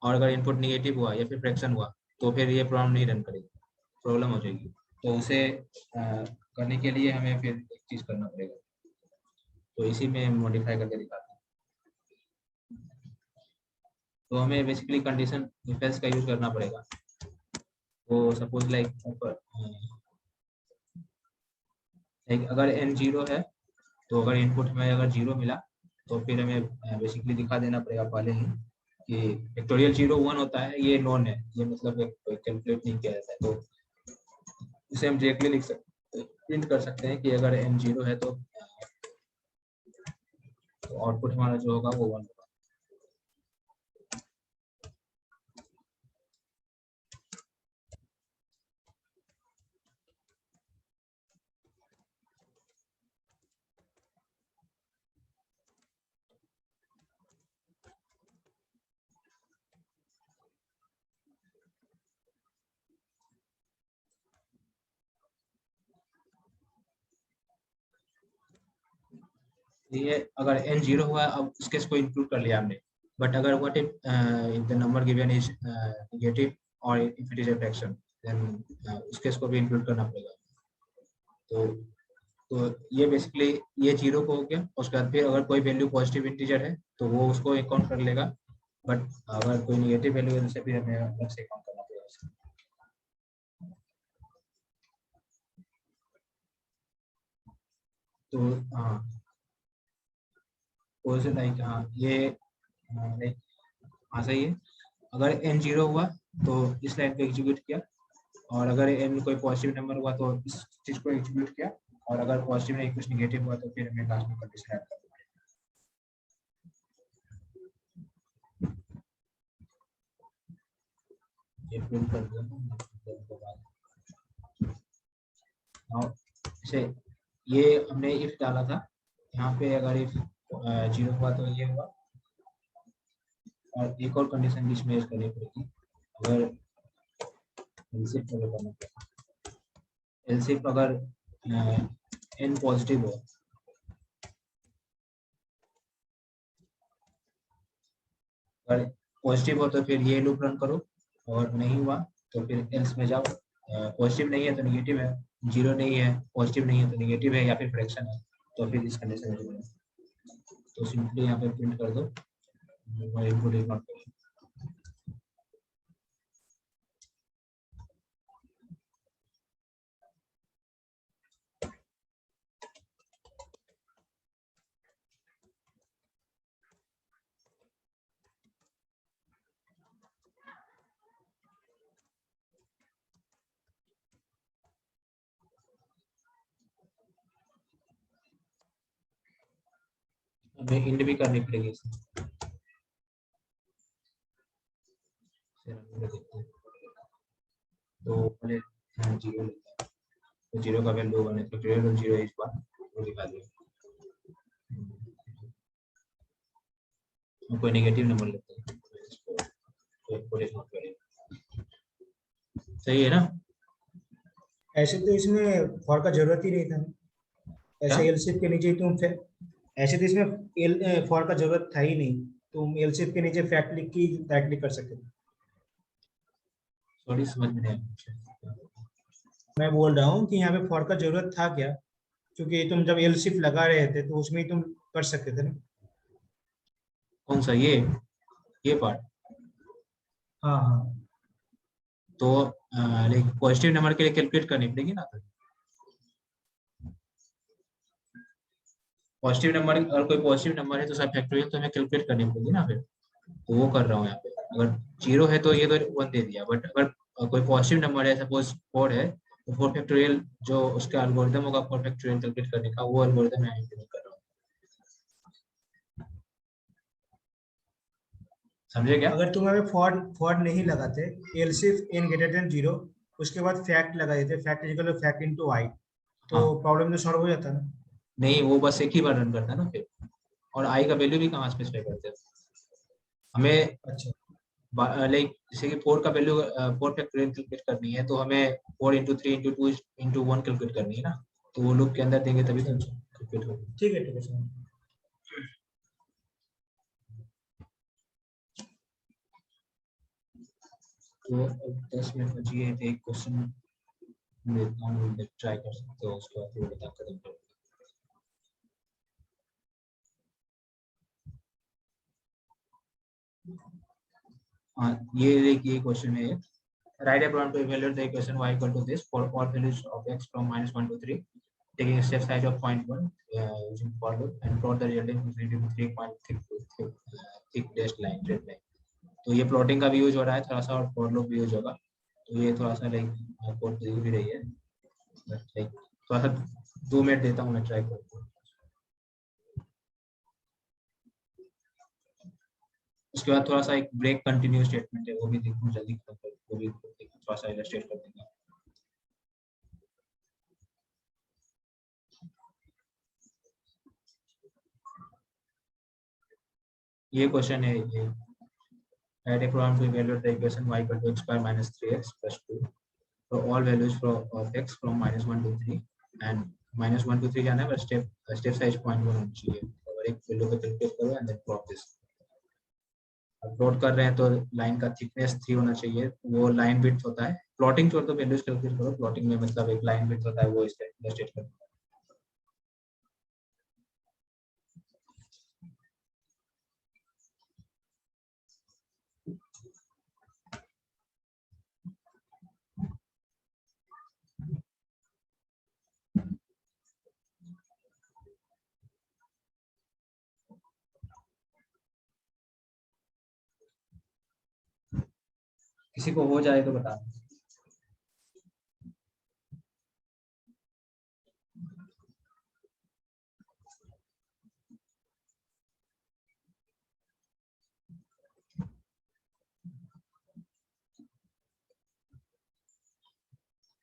और अगर इनपुट नेगेटिव हुआ या फिर फ्रैक्शन हुआ तो फिर ये प्रोग्राम नहीं रन करेगी, प्रॉब्लम हो जाएगी। तो उसे करने के लिए हमें फिर एक चीज करना पड़ेगा, तो इसी में मॉडिफाई करके दिखाते हैं। तो हमें बेसिकली कंडीशन इफ एल्स का यूज करना पड़ेगा। तो सपोज लाइक अगर n 0 है, तो अगर इनपुट में अगर 0 मिला तो फिर हमें बेसिकली दिखा देना पड़ेगा पहले ही कि फैक्टोरियल 0 1 होता है, ये नॉन है, ये मतलब कैलकुलेट नहीं किया जाता है। तो इसे हम डायरेक्टली लिख सकते, प्रिंट कर सकते हैं कि अगर n 0 है तो आउटपुट हमारा जो होगा वो 1 होगा। ये अगर n 0 हुआ, अब उस केस को इंक्लूड कर लिया हमने, बट अगर what if the number given is negative और if it is a fraction, then उस केस को भी इंक्लूड करना पड़ेगा। तो ये बेसिकली ये 0 को हो गया, उसके बाद फिर अगर कोई वैल्यू पॉजिटिव इंटीजर है तो वो उसको काउंट कर लेगा, बट अगर कोई नेगेटिव वैल्यू है तो उसे भी हमें अलग से काउंट करना पड़ेगा। तो हाँ, लाइक हाँ ये लाइक हाँ सही है। अगर n 0 हुआ तो इस लाइन को एग्जीक्यूट किया, और अगर n कोई पॉजिटिव नंबर हुआ तो इस चीज को एग्जीक्यूट किया, और अगर पॉजिटिव नहीं कुछ निगेटिव हुआ तो फिर हमें लास्ट में कंडीशन ऐड करना है। ये प्रिंट कर दिया ना, जैसे ये हमने इफ डाला था, यहाँ पे अगर इफ 0 हुआ तो ये हुआ, और एक और कंडीशन बीच में ऐड करनी पड़ेगी, अगर एलसीफ करना पड़ेगा, एलसीफ अगर n पॉजिटिव हो, अगर पॉजिटिव हो तो फिर ये लूप रन करो, और नहीं हुआ तो फिर एल्स में जाओ। पॉजिटिव नहीं है तो नेगेटिव है, 0 नहीं है पॉजिटिव नहीं है तो नेगेटिव है, या फिर फ्रैक्शन है तो फिर इस कंडीशन में जाओ। तो सिंपली यहाँ पे प्रिंट कर दो इनपुट इज नॉट पॉजिटिव। हमें इंड भी करनी पड़ेगी इसमें। तो पहले 0 लेते हैं, तो 0 का वैल्यू 1 है, तो 0 इज 1 वो दिखा दिया। कोई नेगेटिव नंबर लेते हैं, सही है ना? ऐसे तो इसमें फॉर का जरूरत ही नहीं था, ऐसे क्या? एलसीफ के नीचे तुम ऐसे तो इसमें फॉर का जरूरत था ही नहीं, तुम एलसीफ के नीचे फैक्ट लिख के डायरेक्टली कर सकते थे। सॉरी समझ में नहीं आया। मैं बोल रहा हूँ कि यहाँ पे फॉर का जरूरत था क्या, क्योंकि तुम जब एलसीफ लगा रहे थे तो उसमें ही तुम कर सकते थे ना। कौन सा? ये पार्ट? हाँ हाँ, तो लाइक पॉजिटिव नंबर के लिए कैलकुलेट करनी पड़ेगी ना, तो पॉजिटिव नंबर, अगर कोई पॉजिटिव नंबर है तो सब फैक्टोरियल तो हमें कैलकुलेट करनी पड़ेगी ना, फिर तो वो कर रहा हूँ यहाँ पे। अगर 0 है तो ये तो 1 दे दिया, बट अगर कोई पॉजिटिव नंबर है, सपोज 4 है, तो 4 फैक्टोरियल जो उसका एल्गोरिथम होगा 4 फैक्टोरियल कैलकुलेट करने का, वो एल्गोरिथम मैं इंप्लीमेंट कर रहा हूँ। समझे क्या? अगर तुम हमें फॉर नहीं लगाते, एलसीफ n ग्रेटर देन 0, उसके बाद फैक्ट लगा देते, fact equal to fact into i, तो हाँ, प्रॉब्लम तो सॉल्व हो जाता ना। नहीं वो बस एक ही बार रन करता है ना फिर, और आई का वैल्यू भी कहाँ स्पेसिफाई करते हैं हमें। अच्छा, लाइक जैसे कि 4 का वैल्यू 4 फैक्टोरियल कैलकुलेट करनी है, तो हमें 4 इंटू 3 इंटू 2 इंटू 1 कैलकुलेट करनी है ना, तो वो लूप के अंदर देंगे तभी तो कैलकुलेट होगी। ठीक है समझ। तो अब 10 मिनट बची है, तो एक क्वेश्चन देता हूँ, ट्राई कर सकते हो, उसके बाद फिर बता खत्म करो। हाँ, ये देखिए क्वेश्चन है, write a program to evaluate the equation y equal to this for all values of x from -1 to 3 taking a step size of 0.1 using for loop and plot the resulting infinity to 3 point thick dashed line straight line। तो ये plotting का भी use हो रहा है थोड़ा सा, और फॉर लूप भी यूज होगा, तो ये थोड़ा सा लाइक आपको दिख भी रही है, लाइक थोड़ा सा 2 मिनट देता हूँ, मैं ट्राई करता हूँ। उसके बाद थोड़ा सा एक ब्रेक कंटिन्यू स्टेटमेंट है, वो भी देखूँ जल्दी खत्म कर, वो भी थोड़ा सा इलस्ट्रेट कर देंगे। ये क्वेश्चन है, ये write a program to evaluate the equation y equal to x square minus 3x plus 2 for all values of x from -1 to 3 and -1 to 3 जाना है, बस step size 0.1 होनी चाहिए, और एक वैल्यू को कैलकुलेट करो एंड देन प्लॉट दिस। अब प्लॉट कर रहे हैं तो लाइन का थिकनेस 3 होना चाहिए, वो लाइन विड्थ होता है, प्लॉटिंग छोड़ दो, वैल्यूज कैलकुलेट करो, प्लॉटिंग में मतलब एक लाइन विड्थ होता है, वो इलस्ट्रेट करो। किसी को हो जाए तो बता।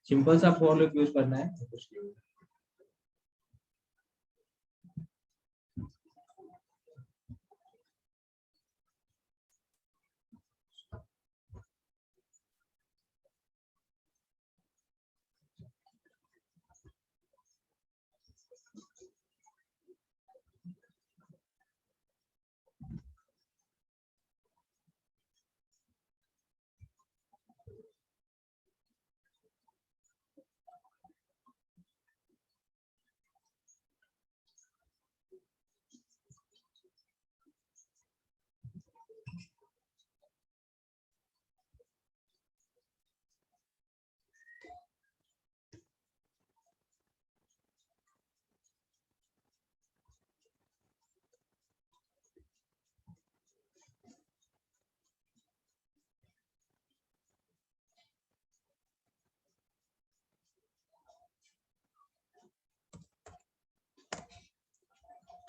सिंपल सा फॉर लूप यूज करना है, कुछ नहीं।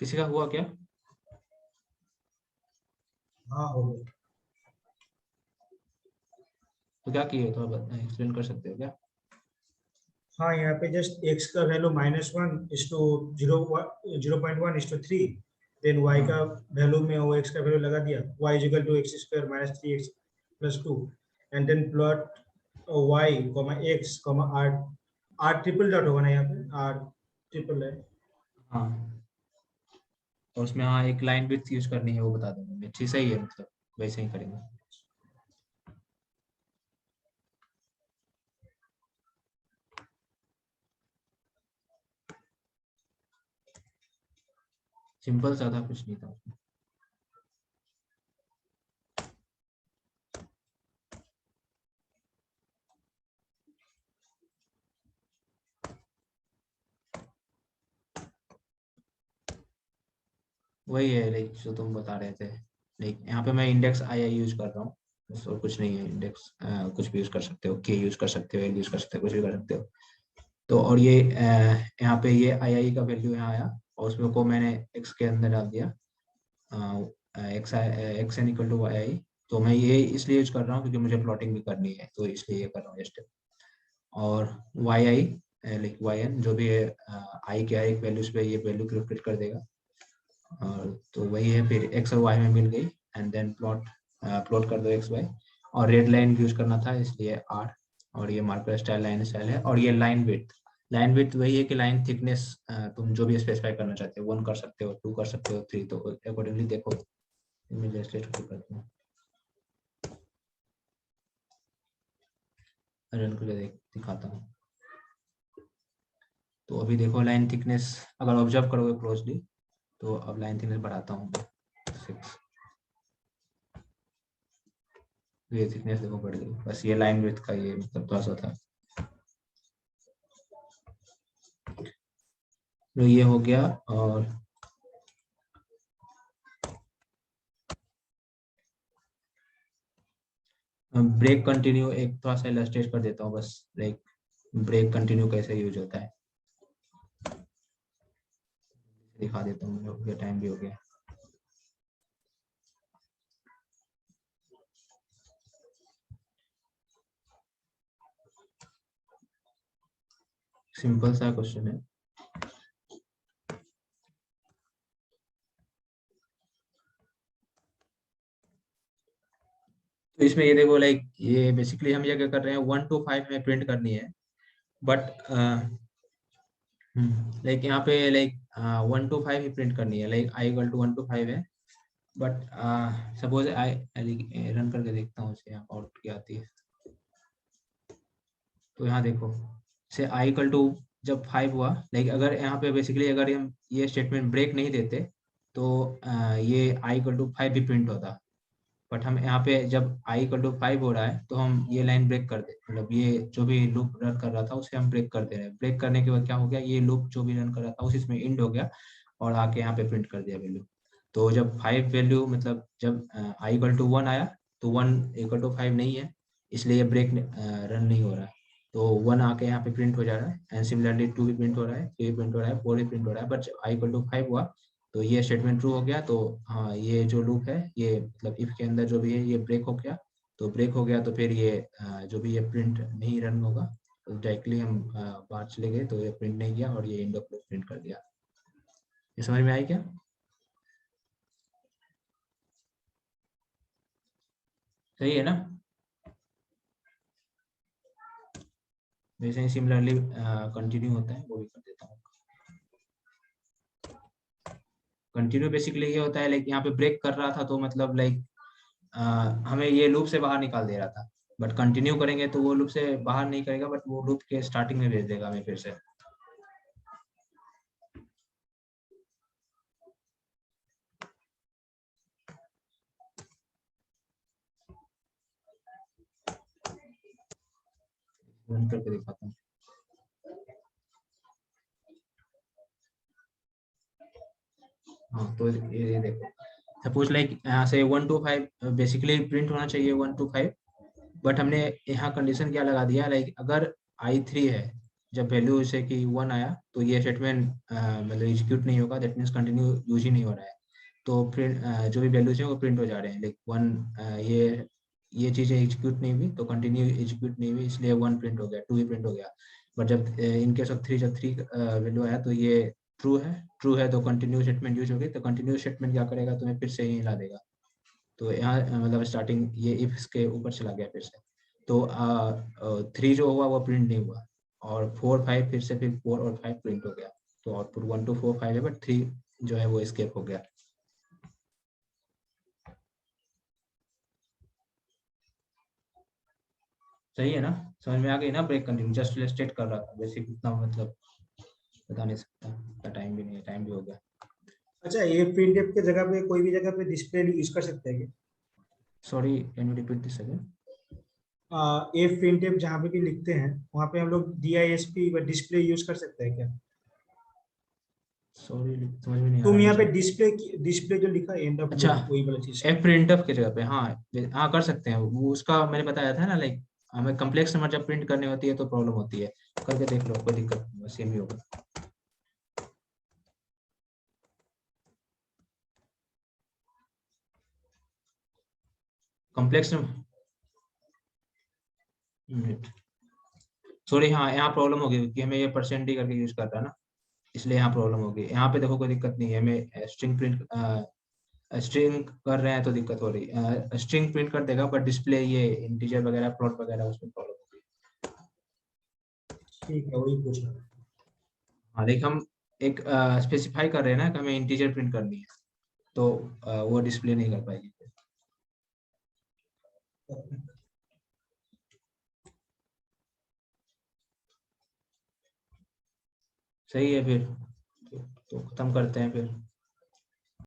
किसी का हुआ क्या? हाँ हो गया। तो क्या किए, थोड़ा एक्सप्लेन कर सकते हो क्या? हाँ, यहाँ पे जस्ट x का वैल्यू -1:0.1:3, देन y का वैल्यू में वो x का वैल्यू लगा दिया, y = x² - 3x + 2, and then plot y, x, r triple dot होगा ना यहाँ पे, r ट्रिपल है। हाँ, और उसमें हाँ एक लाइन विड्थ यूज करनी है, वो बता दूंगा मैं। ठीक, सही है, मतलब वैसे ही करेंगे। सिंपल सा था, कुछ नहीं था उसमें। वही है लाइक जो तुम बता रहे थे। लाइक यहाँ पे मैं इंडेक्स आई यूज कर रहा हूँ, बस और कुछ नहीं है। इंडेक्स कुछ भी यूज कर सकते हो, के यूज कर सकते हो, एल यूज कर सकते हो, कुछ भी कर सकते हो। तो और ये यहाँ पे ये आई का वैल्यू यहाँ आया, और उसमें को मैंने एक्स के अंदर डाल दिया, x n equal to y i. तो मैं ये इसलिए यूज कर रहा हूँ क्योंकि मुझे प्लॉटिंग भी करनी है, तो इसलिए ये कर रहा हूँ ये स्टेप। और Y I like Y N जो भी है, आई के हर एक वैल्यूज पे ये वैल्यू कैलकुलेट कर देगा। और तो वही है, फिर एक्स और वाई में मिल गई, एंड देन प्लॉट कर दो एक्स वाई। और रेड लाइन यूज करना था, इसलिए आर। और ये मार्कर स्टाइल है। और ये लाइन विड्थ वही है कि लाइन थिकनेस तुम जो भी स्पेसिफाई करना चाहते हो, 1 कर सकते हो, 2 कर सकते हो, 3, तो अकॉर्डिंगली देखो। मैं जस्ट करता हूँ, रन करके दिखाता हूँ। तो अभी देखो लाइन थिकनेस, अगर ऑब्जर्व करोगे क्लोजली, तो अब लाइन थिकनेस बढ़ाता हूँ 6। ये थिकनेस देखो बढ़ गई। बस ये लाइन विड्थ का ये मतलब थोड़ा सा था। तो ये हो गया। और ब्रेक कंटिन्यू एक थोड़ा सा इलस्ट्रेट कर देता हूँ बस, लाइक ब्रेक कंटिन्यू कैसे यूज होता है दिखा देता हूँ। टाइम भी हो गया। सिंपल सा क्वेश्चन है। तो इसमें ये देखो लाइक ये बेसिकली हम ये क्या कर रहे हैं, 1 to 5 में प्रिंट करनी है। बट लाइक यहाँ पे लाइक 1 to 5 ही प्रिंट करनी है, लाइक i = 1 to 5 है। बट सपोज आई रन करके देखता हूँ उसे, यहाँ आउटपुट क्या आती है। तो यहाँ देखो से i = जब 5 हुआ, लाइक अगर यहाँ पे बेसिकली अगर हम ये स्टेटमेंट ब्रेक नहीं देते तो ये i = 5 भी प्रिंट होता। बट हम यहाँ पे जब i = 5 हो रहा है तो हम ये लाइन ब्रेक कर दे, मतलब ये जो भी लूप रन कर रहा था उसे हम ब्रेक कर दे रहे हैं। ब्रेक करने के बाद क्या हो गया, ये लूप जो भी रन कर रहा था उसी में एंड हो गया, और आके यहाँ पे प्रिंट कर दिया वैल्यू। तो जब 5 वैल्यू मतलब जब i = 1 आया, तो 1 = 5 नहीं है, इसलिए ये ब्रेक रन नहीं हो रहा है। तो 1 आके यहाँ पे प्रिंट हो जा रहा है, एंड सिमिलरली 2 भी प्रिंट हो रहा है, 3 भी प्रिंट हो रहा है, 4 भी प्रिंट हो रहा है, बट i इक्वल टू 5 हुआ तो ये स्टेटमेंट ट्रू हो गया। तो हाँ, ये जो लूप है ये मतलब इफ के अंदर जो भी है ये ब्रेक हो गया। तो ब्रेक हो गया तो फिर ये जो भी ये प्रिंट नहीं रन होगा, तो डायरेक्टली हम बाहर चले गए तो ये प्रिंट नहीं किया और ये एंड ऑफ लूप प्रिंट कर दिया। ये समझ में आई क्या? सही है ना? वैसे ही सिमिलरली कंटिन्यू होता है, वो भी कर देता हूँ। कंटिन्यू बेसिकली ये होता है लाइक यहाँ पे ब्रेक कर रहा था तो मतलब लाइक हमें ये लूप से बाहर निकाल दे रहा था, बट कंटिन्यू करेंगे तो वो लूप से बाहर नहीं करेगा, बट वो लूप के स्टार्टिंग में भेज देगा हमें फिर से। रन करके दिखाता हूँ। हाँ, तो ये देखो, सपोज लाइक यहाँ से 1 to 5 बेसिकली प्रिंट होना चाहिए 1 to 5, बट हमने यहाँ कंडीशन क्या लगा दिया, लाइक अगर i3 है, जब वैल्यू जैसे कि 1 आया तो ये स्टेटमेंट मतलब एग्जीक्यूट नहीं होगा, दैट मीन्स कंटिन्यू यूज ही नहीं हो रहा है। तो प्रिंट जो भी वैल्यूज हैं वो प्रिंट हो जा रहे हैं, लाइक 1 ये चीजें एग्जीक्यूट नहीं हुई तो कंटिन्यू एग्जीक्यूट नहीं हुई, इसलिए 1 प्रिंट हो गया, 2 भी प्रिंट हो गया। बट जब इन केस ऑफ 3 जब 3 वैल्यू आया तो ये ट्रू है तो कंटिन्यू स्टेटमेंट यूज होगी। तो कंटिन्यू स्टेटमेंट क्या करेगा, तुम्हें फिर से यही ला देगा। तो यहाँ मतलब स्टार्टिंग ये इफ के ऊपर चला गया फिर से। तो 3 जो हुआ वो प्रिंट नहीं हुआ, और 4 5 फिर से फिर 4 और 5 प्रिंट हो गया। तो आउटपुट 1 to 4 5 है, बट 3 जो है वो एस्केप हो गया। सही है ना? समझ में आ गई ना? ब्रेक कंटिन्यू जस्ट इलस्ट्रेट कर रहा था, बेसिक इतना मतलब बता नहीं सकता, टाइम भी नहीं है, टाइम भी हो गया। अच्छा, ये प्रिंटफ के जगह पे कोई भी जगह पे डिस्प्ले यूज कर सकते हैं क्या? Sorry, can you repeat this again? F printf जहाँ पे भी लिखते हैं वहाँ पे हम लोग DISP व डिस्प्ले यूज कर सकते हैं क्या? सॉरी, समझ में नहीं आ तुम रहा यहाँ पे मुझे। डिस्प्ले जो लिखा एंड ऑफ अच्छा, वही वाला चीज। एफ प्रिंटफ की जगह पे हाँ हाँ कर सकते हैं। वो उसका मैंने बताया था ना, लाइक हमें कम्प्लेक्स नंबर जब प्रिंट करनी होती है तो प्रॉब्लम होती है। करके देख लो, कोई दिक्कत नहीं, सेम ही होगा। कॉम्प्लेक्स नंबर, सॉरी हाँ यहाँ प्रॉब्लम होगी क्योंकि हमें ये परसेंट डी करके यूज कर रहा है ना, इसलिए यहाँ प्रॉब्लम होगी। यहाँ पे देखो कोई दिक्कत नहीं है, हमें स्ट्रिंग प्रिंट स्ट्रिंग कर रहे हैं तो दिक्कत हो रही है। स्ट्रिंग प्रिंट कर देगा, बट डिस्प्ले ये इंटीजर वगैरह प्लॉट वगैरह उसमें प्रॉब्लम होगी। ठीक है, वही पूछ रहा हूँ। हाँ देख, हम एक स्पेसिफाई कर रहे हैं ना कि हमें इंटीजर प्रिंट करनी है, तो वो डिस्प्ले नहीं कर पाएगी। सही है फिर, तो खत्म करते हैं फिर।